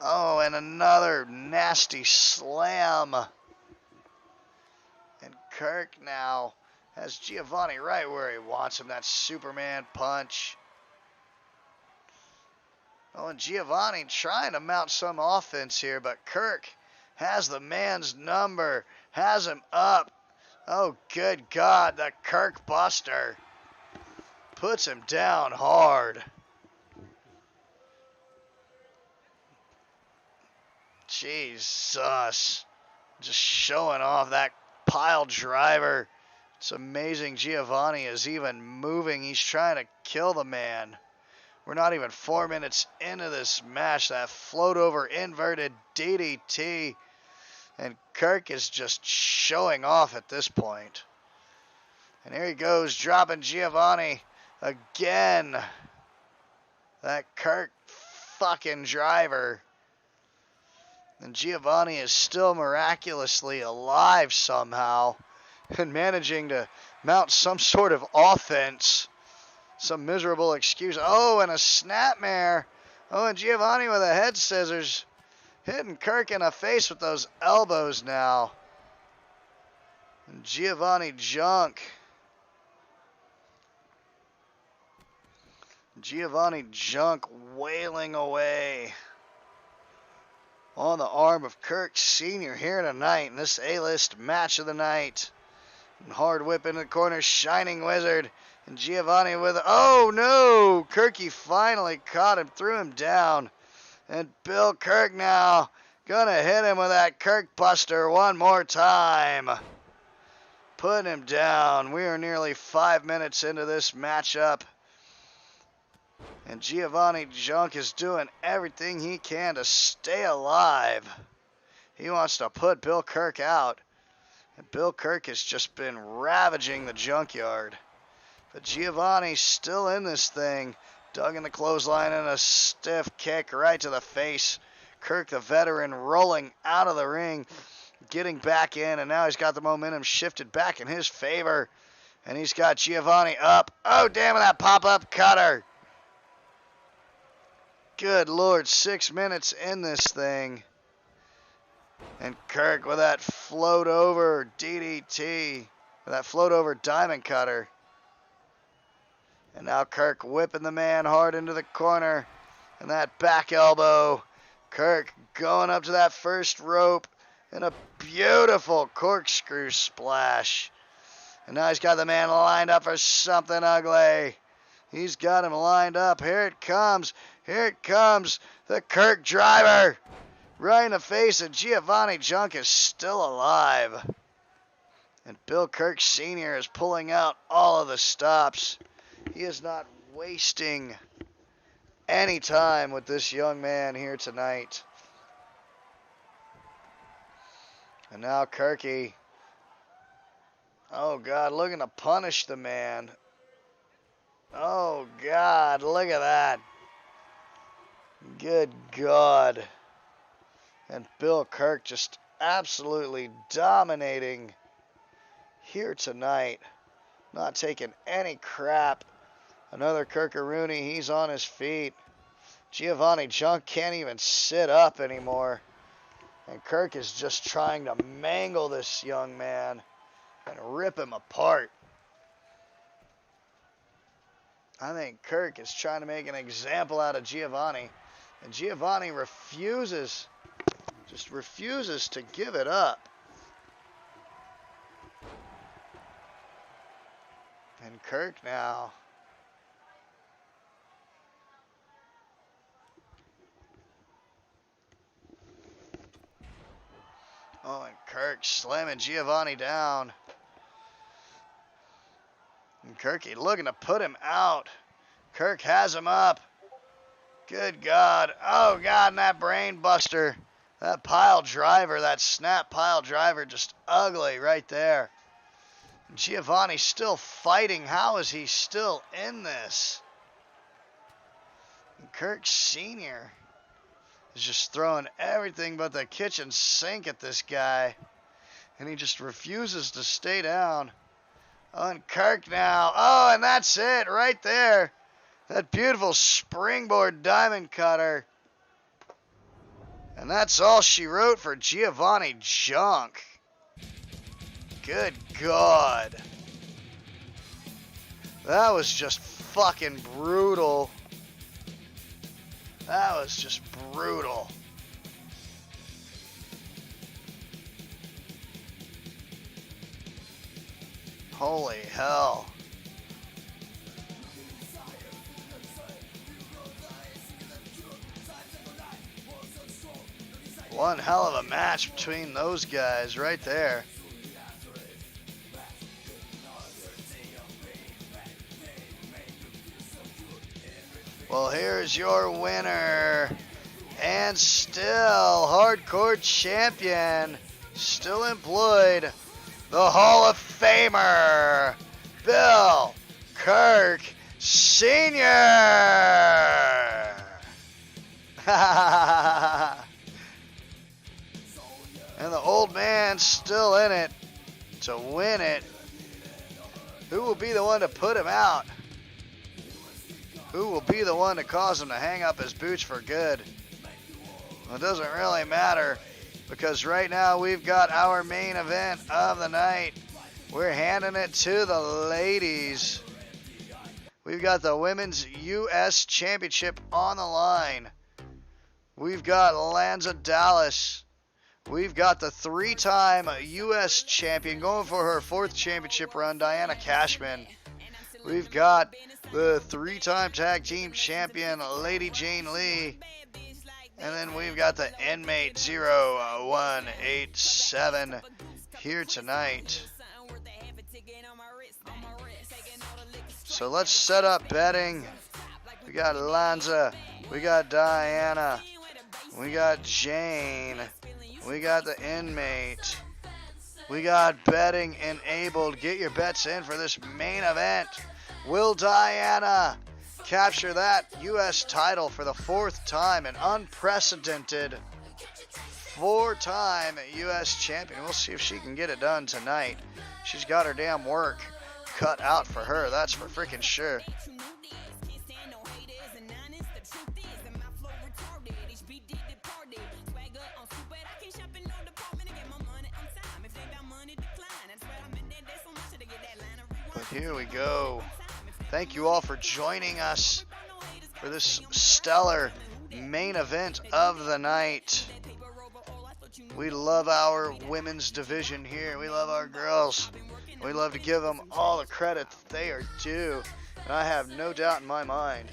Oh, and another nasty slam. And Kirk now has Giovanni right where he wants him. That Superman punch. Oh, and Giovanni trying to mount some offense here, but Kirk has the man's number. Has him up. Oh, good God, the Kirk Buster. Puts him down hard. Jesus. Just showing off that pile driver. It's amazing Giovanni is even moving. He's trying to kill the man. We're not even 4 minutes into this match. That float over inverted DDT. And Kirk is just showing off at this point. And here he goes, dropping Giovanni again. That Kirk fucking driver. And Giovanni is still miraculously alive somehow. And managing to mount some sort of offense. Some miserable excuse. Oh, and a snapmare. Oh, and Giovanni with a head scissors. Hitting Kirk in the face with those elbows now. And Giovanni Junk. Giovanni Junk wailing away. on the arm of Kirk Sr. here tonight in this A-list match of the night. And hard whip into the corner, Shining Wizard. And Giovanni with, oh no! Kirky finally caught him, threw him down. And Bill Kirk now gonna hit him with that Kirk Buster one more time. Putting him down. We are nearly 5 minutes into this matchup. And Giovanni Junk is doing everything he can to stay alive. He wants to put Bill Kirk out. And Bill Kirk has just been ravaging the junkyard. But Giovanni's still in this thing. Dug in the clothesline and a stiff kick right to the face. Kirk, the veteran, rolling out of the ring, getting back in, and now he's got the momentum shifted back in his favor. And he's got Giovanni up. Oh, damn it, that pop-up cutter. Good Lord, 6 minutes in this thing. And Kirk with that float over DDT, with that float over diamond cutter. And now Kirk whipping the man hard into the corner. And that back elbow. Kirk going up to that first rope. And a beautiful corkscrew splash. And now he's got the man lined up for something ugly. He's got him lined up. Here it comes. Here it comes. The Kirk driver. Right in the face, and Giovanni Junk is still alive. And Bill Kirk Sr. is pulling out all of the stops. He is not wasting any time with this young man here tonight. And now Kirky. Oh, God, looking to punish the man. Oh, God, look at that. Good God. And Bill Kirk just absolutely dominating here tonight. Not taking any crap. Another Kirkaroonie, he's on his feet. Giovanni Junk can't even sit up anymore. And Kirk is just trying to mangle this young man and rip him apart. I think Kirk is trying to make an example out of Giovanni. And Giovanni refuses to give it up. And Kirk now. Oh, and Kirk slamming Giovanni down. And Kirky looking to put him out. Kirk has him up. Good God. Oh, God, and that brain buster. That pile driver, that snap pile driver, just ugly right there. Giovanni's still fighting. How is he still in this? And Kirk Sr. is just throwing everything but the kitchen sink at this guy. And he just refuses to stay down. Oh, and Kirk now. Oh, and that's it right there. That beautiful springboard diamond cutter. And that's all she wrote for Giovanni Junk. Good God. That was just fucking brutal. That was just brutal. Holy hell. One hell of a match between those guys right there. Well, here's your winner. And still hardcore champion, still employed, the Hall of Famer, Bill Kirk Sr. And the old man's still in it to win it. Who will be the one to put him out? Who will be the one to cause him to hang up his boots for good? Well, it doesn't really matter, because right now we've got our main event of the night. We're handing it to the ladies. We've got the Women's U.S. Championship on the line. We've got Lanza Dallas. We've got the 3-time U.S. champion going for her 4th championship run, Diana Cashman. We've got the 3-time tag team champion, Lady Jane Lee. And then we've got the inmate 0187 here tonight. So let's set up betting. We got Lanza. We got Diana. We got Jane. We got the inmate. We got betting enabled. Get your bets in for this main event. Will Diana capture that U.S. title for the 4th time? An unprecedented 4-time U.S. champion. We'll see if she can get it done tonight. She's got her damn work cut out for her. That's for freaking sure. But here we go. Thank you all for joining us for this stellar main event of the night. We love our women's division here. We love our girls. We love to give them all the credit that they are due. And I have no doubt in my mind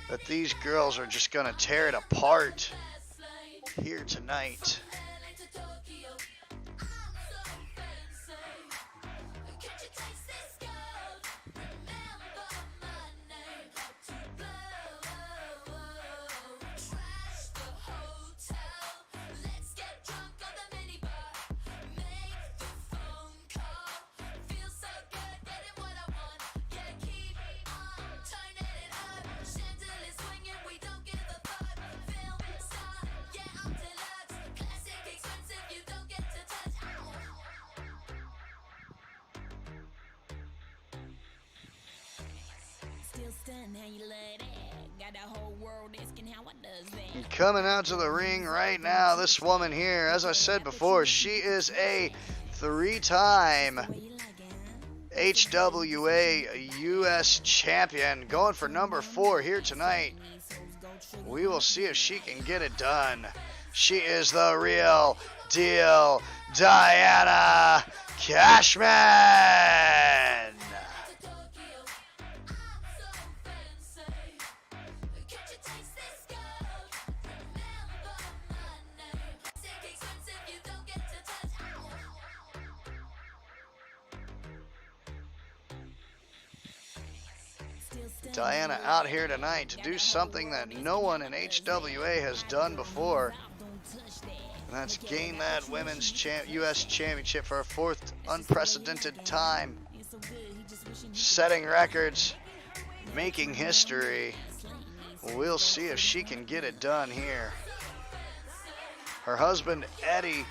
that these girls are just going to tear it apart here tonight. And coming out to the ring right now, this woman here, as I said before, she is a 3-time HWA US champion, going for number 4 here tonight. We will see if she can get it done. She is the real deal, Diana Cashman. Diana out here tonight to do something that no one in HWA has done before. And that's gain that women's U.S. championship for a 4th unprecedented time. Setting records, making history. We'll see if she can get it done here. Her husband, Eddie,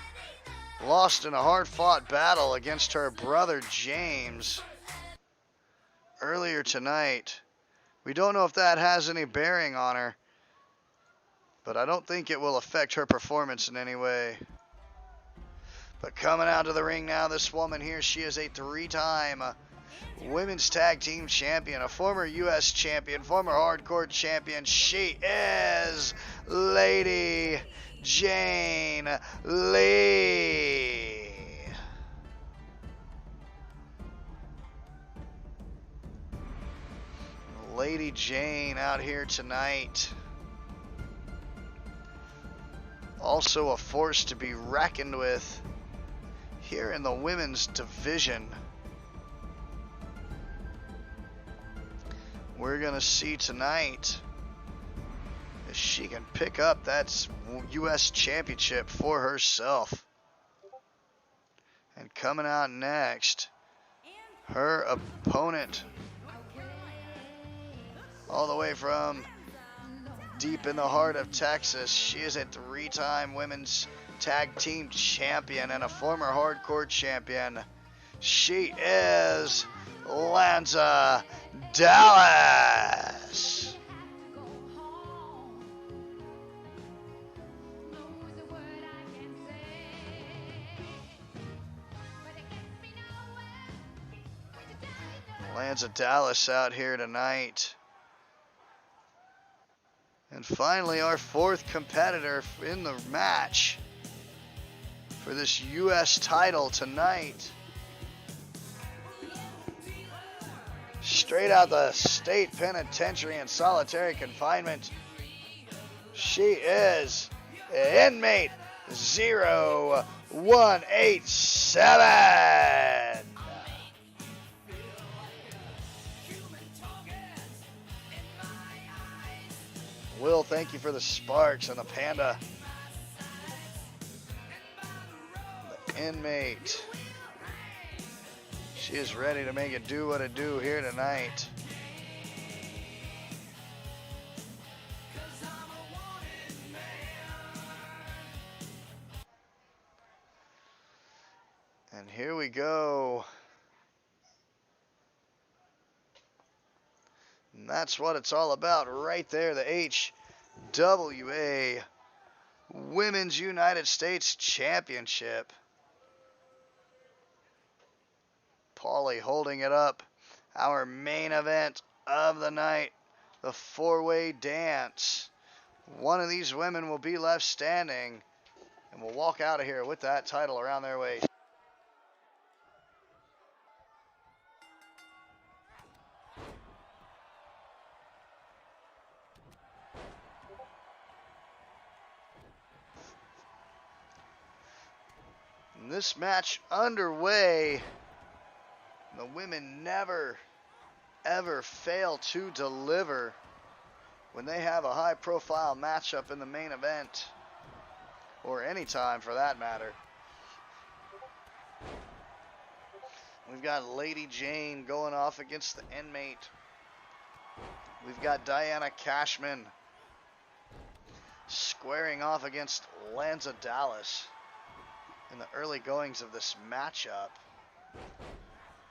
lost in a hard-fought battle against her brother, James, earlier tonight. We don't know if that has any bearing on her, but I don't think it will affect her performance in any way. But coming out to the ring now, this woman here, she is a 3-time women's tag team champion, a former U.S. champion, former hardcore champion. She is Lady Jane Lee. Lady Jane out here tonight. Also a force to be reckoned with here in the women's division. We're going to see tonight if she can pick up that U.S. championship for herself. And coming out next, her opponent, all the way from deep in the heart of Texas. She is a 3-time women's tag team champion and a former hardcore champion. She is Lanza Dallas. Lanza Dallas out here tonight. And finally, our fourth competitor in the match for this U.S. title tonight. Straight out the state penitentiary in solitary confinement, she is inmate 0187. Will, thank you for the sparks and the panda. The inmate. She is ready to make it do what it do here tonight. And here we go. And that's what it's all about right there. The HWA Women's United States Championship. Paulie holding it up. Our main event of the night, the four-way dance. One of these women will be left standing and will walk out of here with that title around their waist. And this match underway. The women never, ever fail to deliver when they have a high-profile matchup in the main event, or any time for that matter. We've got Lady Jane going off against the inmate. We've got Diana Cashman squaring off against Lanza Dallas in the early goings of this matchup.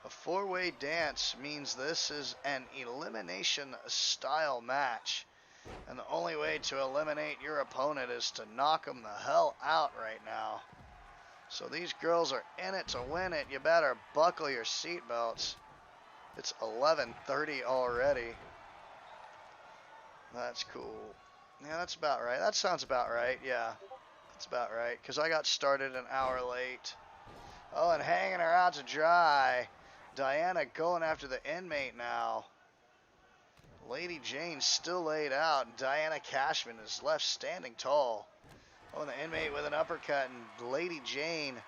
A four-way dance means this is an elimination style match, and the only way to eliminate your opponent is to knock them the hell out right now. So these girls are in it to win it. You better buckle your seatbelts. It's 11:30 already. That's cool. Yeah, that's about right. That sounds about right. Yeah, that's about right, because I got started an hour late. Oh, and hanging her out to dry. Diana going after the inmate now. Lady Jane still laid out. Diana Cashman is left standing tall. Oh, and the inmate with an uppercut, and Lady Jane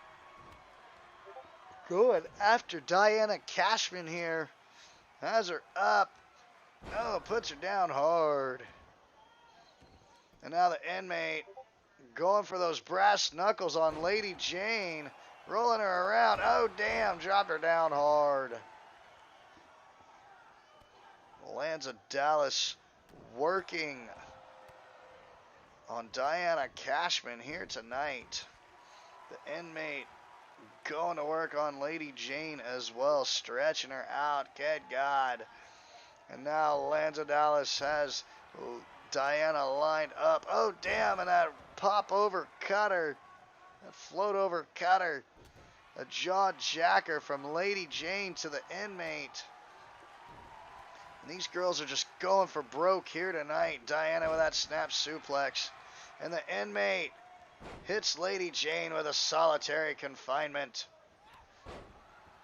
going after Diana Cashman here. Has her up. Oh, puts her down hard. And now the inmate going for those brass knuckles on Lady Jane. Rolling her around. Oh, damn. Dropped her down hard. Lanza Dallas working on Diana Cashman here tonight. The inmate going to work on Lady Jane as well. Stretching her out. Good God. And now Lanza Dallas has Diana lined up. Oh, damn. And that pop over cutter. That float over cutter. A jaw jacker from Lady Jane to the inmate. And these girls are just going for broke here tonight. Diana with that snap suplex. And the inmate hits Lady Jane with a solitary confinement.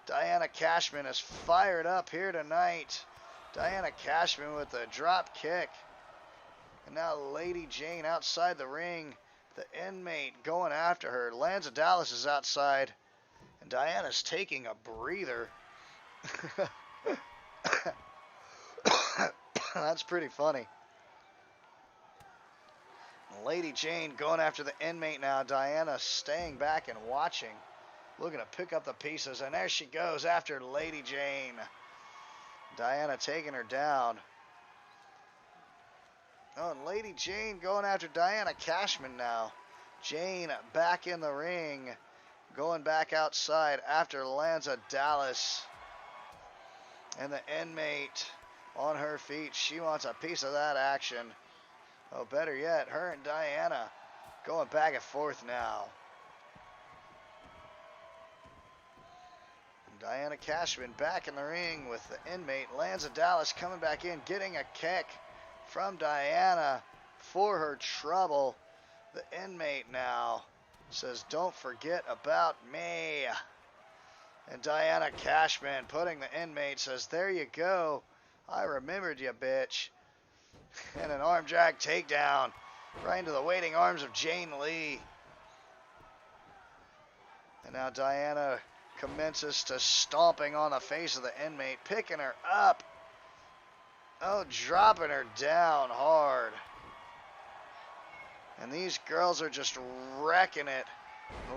Diana Cashman is fired up here tonight. Diana Cashman with a drop kick. And now Lady Jane outside the ring. The inmate going after her. Lanza Dallas is outside. And Diana's taking a breather. That's pretty funny. Lady Jane going after the inmate now. Diana staying back and watching. Looking to pick up the pieces. And there she goes after Lady Jane. Diana taking her down. Oh, and Lady Jane going after Diana Cashman now. Jane back in the ring. Going back outside after Lanza Dallas. And the inmate on her feet. She wants a piece of that action. Oh, better yet, her and Diana going back and forth now. And Diana Cashman back in the ring with the inmate. Lanza Dallas coming back in, getting a kick from Diana. for her trouble. The inmate now says, "Don't forget about me." And Diana Cashman, putting the inmate, says, "There you go. I remembered you, bitch." And an arm drag takedown right into the waiting arms of Jane Lee. And now Diana commences to stomping on the face of the inmate, picking her up. Oh, dropping her down hard. And these girls are just wrecking it.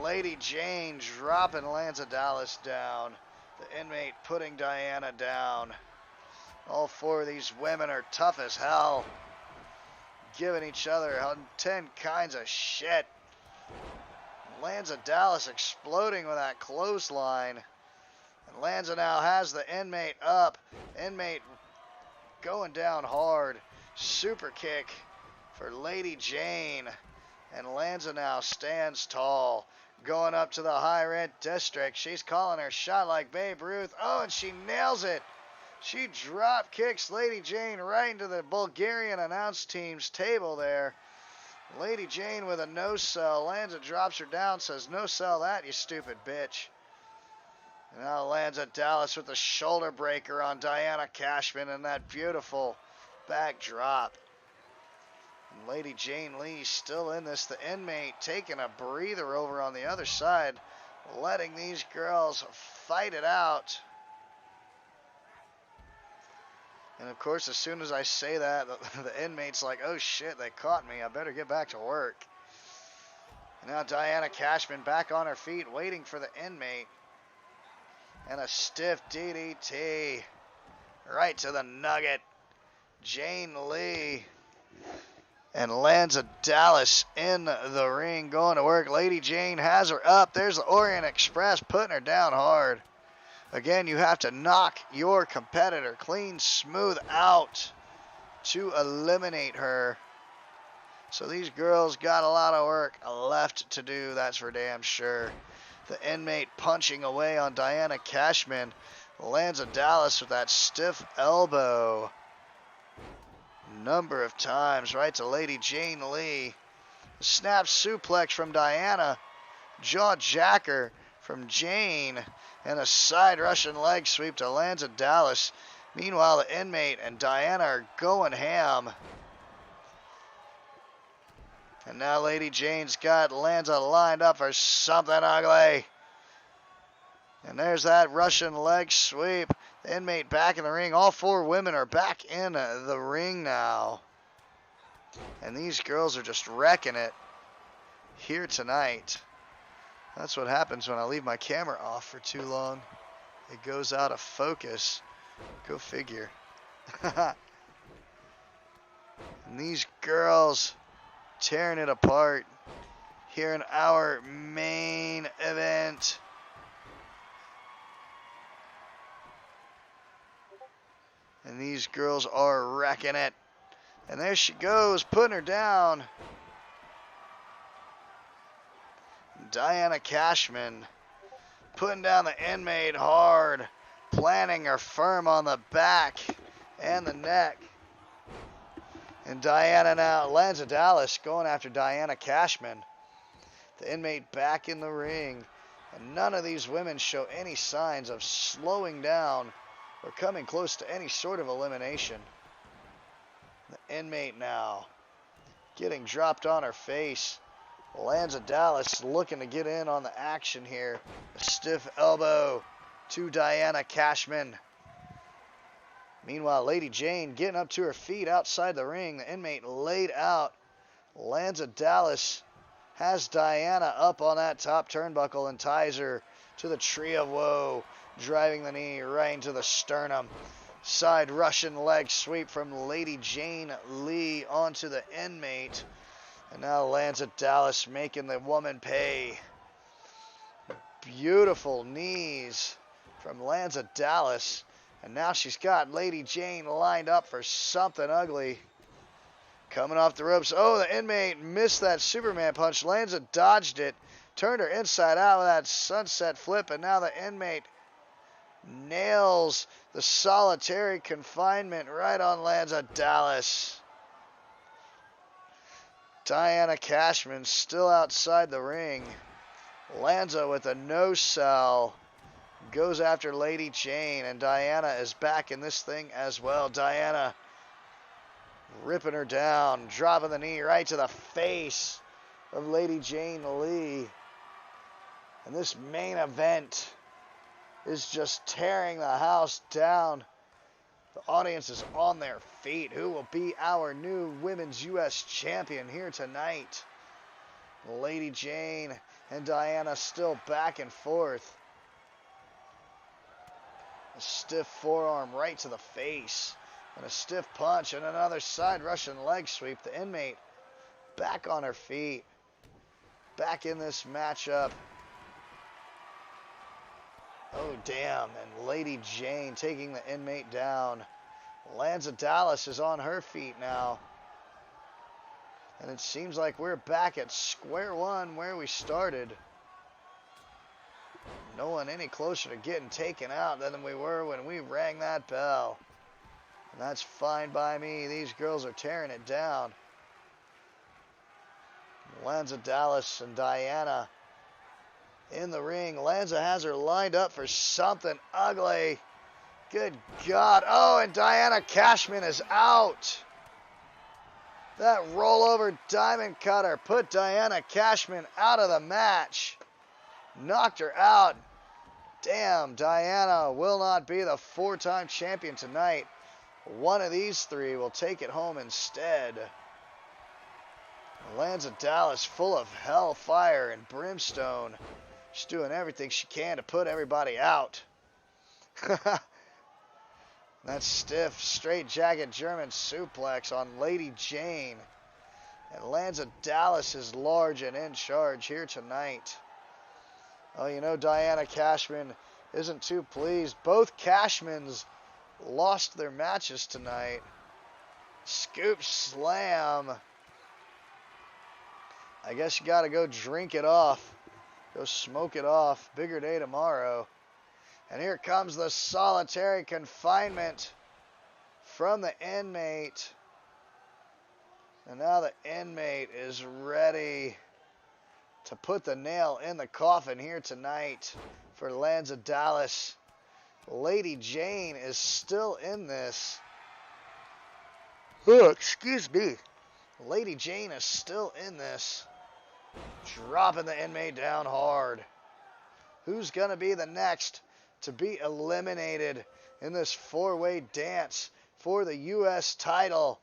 Lady Jane dropping Lanza Dallas down. The inmate putting Diana down. All four of these women are tough as hell, giving each other 10 kinds of shit. Lanza Dallas exploding with that clothesline. And Lanza now has the inmate up. Inmate going down hard. Super kick for Lady Jane. And Lanza now stands tall. Going up to the high red district. She's calling her shot like Babe Ruth. Oh, and she nails it. She drop kicks Lady Jane right into the Bulgarian announce team's table there. Lady Jane with a no sell. Lanza drops her down, says, "No sell that, you stupid bitch." And now Lanza Dallas with the shoulder breaker on Diana Cashman and that beautiful back drop. And Lady Jane Lee still in this. The inmate taking a breather over on the other side, letting these girls fight it out. And of course, as soon as I say that, the inmate's like, "Oh shit, they caught me. I better get back to work." And now Diana Cashman back on her feet, waiting for the inmate. And a stiff DDT right to the nugget. Jane Lee and Lanza Dallas in the ring, going to work. Lady Jane has her up. There's the Orient Express putting her down hard. Again, you have to knock your competitor clean, smooth out to eliminate her. So these girls got a lot of work left to do, that's for damn sure. The inmate punching away on Diana Cashman. Lanza Dallas with that stiff elbow. Number of times right to Lady Jane Lee. Snap suplex from Diana. Jaw jacker from Jane. And a side Russian leg sweep to Lanza Dallas. Meanwhile, the inmate and Diana are going ham. And now Lady Jane's got Lanza lined up for something ugly. And there's that Russian leg sweep. The inmate back in the ring. All four women are back in the ring now. And these girls are just wrecking it here tonight. That's what happens when I leave my camera off for too long. It goes out of focus. Go figure. And these girls tearing it apart here in our main event. And these girls are wrecking it. And there she goes, putting her down. Diana Cashman putting down the inmate hard, planting her firm on the back and the neck. And Diana now, Lanza Dallas going after Diana Cashman. The inmate back in the ring. And none of these women show any signs of slowing down or coming close to any sort of elimination. The inmate now getting dropped on her face. Lanza Dallas looking to get in on the action here. A stiff elbow to Diana Cashman. Meanwhile, Lady Jane getting up to her feet outside the ring. The inmate laid out. Lanza Dallas has Diana up on that top turnbuckle and ties her to the Tree of Woe, driving the knee right into the sternum. Side Russian leg sweep from Lady Jane Lee onto the inmate. And now Lanza Dallas making the woman pay. Beautiful knees from Lanza Dallas. And now she's got Lady Jane lined up for something ugly. Coming off the ropes. Oh, the inmate missed that Superman punch. Lanza dodged it. Turned her inside out with that sunset flip. And now the inmate nails the solitary confinement right on Lanza Dallas. Diana Cashman still outside the ring. Lanza with a no-sell goes after Lady Jane, and Diana is back in this thing as well. Diana ripping her down, dropping the knee right to the face of Lady Jane Lee. And this main event is just tearing the house down. The audience is on their feet. Who will be our new Women's U.S. Champion here tonight? Lady Jane and Diana still back and forth. A stiff forearm right to the face. And a stiff punch and another side Russian leg sweep. The inmate back on her feet. Back in this matchup. Oh, damn. And Lady Jane taking the inmate down. Lanza Dallas is on her feet now. And it seems like we're back at square one where we started. No one any closer to getting taken out than we were when we rang that bell. And that's fine by me. These girls are tearing it down. Lanza Dallas and Diana in the ring. Lanza has her lined up for something ugly. Good God. Oh, and Diana Cashman is out. That rollover diamond cutter put Diana Cashman out of the match. Knocked her out. Damn, Diana will not be the 4-time champion tonight. One of these three will take it home instead. Lanza Dallas full of hellfire and brimstone. She's doing everything she can to put everybody out. That stiff, straight-jacket German suplex on Lady Jane. And Lanza Dallas is large and in charge here tonight. Oh, you know, Diana Cashman isn't too pleased. Both Cashmans lost their matches tonight. Scoop slam. I guess you got to go drink it off. Go smoke it off. Bigger day tomorrow. And here comes the solitary confinement from the inmate. And now the inmate is ready to put the nail in the coffin here tonight for Lanza Dallas. Lady Jane is still in this. Oh, excuse me. Lady Jane is still in this. Dropping the inmate down hard. Who's going to be the next to be eliminated in this 4-way dance for the U.S. title?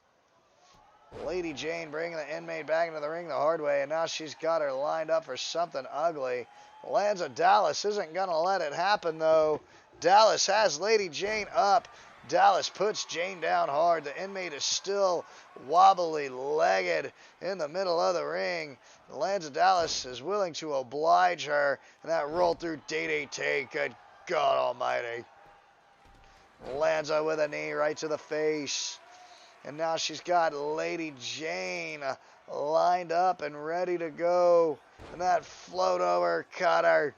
Lady Jane bringing the inmate back into the ring the hard way, and now she's got her lined up for something ugly. Lanza Dallas isn't going to let it happen, though. Dallas has Lady Jane up. Dallas puts Jane down hard. The inmate is still wobbly-legged in the middle of the ring. Lanza Dallas is willing to oblige her, and that roll through DDT. Good God almighty. Lanza with a knee right to the face. And now she's got Lady Jane lined up and ready to go. And that float over cutter,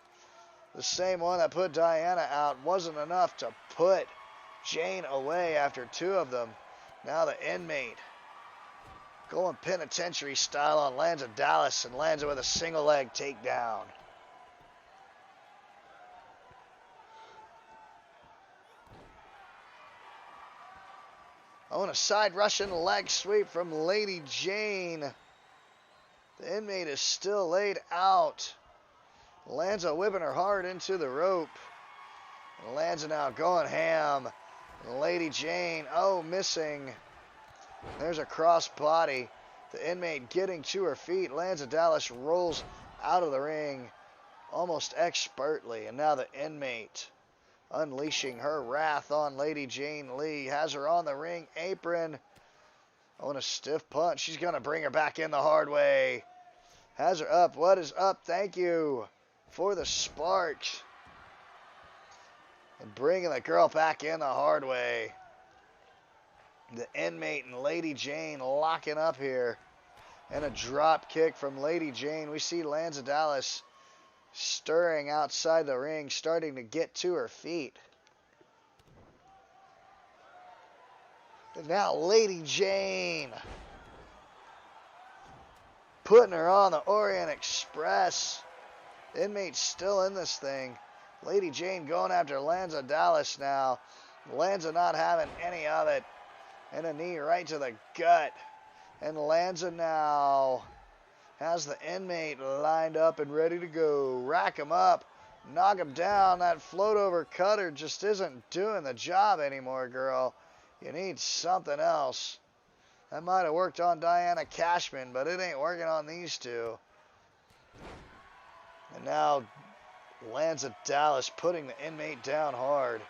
the same one that put Diana out, wasn't enough to put Jane away after 2 of them. Now the inmate going penitentiary style on Lanza Dallas, and Lanza with a single leg takedown. On a side Russian leg sweep from Lady Jane. The inmate is still laid out. Lanza whipping her hard into the rope. Lanza now going ham. Lady Jane, oh, missing. There's a cross body. The inmate getting to her feet. Lanza Dallas rolls out of the ring almost expertly. And now the inmate unleashing her wrath on Lady Jane Lee. Has her on the ring apron. On a stiff punch. She's going to bring her back in the hard way. Has her up. What is up? Thank you for the sparks. And bringing the girl back in the hard way. The inmate and Lady Jane locking up here. And a drop kick from Lady Jane. We see Lanza Dallas stirring outside the ring, starting to get to her feet. And now Lady Jane putting her on the Orient Express. Inmate's still in this thing. Lady Jane going after Lanza Dallas now. Lanza not having any of it. And a knee right to the gut. And Lanza now has the inmate lined up and ready to go. Rack him up. Knock him down. That float over cutter just isn't doing the job anymore, girl. You need something else. That might have worked on Diana Cashman, but it ain't working on these two. And now Lanza Dallas putting the inmate down hard.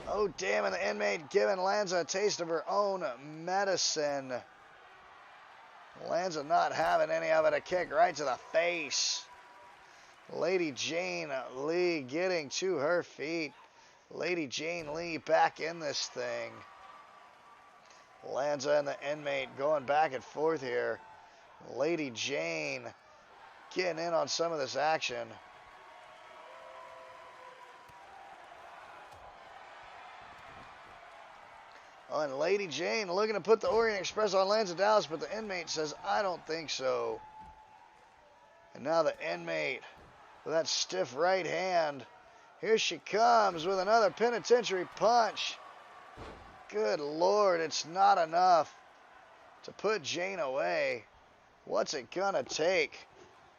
Oh, damn, and the inmate giving Lanza a taste of her own medicine. Lanza not having any of it. A kick right to the face. Lady Jane Lee getting to her feet. Lady Jane Lee back in this thing. Lanza and the inmate going back and forth here. Lady Jane getting in on some of this action. Oh, and Lady Jane looking to put the Orient Express on Lanza Dallas, but the inmate says, I don't think so. And now the inmate with that stiff right hand. Here she comes with another penitentiary punch. Good Lord, it's not enough to put Jane away. What's it gonna take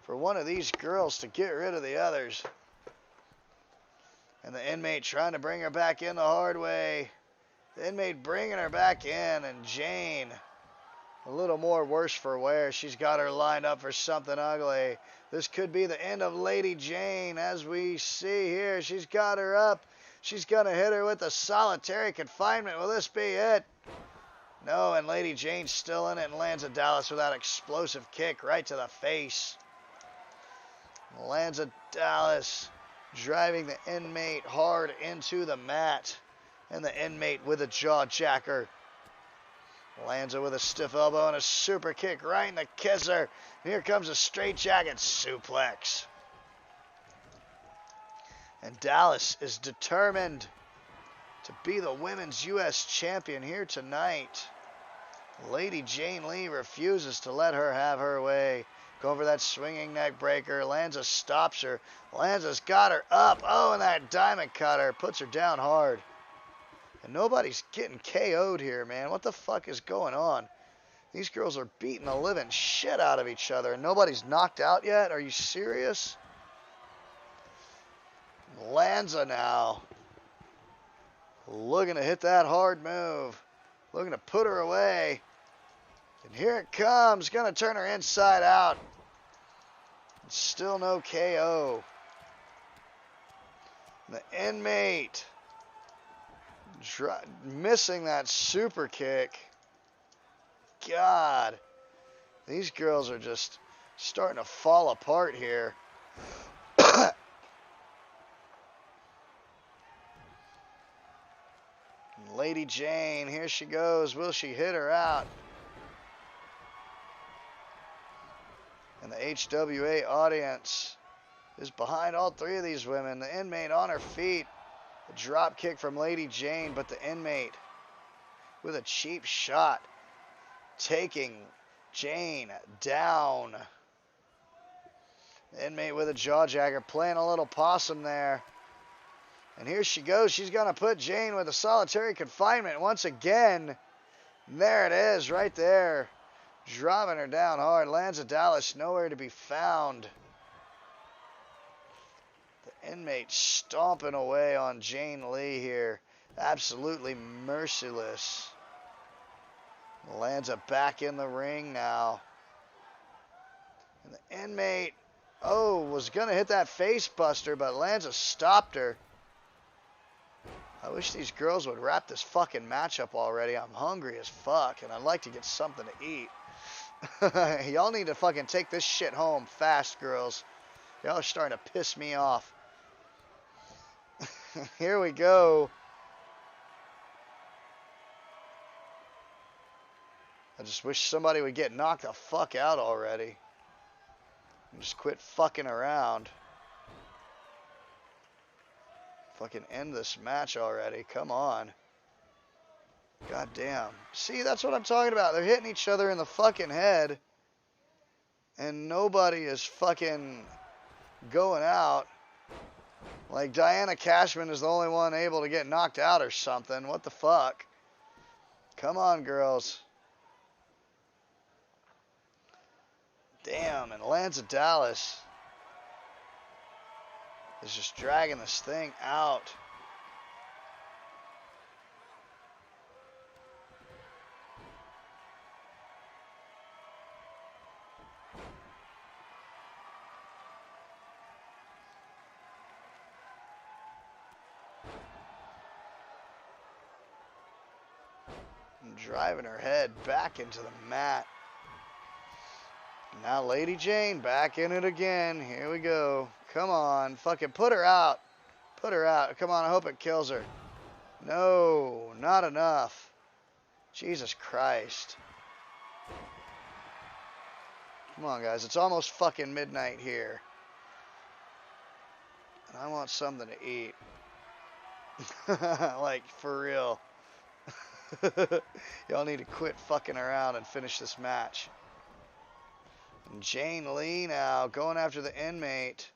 for one of these girls to get rid of the others? And the inmate trying to bring her back in the hard way. The inmate bringing her back in, and Jane a little more worse for wear. She's got her lined up for something ugly. This could be the end of Lady Jane, as we see here. She's got her up. She's going to hit her with a solitary confinement. Will this be it? No, and Lady Jane's still in it, and Lanza Dallas with that explosive kick right to the face. Lanza Dallas driving the inmate hard into the mat, and the inmate with a jaw jacker. Lanza with a stiff elbow and a super kick right in the kisser. Here comes a straightjacket suplex. And Dallas is determined to be the women's U.S. champion here tonight. Lady Jane Lee refuses to let her have her way. Going for that swinging neck breaker. Lanza stops her. Lanza's got her up. Oh, and that diamond cutter puts her down hard. And nobody's getting KO'd here, man. What the fuck is going on? These girls are beating the living shit out of each other, and nobody's knocked out yet? Are you serious? Lanza now looking to hit that hard move. Looking to put her away. And here it comes. Going to turn her inside out. Still no KO. The inmate missing that super kick. God, these girls are just starting to fall apart here. Lady Jane, here she goes. Will she hit her out? And the HWA audience is behind all three of these women. The inmate on her feet. A drop kick from Lady Jane, but the inmate with a cheap shot taking Jane down. The inmate with a jawjacker playing a little possum there. And here she goes. She's going to put Jane with a solitary confinement once again. And there it is right there. Dropping her down hard. Lanza Dallas nowhere to be found. The inmate stomping away on Jane Lee here. Absolutely merciless. Lanza back in the ring now. And the inmate, was going to hit that face buster, but Lanza stopped her. I wish these girls would wrap this fucking match up already. I'm hungry as fuck, and I'd like to get something to eat. Y'all need to fucking take this shit home fast, girls. Y'all are starting to piss me off. Here we go. I just wish somebody would get knocked the fuck out already. And just quit fucking around. Fucking end this match already. Come on. God damn. See, that's what I'm talking about. They're hitting each other in the fucking head. And nobody is fucking going out. Like Diana Cashman is the only one able to get knocked out or something. What the fuck? Come on, girls. Damn, and Lanza Dallas is just dragging this thing out. And driving her head back into the mat. Now Lady Jane back in it again. Here we go. Come on. Fucking put her out. Put her out. Come on. I hope it kills her. No, not enough. Jesus Christ. Come on, guys. It's almost fucking midnight here. And I want something to eat. Like, for real. Y'all need to quit fucking around and finish this match. And Jane Lee now going after the inmate.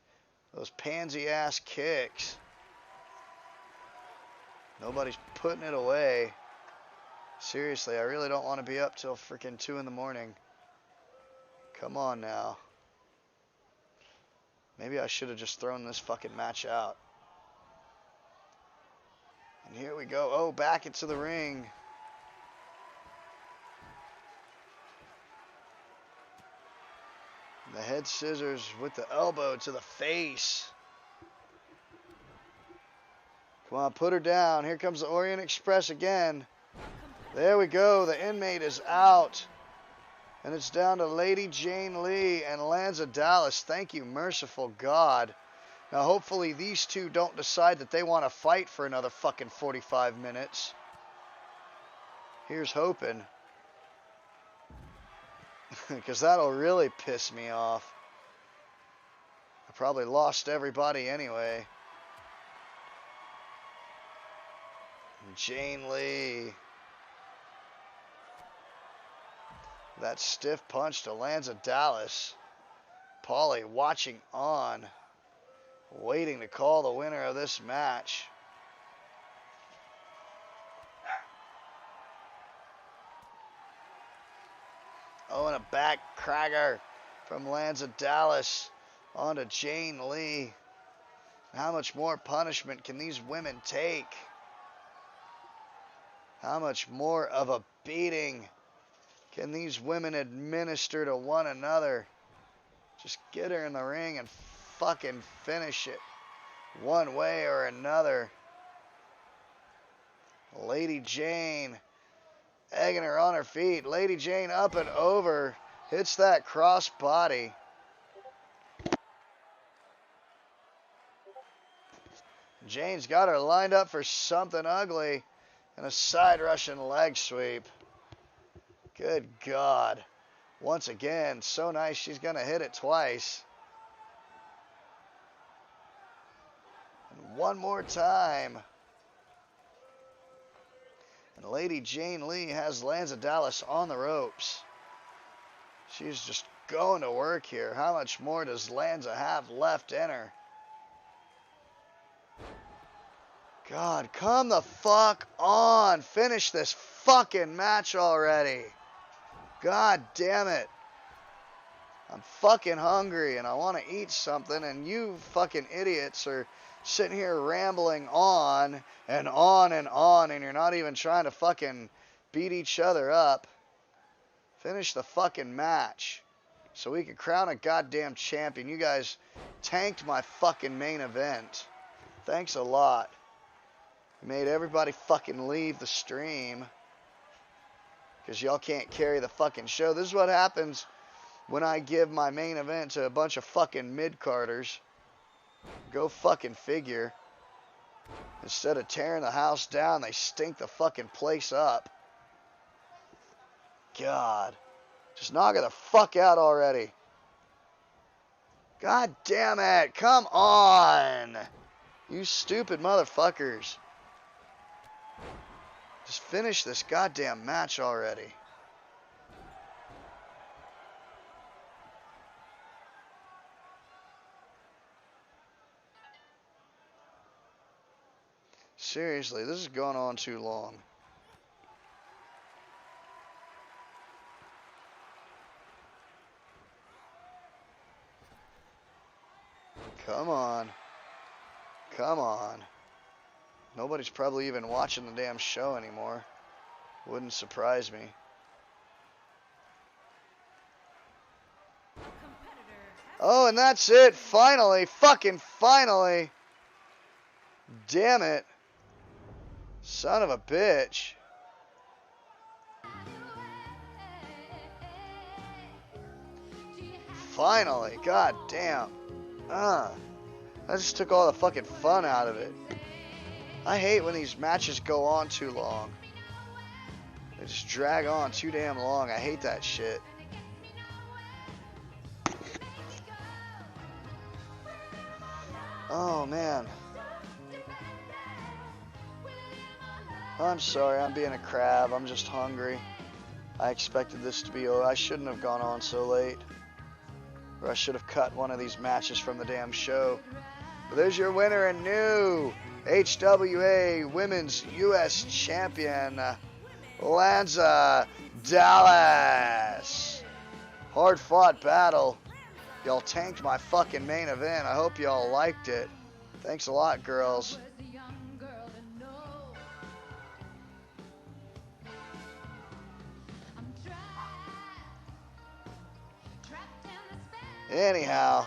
Those pansy ass kicks. Nobody's putting it away. Seriously, I really don't want to be up till freaking 2 in the morning. Come on now. Maybe I should have just thrown this fucking match out. And here we go. Oh, back into the ring. The head scissors with the elbow to the face. Come on, put her down. Here comes the Orient Express again. There we go. The inmate is out. And it's down to Lady Jane Lee and Lanza Dallas. Thank you, merciful God. Now, hopefully these two don't decide that they want to fight for another fucking 45 minutes. Here's hoping. Because that'll really piss me off. I probably lost everybody anyway. Jane Lee. That stiff punch to Lanza Dallas. Paulie watching on. Waiting to call the winner of this match. Oh, and a back cracker from Lanza Dallas onto Jane Lee. How much more punishment can these women take? How much more of a beating can these women administer to one another? Just get her in the ring and fucking finish it one way or another. Lady Jane egging her on her feet. Lady Jane up and over. Hits that cross body. Jane's got her lined up for something ugly. And a side Russian leg sweep. Good God. Once again, so nice she's going to hit it twice. And one more time. And Lady Jane Lee has Lanza Dallas on the ropes. She's just going to work here. How much more does Lanza have left in her? God, come the fuck on. Finish this fucking match already. God damn it. I'm fucking hungry and I want to eat something, and you fucking idiots are sitting here rambling on and on and on, and you're not even trying to fucking beat each other up. Finish the fucking match so we can crown a goddamn champion. You guys tanked my fucking main event. Thanks a lot. You made everybody fucking leave the stream because y'all can't carry the fucking show. This is what happens when I give my main event to a bunch of fucking mid-carders. Go fucking figure. Instead of tearing the house down, they stink the fucking place up. God. Just knock it the fuck out already. God damn it. Come on. You stupid motherfuckers. Just finish this goddamn match already. Seriously, this is going on too long. Come on. Come on. Nobody's probably even watching the damn show anymore. Wouldn't surprise me. Oh, and that's it. Finally. Fucking finally. Damn it. Son of a bitch. Finally. God damn. That just took all the fucking fun out of it. I hate when these matches go on too long. They just drag on too damn long. I hate that shit. Oh, man. I'm sorry, I'm being a crab. I'm just hungry. I expected this to be over. I shouldn't have gone on so late. Or I should have cut one of these matches from the damn show. But there's your winner and new HWA Women's U.S. Champion, Lanza Dallas. Hard-fought battle. Y'all tanked my fucking main event. I hope y'all liked it. Thanks a lot, girls. Anyhow,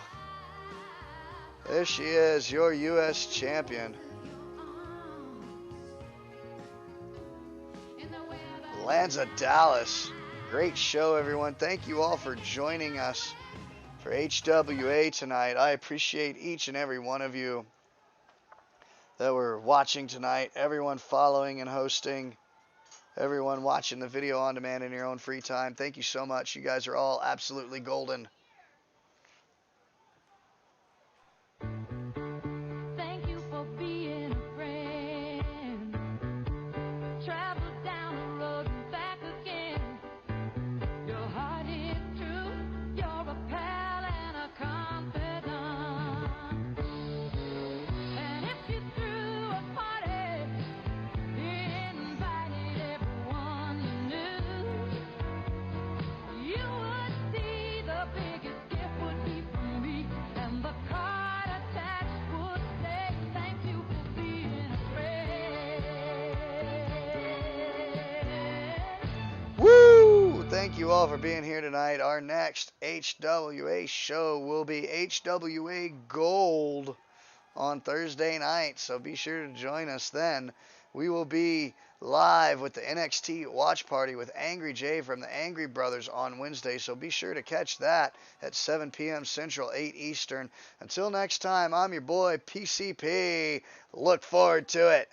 there she is, your U.S. champion. Lanza Dallas. Great show, everyone. Thank you all for joining us for HWA tonight. I appreciate each and every one of you that were watching tonight, everyone following and hosting, everyone watching the video on demand in your own free time. Thank you so much. You guys are all absolutely golden. Thank you for being a friend. Travel down the road and back again. Your heart is true. You're a pal and a confidant. And if you threw a party, you invited everyone you knew, you would see the biggest gift would be from me, and the card attached would say, thank you for being a friend. Woo! Thank you all for being here tonight. Our next HWA show will be HWA Gold on Thursday night, so be sure to join us then. We will be live with the NXT Watch Party with Angry Jay from the Angry Brothers on Wednesday, so be sure to catch that at 7 p.m. Central, 8 Eastern. Until next time, I'm your boy PCP. Look forward to it.